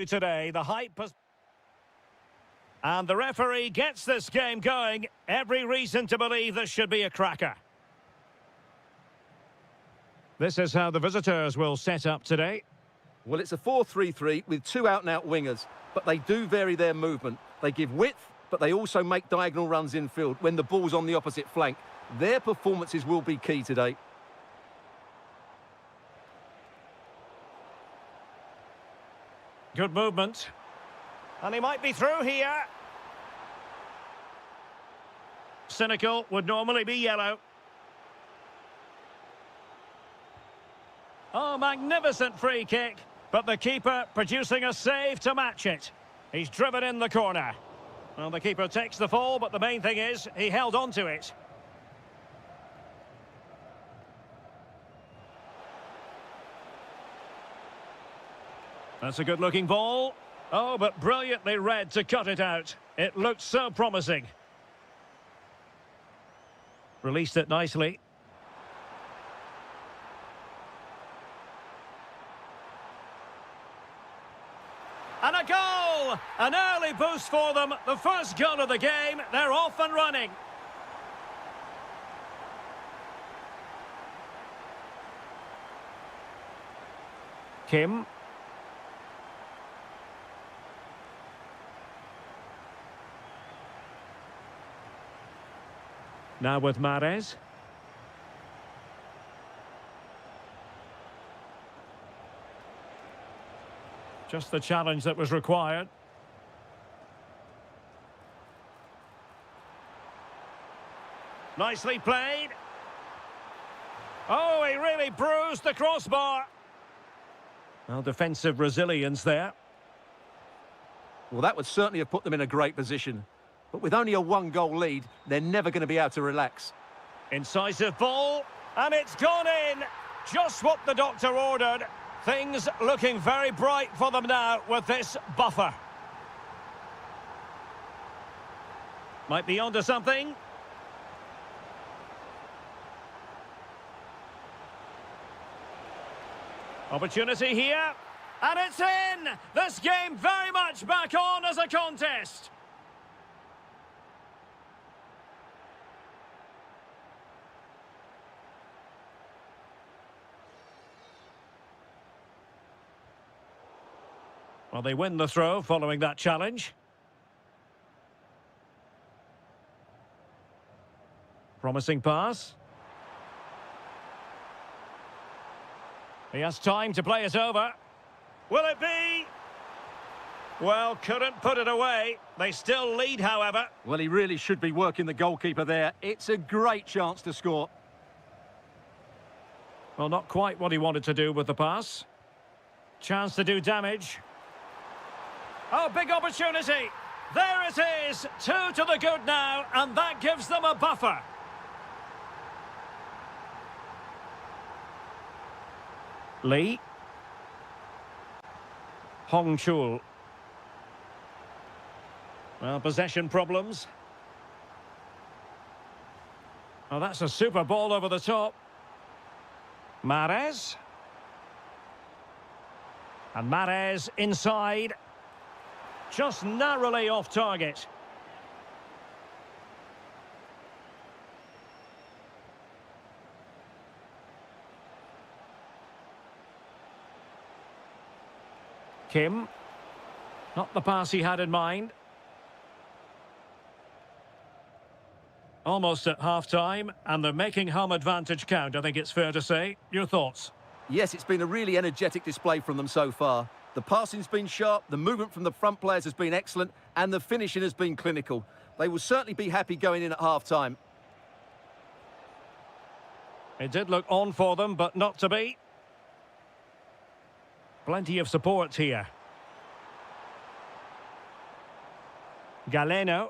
Today, the hype has... And the referee gets this game going. Every reason to believe this should be a cracker. This is how the visitors will set up today. Well, it's a 4-3-3 with two out-and-out wingers, but they do vary their movement. They give width, but they also make diagonal runs infield when the ball's on the opposite flank. Their performances will be key today. Good movement. And he might be through here. Cynical would normally be yellow. Oh, magnificent free kick. But the keeper producing a save to match it. He's driven in the corner. Well, the keeper takes the fall, but the main thing is he held on to it. That's a good-looking ball. Oh, but brilliantly read to cut it out. It looked so promising. Released it nicely. And a goal! An early boost for them. The first goal of the game. They're off and running. Kim. Now with Mahrez. Just the challenge that was required. Nicely played. Oh, he really bruised the crossbar. Well, defensive resilience there. Well, that would certainly have put them in a great position. But with only a one-goal lead, they're never going to be able to relax. Incisive ball, and it's gone in. Just what the doctor ordered. Things looking very bright for them now with this buffer. Might be onto something. Opportunity here, and it's in! This game very much back on as a contest. Well, they win the throw following that challenge. Promising pass. He has time to play it over. Will it be? Well, couldn't put it away. They still lead, however. Well, he really should be working the goalkeeper there. It's a great chance to score. Well, not quite what he wanted to do with the pass. Chance to do damage. Oh, big opportunity. There it is. 2 to the good now, and that gives them a buffer. Lee. Hong Chul. Well, possession problems. Oh, that's a super ball over the top. Mahrez. And Mahrez inside. Just narrowly off target. Kim. Not the pass he had in mind. Almost at half-time, and they're making home advantage count, I think it's fair to say. Your thoughts? Yes, it's been a really energetic display from them so far. The passing's been sharp, the movement from the front players has been excellent, and the finishing has been clinical. They will certainly be happy going in at half-time. It did look on for them, but not to be. Plenty of support here. Galeno.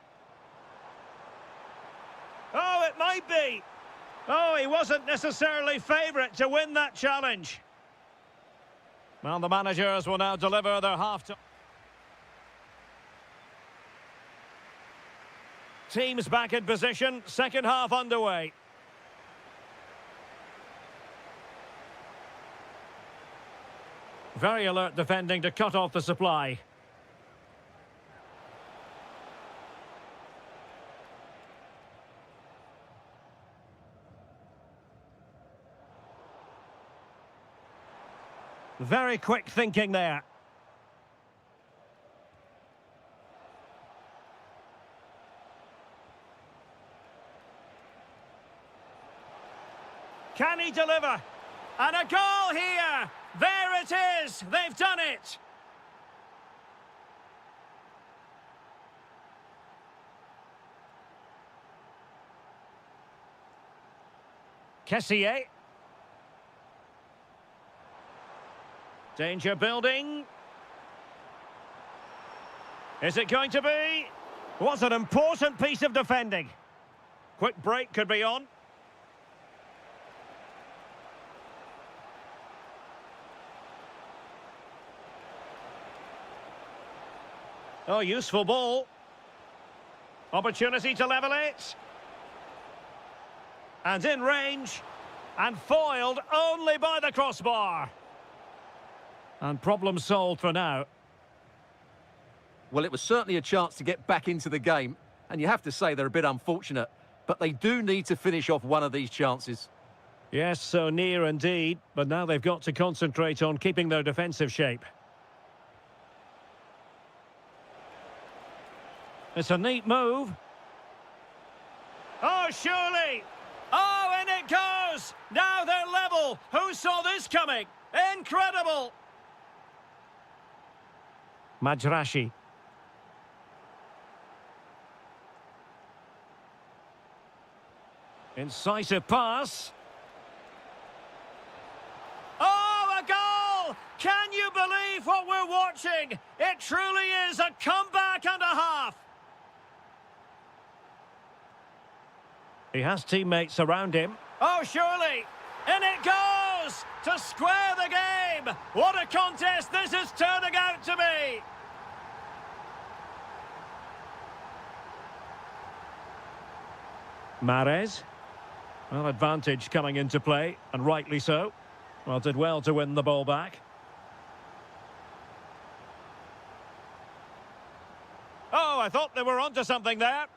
Oh, it might be. Oh, he wasn't necessarily favourite to win that challenge. Well, the managers will now deliver their half-time. Teams back in position, second half underway. Very alert defending to cut off the supply. Very quick thinking there. Can he deliver? And a goal here! There it is! They've done it! Kessier. Danger building. Is it going to be? Was an important piece of defending. Quick break could be on. Oh, useful ball. Opportunity to level it. And in range. And foiled only by the crossbar. And problem solved for now. Well, it was certainly a chance to get back into the game. And you have to say they're a bit unfortunate. But they do need to finish off one of these chances. Yes, so near indeed. But now they've got to concentrate on keeping their defensive shape. It's a neat move. Oh, surely! Oh, and it goes! Now they're level! Who saw this coming? Incredible! Majrashi. Incisive pass. Oh, a goal! Can you believe what we're watching? It truly is a comeback and a half. He has teammates around him. Oh, surely! And it goes! To square the game! What a contest this is turning out to be! Mahrez. Well, advantage coming into play, and rightly so. Well, did well to win the ball back. Oh, I thought they were onto something there.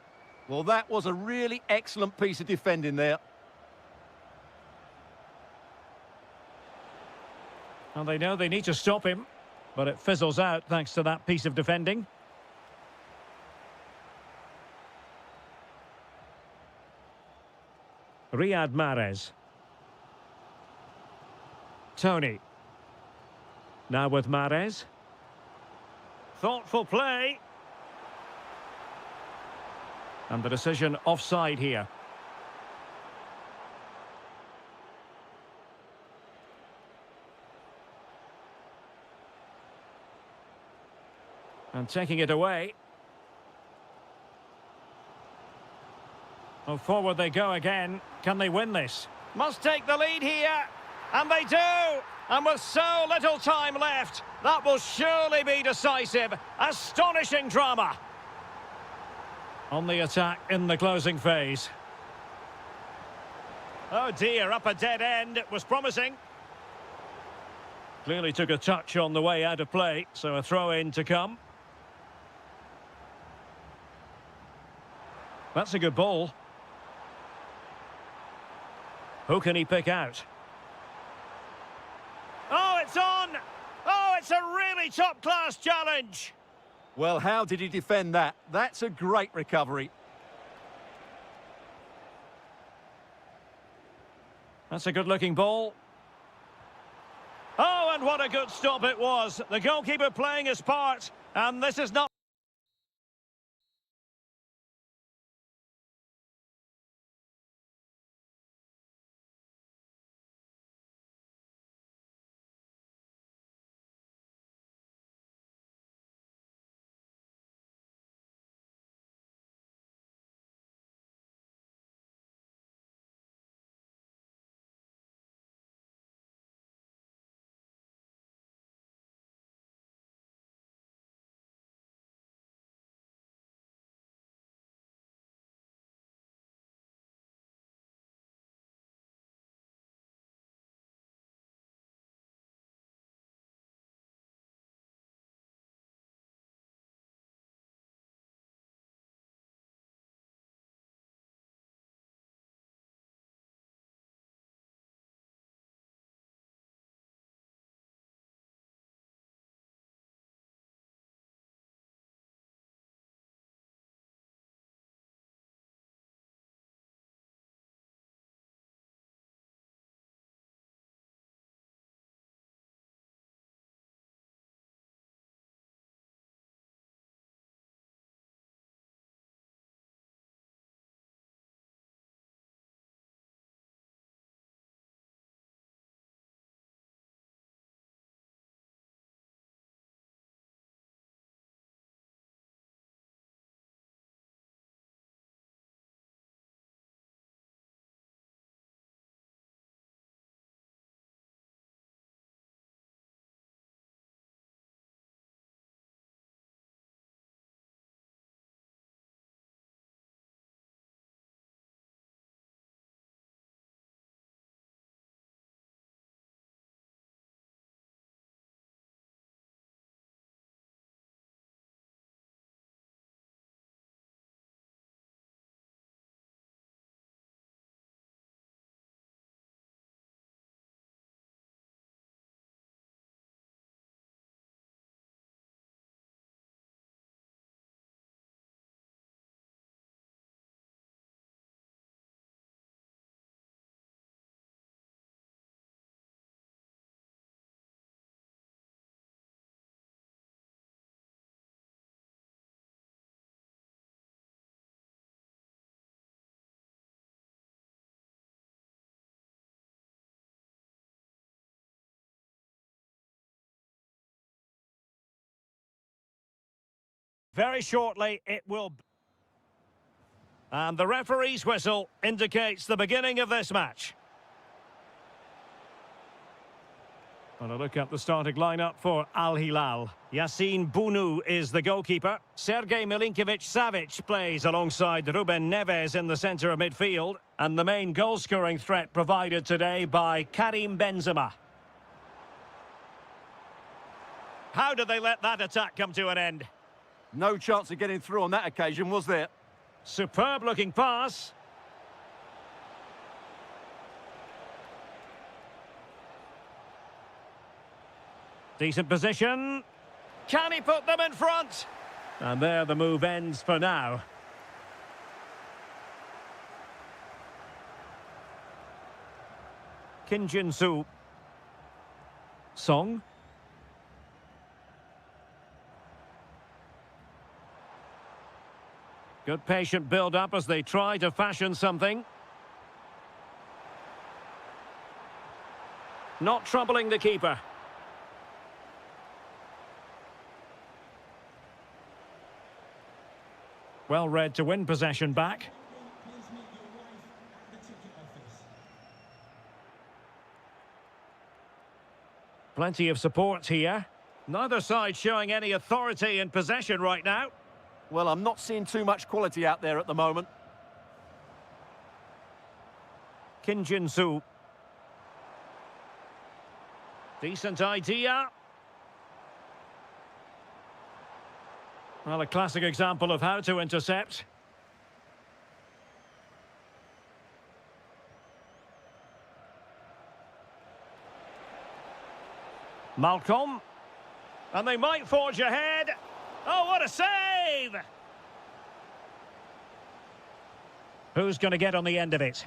Well, that was a really excellent piece of defending there. And they know they need to stop him, but it fizzles out thanks to that piece of defending. Riyad Mahrez. Tony. Now with Mahrez. Thoughtful play. And the decision offside here. And taking it away. Oh, forward they go again. Can they win this? Must take the lead here. And they do. And with so little time left, that will surely be decisive. Astonishing drama. On the attack in the closing phase. Oh dear, up a dead end. It was promising. Clearly took a touch on the way out of play, so a throw-in to come. That's a good ball. Who can he pick out? Oh, it's on! Oh, it's a really top-class challenge! Well, how did he defend that? That's a great recovery. That's a good-looking ball. Oh, and what a good stop it was. The goalkeeper playing his part, and this is not... Very shortly it will... And the referee's whistle indicates the beginning of this match. And a look at the starting lineup for Al Hilal. Yassine Bounou is the goalkeeper. Sergej Milinkovic-Savic plays alongside Ruben Neves in the centre of midfield. And the main goal-scoring threat provided today by Karim Benzema. How did they let that attack come to an end? No chance of getting through on that occasion, was there? Superb-looking pass. Decent position. Can he put them in front? And there the move ends for now. Kim Jin-soo. Song. Good patient build-up as they try to fashion something. Not troubling the keeper. Well read to win possession back. Plenty of support here. Neither side showing any authority in possession right now. Well, I'm not seeing too much quality out there at the moment. Kim Jin-soo. Decent idea. Well, a classic example of how to intercept. Malcolm. And they might forge ahead. Oh, what a save! Who's going to get on the end of it?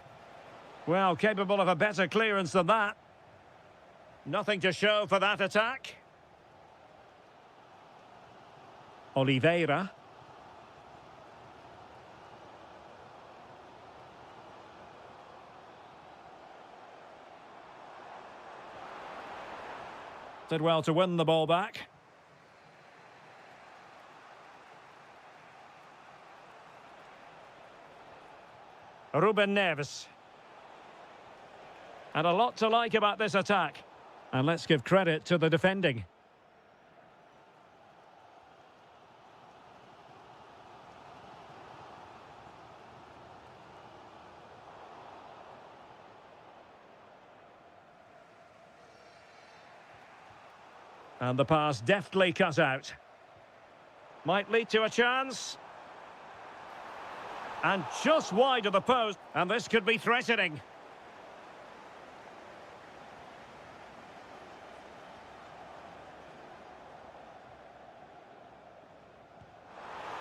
Well, capable of a better clearance than that. Nothing to show for that attack. Oliveira. Did well to win the ball back. Ruben Neves. And a lot to like about this attack. And let's give credit to the defending. And the pass deftly cut out. Might lead to a chance. And just wide of the post. And this could be threatening.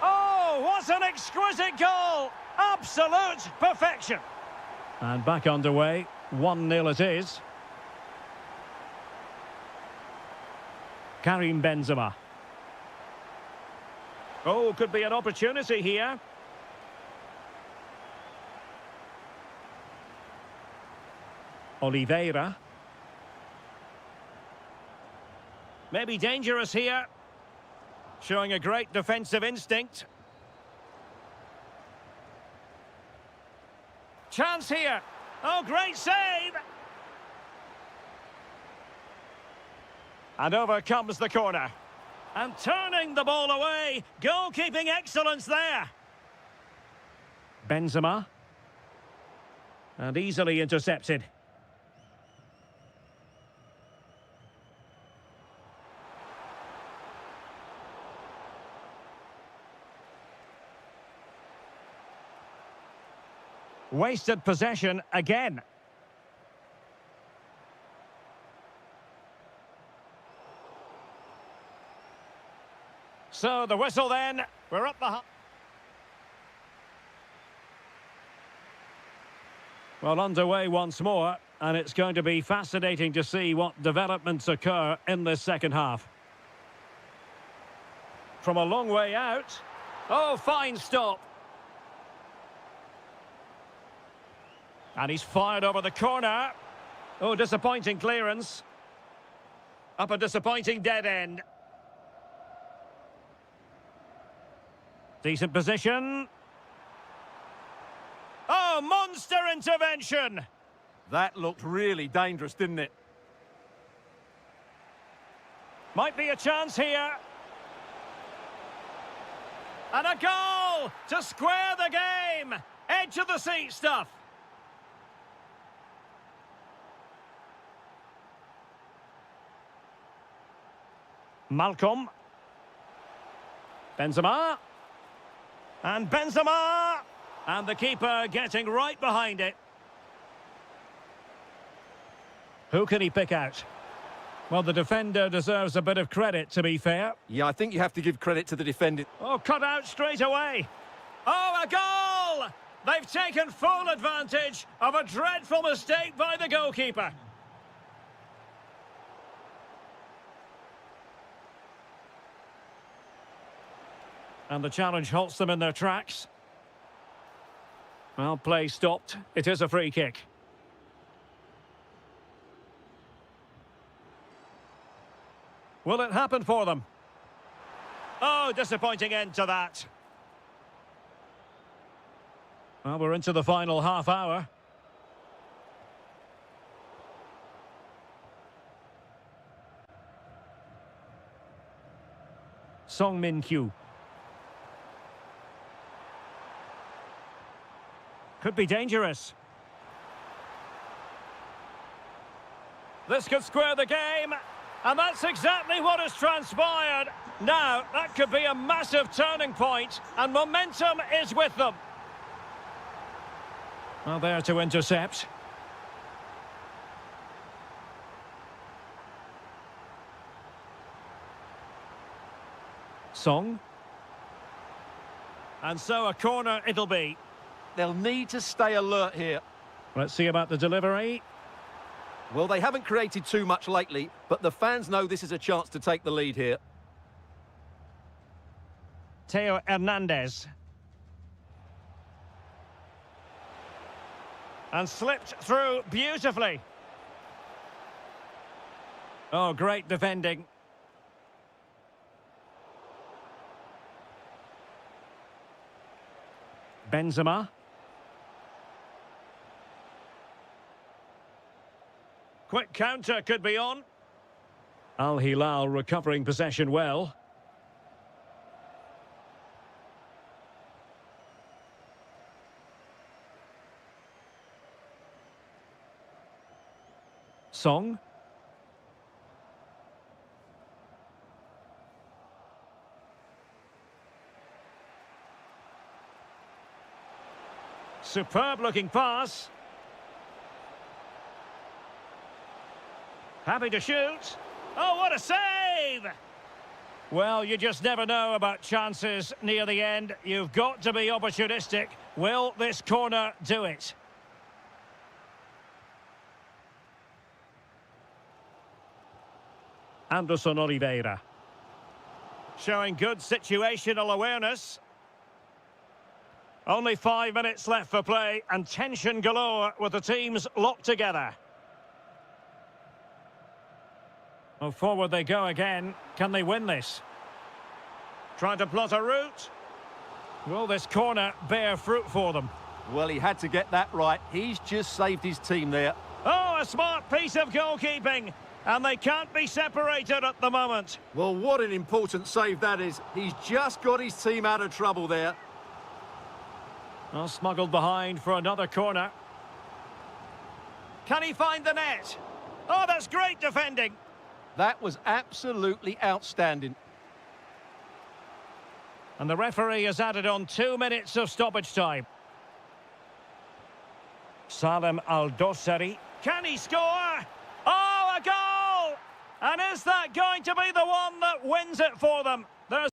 Oh, what an exquisite goal! Absolute perfection. And back underway. 1-0 it is. Karim Benzema. Oh, could be an opportunity here. Oliveira. Maybe dangerous here. Showing a great defensive instinct. Chance here. Oh, great save! And over comes the corner. And turning the ball away. Goalkeeping excellence there. Benzema. And easily intercepted. Wasted possession again. So the whistle then. We're up the... Well, underway once more, and it's going to be fascinating to see what developments occur in this second half. From a long way out. Oh, fine stop. And he's fired over the corner. Oh, disappointing clearance. Up a disappointing dead end. Decent position. Oh, monster intervention! That looked really dangerous, didn't it? Might be a chance here. And a goal to square the game. Edge of the seat stuff. Malcolm. Benzema. And Benzema. And the keeper getting right behind it. Who can he pick out? Well, the defender deserves a bit of credit, to be fair. Yeah, I think you have to give credit to the defender. Oh, cut out straight away. Oh, a goal! They've taken full advantage of a dreadful mistake by the goalkeeper. And the challenge halts them in their tracks. Well, play stopped. It is a free kick. Will it happen for them? Oh, disappointing end to that. Well, we're into the final half hour. Song Min-kyu. Could be dangerous. This could square the game. And that's exactly what has transpired. Now, that could be a massive turning point, and momentum is with them. Well, there to intercept. Song. And so a corner it'll be. They'll need to stay alert here. Let's see about the delivery. Well, they haven't created too much lately, but the fans know this is a chance to take the lead here. Theo Hernandez. And slipped through beautifully. Oh, great defending. Benzema. Quick counter could be on. Al Hilal recovering possession well. Song. Superb looking pass. Happy to shoot. Oh, what a save! Well, you just never know about chances near the end. You've got to be opportunistic. Will this corner do it? Anderson Oliveira. Showing good situational awareness. Only 5 minutes left for play and tension galore with the teams locked together. Oh, forward they go again. Can they win this? Trying to plot a route. Will this corner bear fruit for them? Well, he had to get that right. He's just saved his team there. Oh, a smart piece of goalkeeping. And they can't be separated at the moment. Well, what an important save that is. He's just got his team out of trouble there. Well, smuggled behind for another corner. Can he find the net? Oh, that's great defending. That was absolutely outstanding. And the referee has added on 2 minutes of stoppage time. Salem Al-Dossari. Can he score? Oh, a goal! And is that going to be the one that wins it for them? There's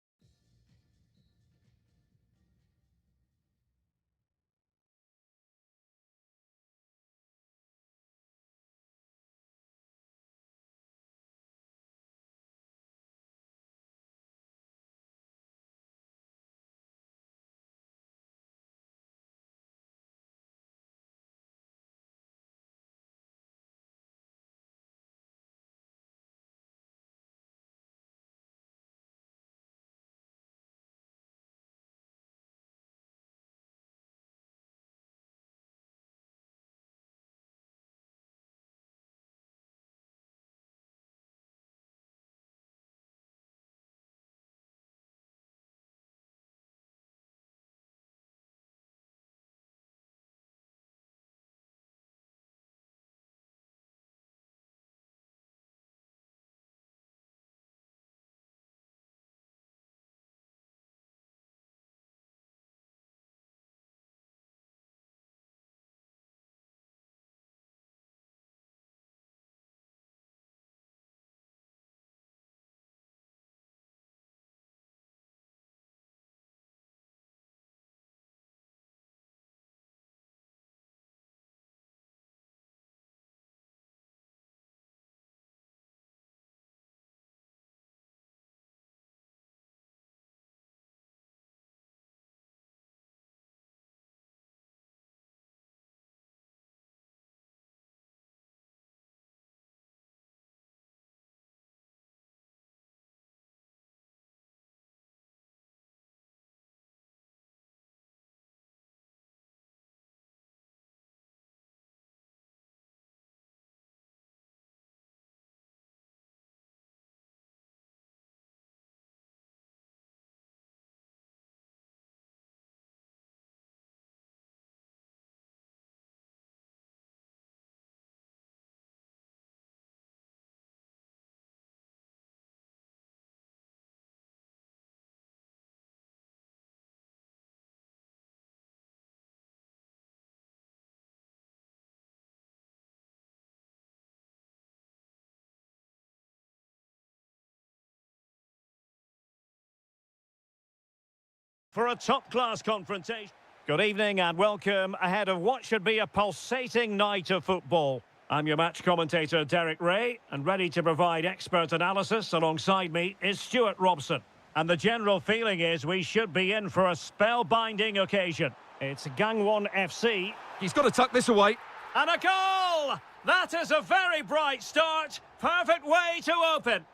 for a top-class confrontation. Good evening and welcome ahead of what should be a pulsating night of football. I'm your match commentator, Derek Ray, and ready to provide expert analysis alongside me is Stuart Robson. And the general feeling is we should be in for a spellbinding occasion. It's Gangwon FC. He's got to tuck this away. And a goal! That is a very bright start. Perfect way to open.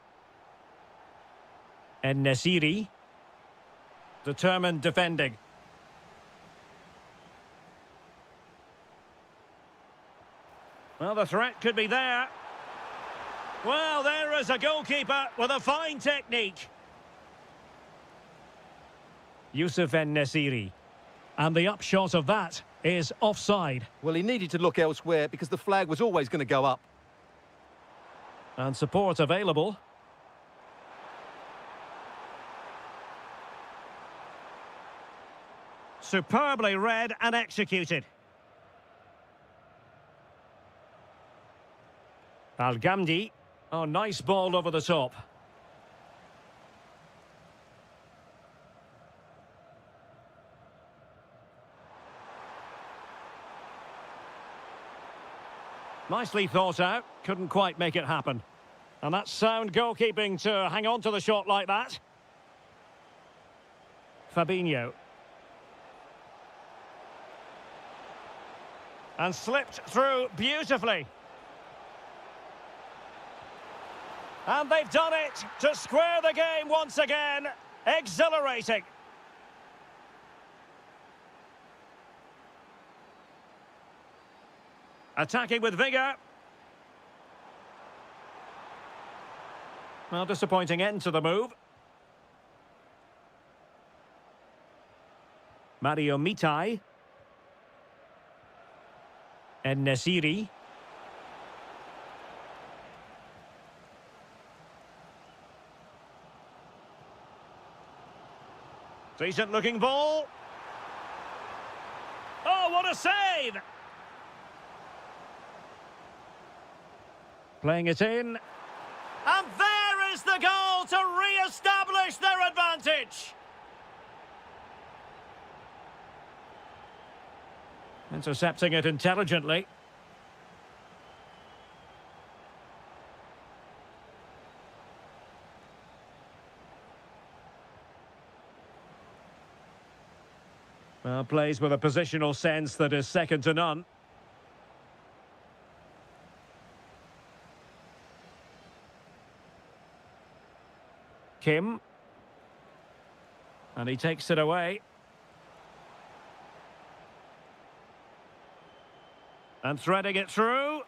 And Nesiri. Determined defending. Well, the threat could be there. Well, there is a goalkeeper with a fine technique. Yusuf En-Nesyri. And the upshot of that is offside. Well, he needed to look elsewhere because the flag was always going to go up. And support available. Superbly read and executed. Al-Ghamdi. Oh, nice ball over the top. Nicely thought out. Couldn't quite make it happen. And that's sound goalkeeping to hang on to the shot like that. Fabinho. And slipped through beautifully. And they've done it to square the game once again. Exhilarating. Attacking with vigour. Well, disappointing end to the move. Mario Mitai. En-Nesyri. Decent looking ball. Oh, what a save! Playing it in. And there is the goal to re-establish their advantage. Intercepting it intelligently. Well, plays with a positional sense that is second to none. Kim. And he takes it away. And threading it through.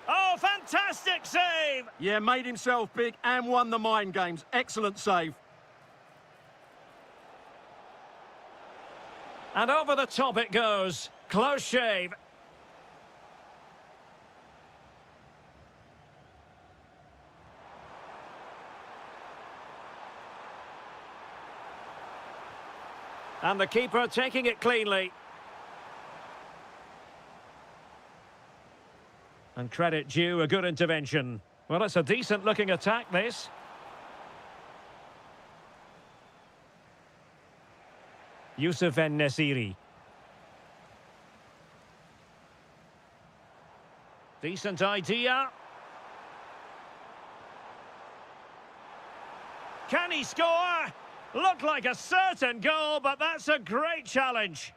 Oh, fantastic save! Yeah, made himself big and won the mind games. Excellent save. And over the top it goes. Close shave. And the keeper taking it cleanly. And credit due, a good intervention. Well, it's a decent-looking attack, this. Yusuf En-Nesyri. Decent idea. Can he score? Looked like a certain goal, but that's a great challenge.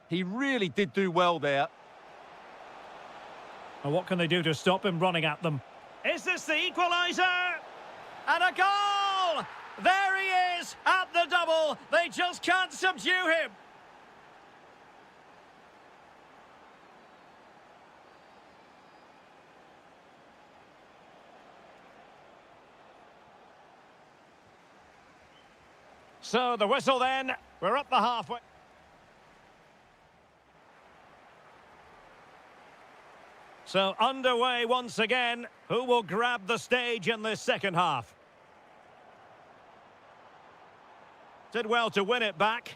He really did do well there. And what can they do to stop him running at them? Is this the equaliser? And a goal! There he is at the double. They just can't subdue him. So the whistle then. We're up the halfway. So underway once again. Who will grab the stage in this second half? Did well to win it back.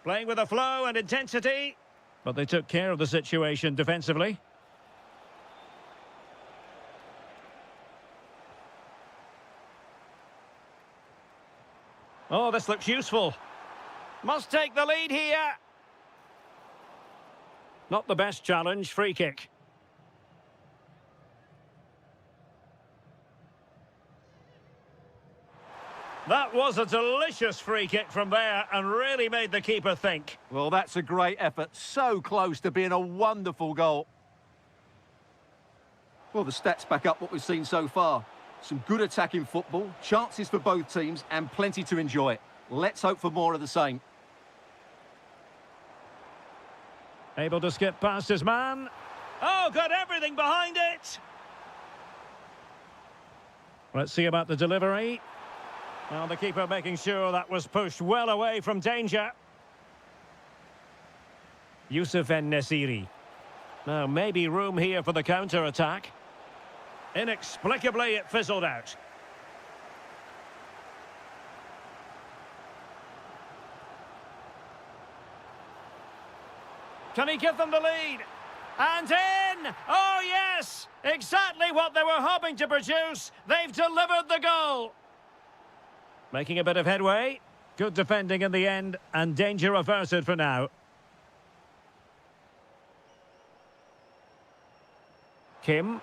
Playing with a flow and intensity. But they took care of the situation defensively. Oh, this looks useful. Must take the lead here. Not the best challenge, free kick. That was a delicious free kick from there and really made the keeper think. Well, that's a great effort. So close to being a wonderful goal. Well, the stats back up what we've seen so far. Some good attacking football, chances for both teams, and plenty to enjoy. Let's hope for more of the same. Able to skip past his man. Oh, got everything behind it. Let's see about the delivery. Well, the keeper making sure that was pushed well away from danger. Yusuf En-Nesyri. Now, maybe room here for the counter-attack. Inexplicably, it fizzled out. Can he give them the lead? And in! Oh, yes! Exactly what they were hoping to produce. They've delivered the goal. Making a bit of headway. Good defending in the end, and danger averted for now. Kim.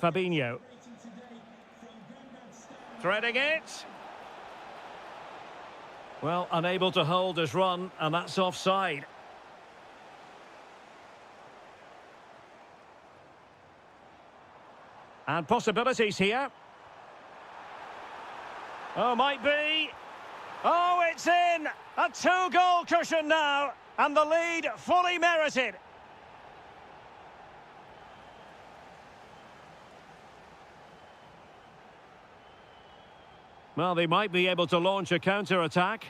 Fabinho. Threading it. Well, unable to hold his run, and that's offside. And possibilities here. Oh, might be. Oh, it's in! A two-goal cushion now, and the lead fully merited. Well, they might be able to launch a counter-attack.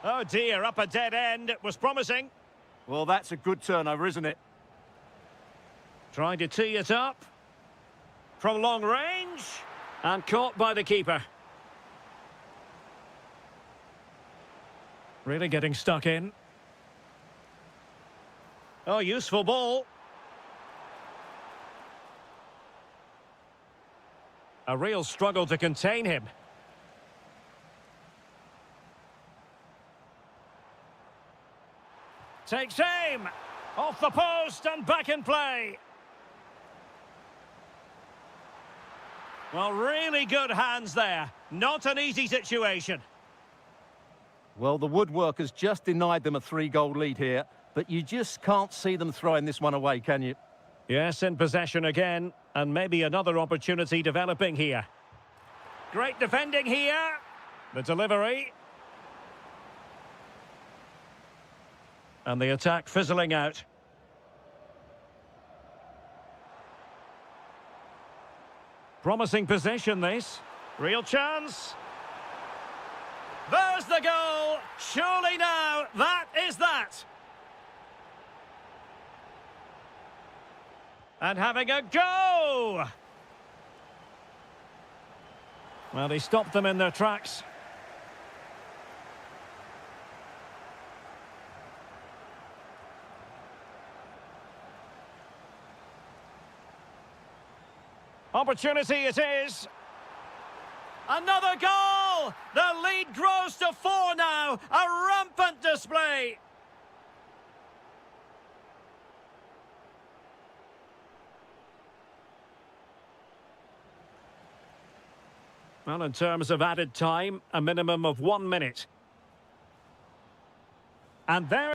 Oh dear, up a dead end. It was promising. Well, that's a good turnover, isn't it? Trying to tee it up. From long range. And caught by the keeper. Really getting stuck in. Oh, useful ball. A real struggle to contain him. Takes aim. Off the post and back in play. Well, really good hands there. Not an easy situation. Well, the woodworkers just denied them a 3-goal lead here, but you just can't see them throwing this one away, can you? Yes, in possession again, and maybe another opportunity developing here. Great defending here. The delivery. And the attack fizzling out. Promising possession, this. Real chance. There's the goal. Surely now, that is that. And having a go! Well, they stopped them in their tracks. Opportunity it is. Another goal! The lead grows to 4 now. A rampant display. Well, in terms of added time, a minimum of 1 minute. And there...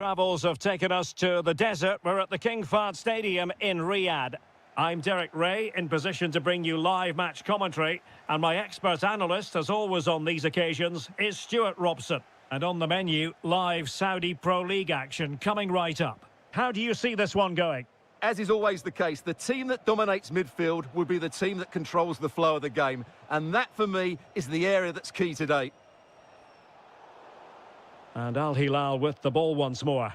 Travels have taken us to the desert. We're at the King Fahd Stadium in Riyadh. I'm Derek Ray, in position to bring you live match commentary. And my expert analyst, as always on these occasions, is Stuart Robson. And on the menu, live Saudi Pro League action coming right up. How do you see this one going? As is always the case, the team that dominates midfield will be the team that controls the flow of the game. And that, for me, is the area that's key today. And Al Hilal with the ball once more.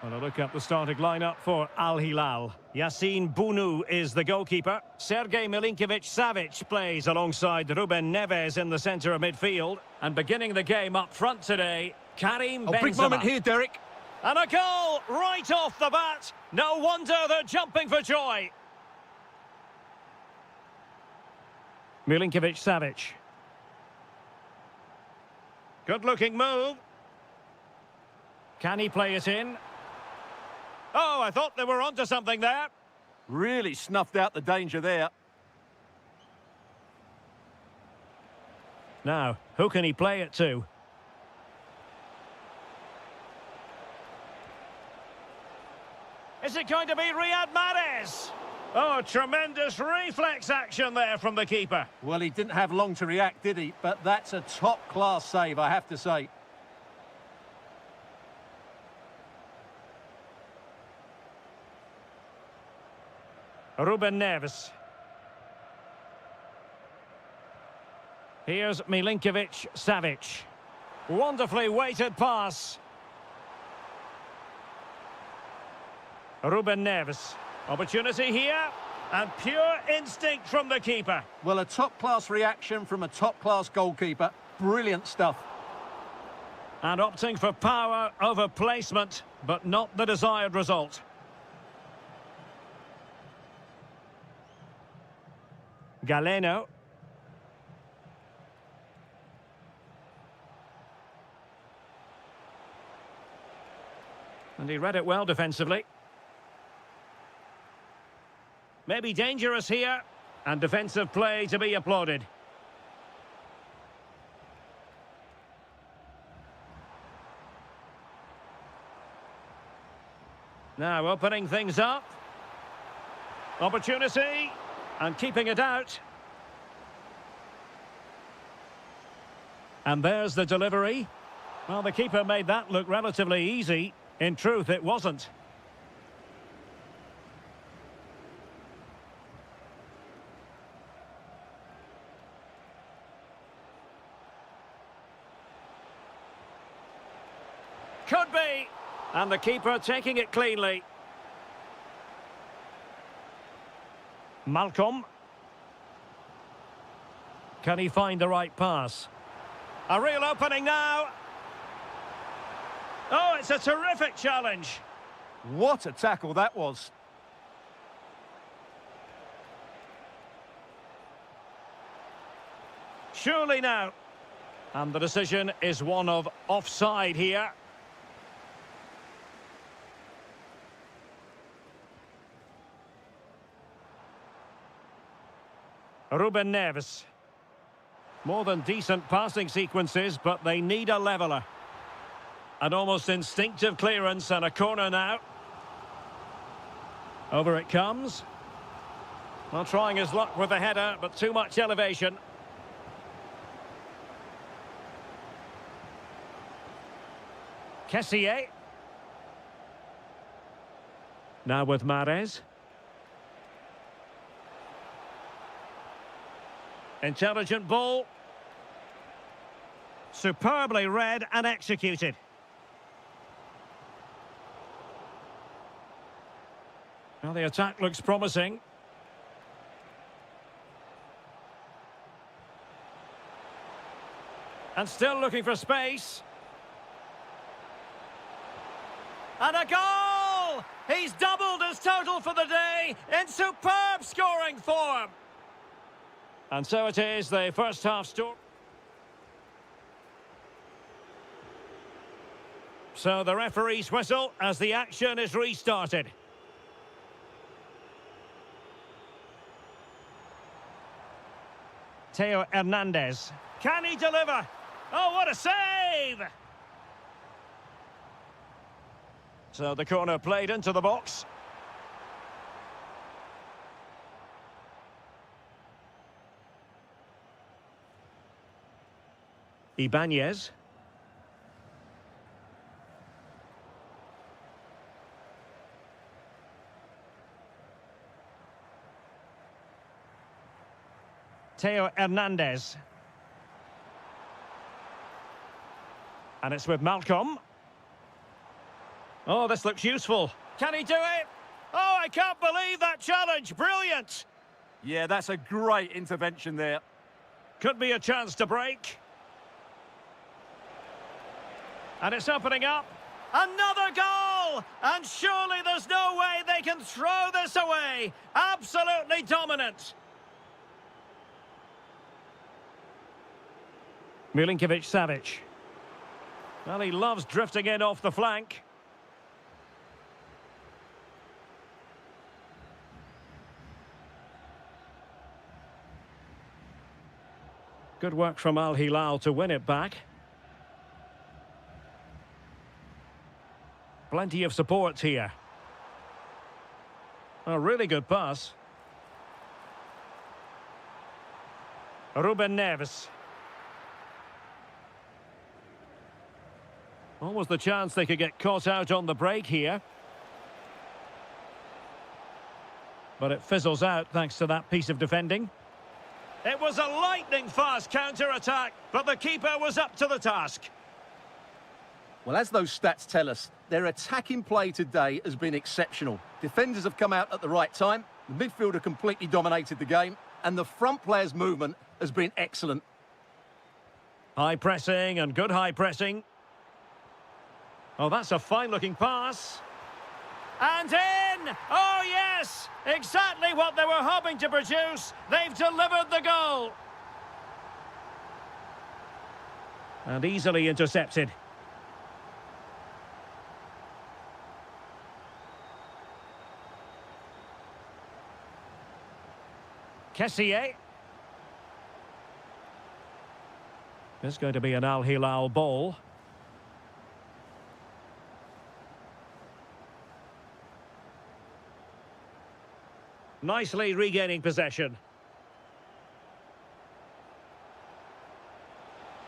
Well, a look at the starting lineup for Al Hilal. Yassine Bounou is the goalkeeper. Sergej Milinkovic-Savic plays alongside Ruben Neves in the centre of midfield. And beginning the game up front today, Karim Benzema. Big moment here, Derek. And a goal right off the bat. No wonder they're jumping for joy. Milinkovic-Savic. Good-looking move. Can he play it in? Oh, I thought they were onto something there. Really snuffed out the danger there. Now, who can he play it to? Is it going to be Riyad Mahrez? Oh, tremendous reflex action there from the keeper. Well, he didn't have long to react, did he? But that's a top-class save, I have to say. Ruben Neves. Here's Milinkovic-Savic. Wonderfully weighted pass. Ruben Neves. Opportunity here, and pure instinct from the keeper. Well, a top-class reaction from a top-class goalkeeper. Brilliant stuff. And opting for power over placement, but not the desired result. Galeno. And he read it well defensively. Maybe dangerous here, and defensive play to be applauded. Now opening things up. Opportunity, and keeping it out. And there's the delivery. Well, the keeper made that look relatively easy. In truth, it wasn't. Could be. And the keeper taking it cleanly. Malcolm. Can he find the right pass? A real opening now. Oh, it's a terrific challenge. What a tackle that was. Surely now. And the decision is one of offside here. Ruben Neves. More than decent passing sequences, but they need a leveller. An almost instinctive clearance and a corner now. Over it comes. Well, trying his luck with the header, but too much elevation. Kessié. Now with Mahrez. Intelligent ball. Superbly read and executed. Well, the attack looks promising. And still looking for space. And a goal! He's doubled his total for the day in superb scoring form. And so it is, the first half story. So the referee's whistle as the action is restarted. Theo Hernandez. Can he deliver? Oh, what a save! So the corner played into the box. Ibanez. Teo Hernandez. And it's with Malcolm. Oh, this looks useful. Can he do it? Oh, I can't believe that challenge. Brilliant. Yeah, that's a great intervention there. Could be a chance to break. And it's opening up. Another goal! And surely there's no way they can throw this away. Absolutely dominant. Milinkovic-Savic. Well, he loves drifting in off the flank. Good work from Al Hilal to win it back. Plenty of support here. A really good pass. Ruben Neves. What was the chance they could get caught out on the break here? But it fizzles out thanks to that piece of defending. It was a lightning-fast counter-attack, but the keeper was up to the task. Well, as those stats tell us, their attacking play today has been exceptional. Defenders have come out at the right time, the midfielder completely dominated the game, and the front player's movement has been excellent. High pressing and good high pressing. Oh, that's a fine-looking pass. And in! Oh, yes! Exactly what they were hoping to produce. They've delivered the goal. And easily intercepted. Kessié. There's going to be an Al Hilal ball. Nicely regaining possession.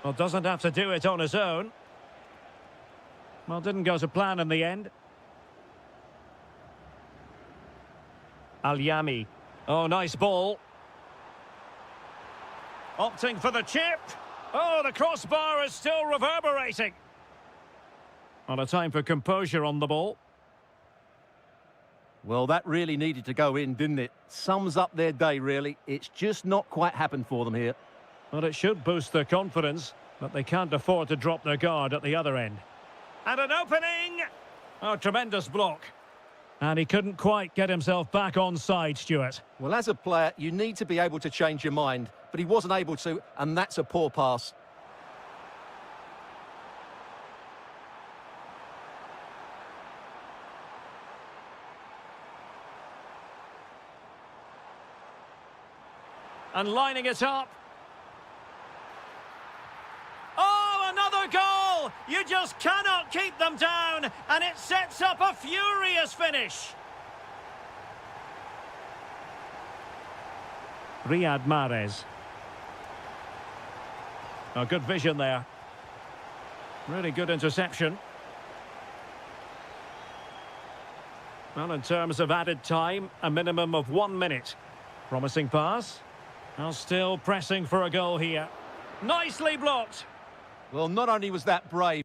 Well, doesn't have to do it on his own. Well, didn't go to plan in the end. Al-Yami. Oh, nice ball. Opting for the chip. Oh, the crossbar is still reverberating. Well, a time for composure on the ball. Well, that really needed to go in, didn't it? Sums up their day, really. It's just not quite happened for them here. Well, it should boost their confidence, but they can't afford to drop their guard at the other end. And an opening! Oh, tremendous block. And he couldn't quite get himself back on side, Stuart. Well, as a player, you need to be able to change your mind, but he wasn't able to, and that's a poor pass. And lining it up. Oh, another goal! You just cannot keep them down, and it sets up a furious finish. Riyad Mahrez. Oh, good vision there. Really good interception. Well, in terms of added time, a minimum of 1 minute. Promising pass. Well, still pressing for a goal here. Nicely blocked. Well, not only was that brave,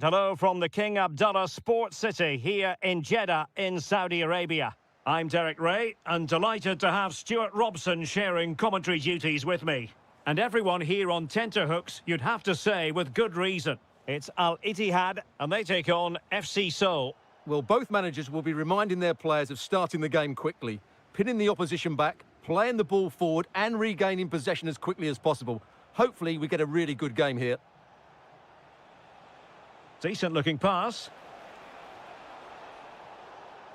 Hello from the King Abdullah Sports City here in Jeddah in Saudi Arabia. I'm Derek Ray and delighted to have Stuart Robson sharing commentary duties with me. And everyone here on tenterhooks, you'd have to say with good reason. It's Al Ittihad and they take on FC Seoul. Well, both managers will be reminding their players of starting the game quickly, pinning the opposition back, playing the ball forward and regaining possession as quickly as possible. Hopefully we get a really good game here. Decent looking pass.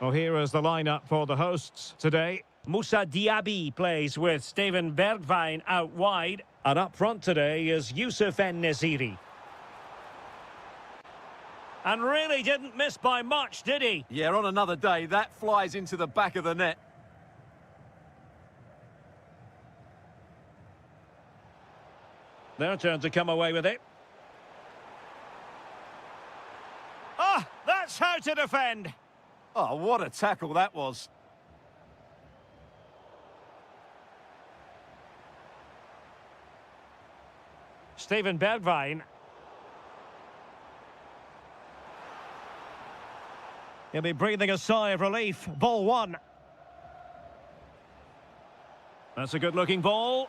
Well, here is the lineup for the hosts today. Moussa Diaby plays with Steven Bergwijn out wide. And up front today is Youssef En-Nesyri. And really didn't miss by much, did he? Yeah, on another day, that flies into the back of the net. Their turn to come away with it. Ah, that's how to defend. Oh, what a tackle that was. Steven Bergwijn. He'll be breathing a sigh of relief. Ball one. That's a good-looking ball.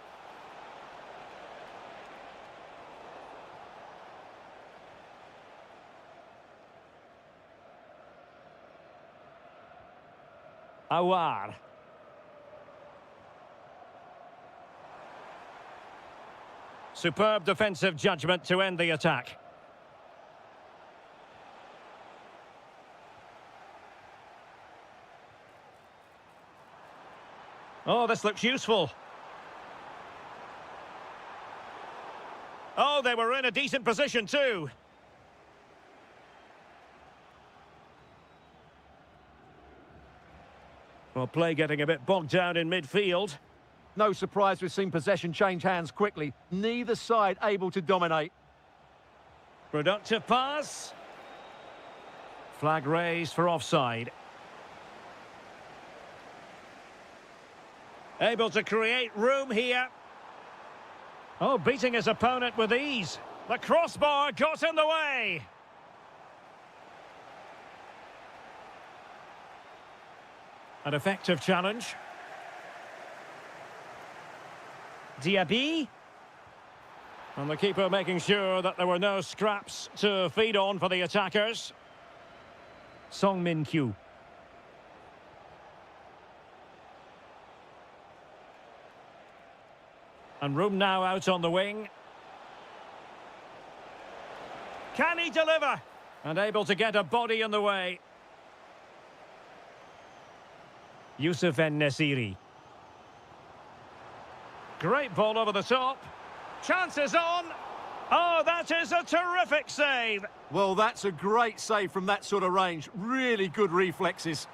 Awar. Superb defensive judgment to end the attack. Oh, this looks useful. Oh, they were in a decent position too. Well, play getting a bit bogged down in midfield. No surprise we've seen possession change hands quickly. Neither side able to dominate. Productive pass. Flag raised for offside. Able to create room here. Oh, beating his opponent with ease. The crossbar got in the way. An effective challenge. Diaby. And the keeper making sure that there were no scraps to feed on for the attackers. Song Min-kyu. And room now out on the wing. Can he deliver? And able to get a body in the way. Youssef En-Nesyri. Great ball over the top. Chances on. Oh, that is a terrific save. Well, that's a great save from that sort of range. Really good reflexes.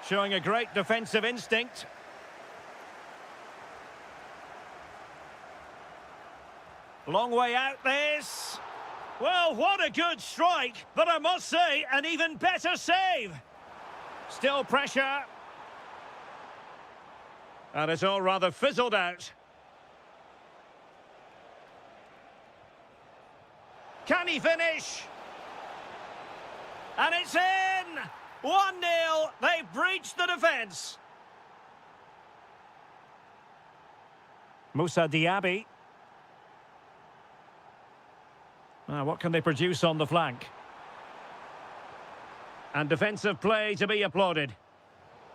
Showing a great defensive instinct. Long way out this. Well, what a good strike, but I must say, an even better save. Still pressure. And it's all rather fizzled out. Can he finish? And it's in! 1-0, they've breached the defence. Moussa Diaby. What can they produce on the flank? And defensive play to be applauded.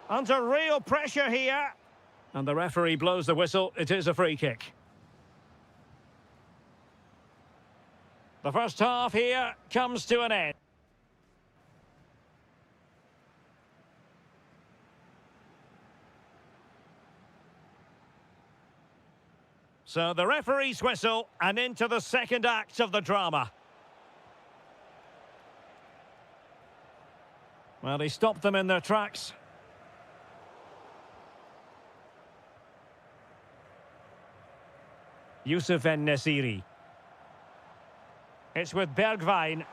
Under real pressure here. And the referee blows the whistle. It is a free kick. The first half here comes to an end. So the referee's whistle and into the second act of the drama. Well, he stopped them in their tracks. Youssef En-Nesyri. It's with Bergwijn.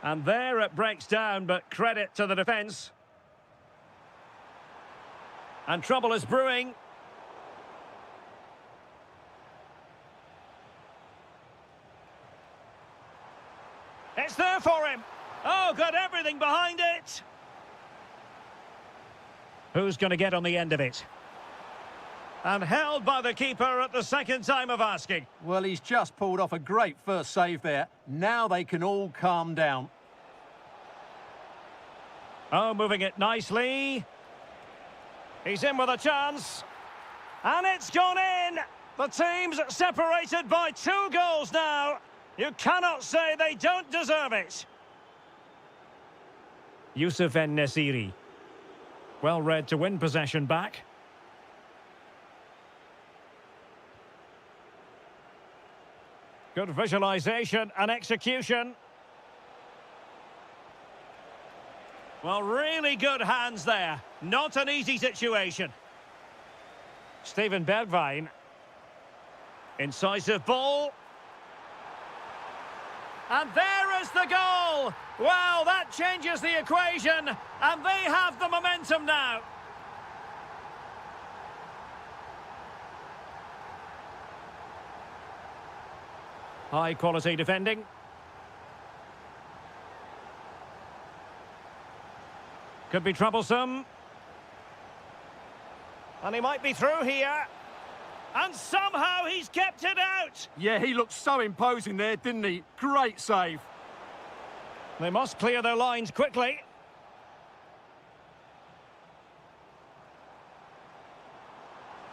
And there it breaks down, but credit to the defence. And trouble is brewing. It's there for him. Oh, got everything behind it. Who's going to get on the end of it? And held by the keeper at the second time of asking. Well, he's just pulled off a great first save there. Now they can all calm down. Oh, moving it nicely. He's in with a chance. And it's gone in. The team's separated by 2 goals now. You cannot say they don't deserve it. Yusuf En-Nesyri. Well read to win possession back. Good visualisation and execution. Well, really good hands there. Not an easy situation. Steven Bergwijn. Incisive ball. And there is the goal! Well, that changes the equation, and they have the momentum now. High quality defending. Could be troublesome. And he might be through here. And somehow he's kept it out. Yeah, he looked so imposing there, didn't he? Great save. They must clear their lines quickly.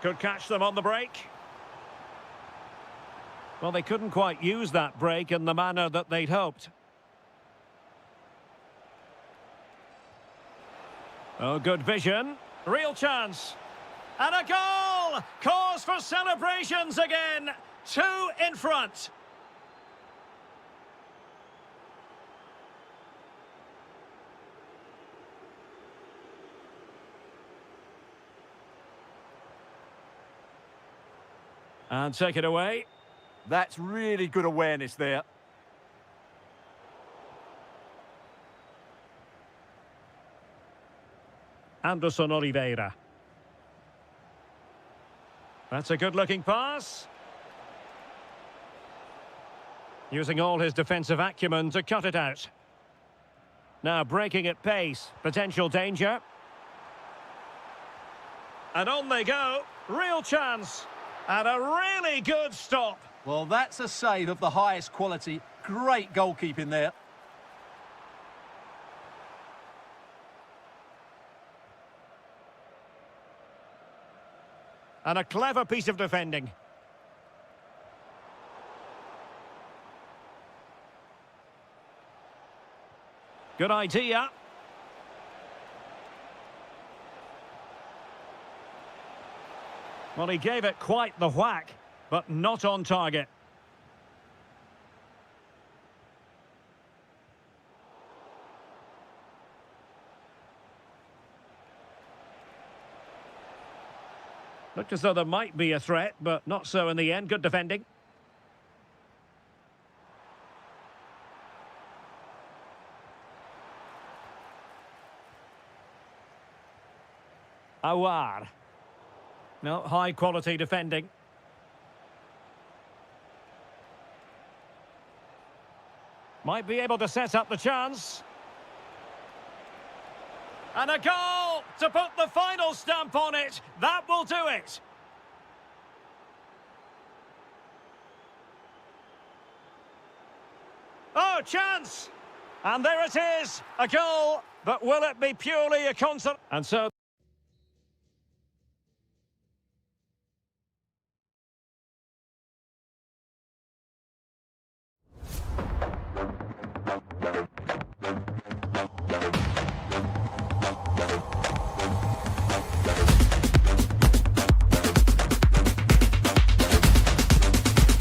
Could catch them on the break. Well, they couldn't quite use that break in the manner that they'd hoped. Oh, good vision. Real chance. And a goal! Cause for celebrations again. 2 in front. And take it away. That's really good awareness there. Anderson Oliveira. That's a good-looking pass. Using all his defensive acumen to cut it out. Now breaking at pace. Potential danger. And on they go. Real chance. And a really good stop. Well, that's a save of the highest quality. Great goalkeeping there. And a clever piece of defending. Good idea. Well, he gave it quite the whack, but not on target. Looked as though there might be a threat, but not so in the end. Good defending. Awar. No, high quality defending. Might be able to set up the chance. And a goal to put the final stamp on it. That will do it. Oh, chance! And there it is, a goal. But will it be purely a concert? And so...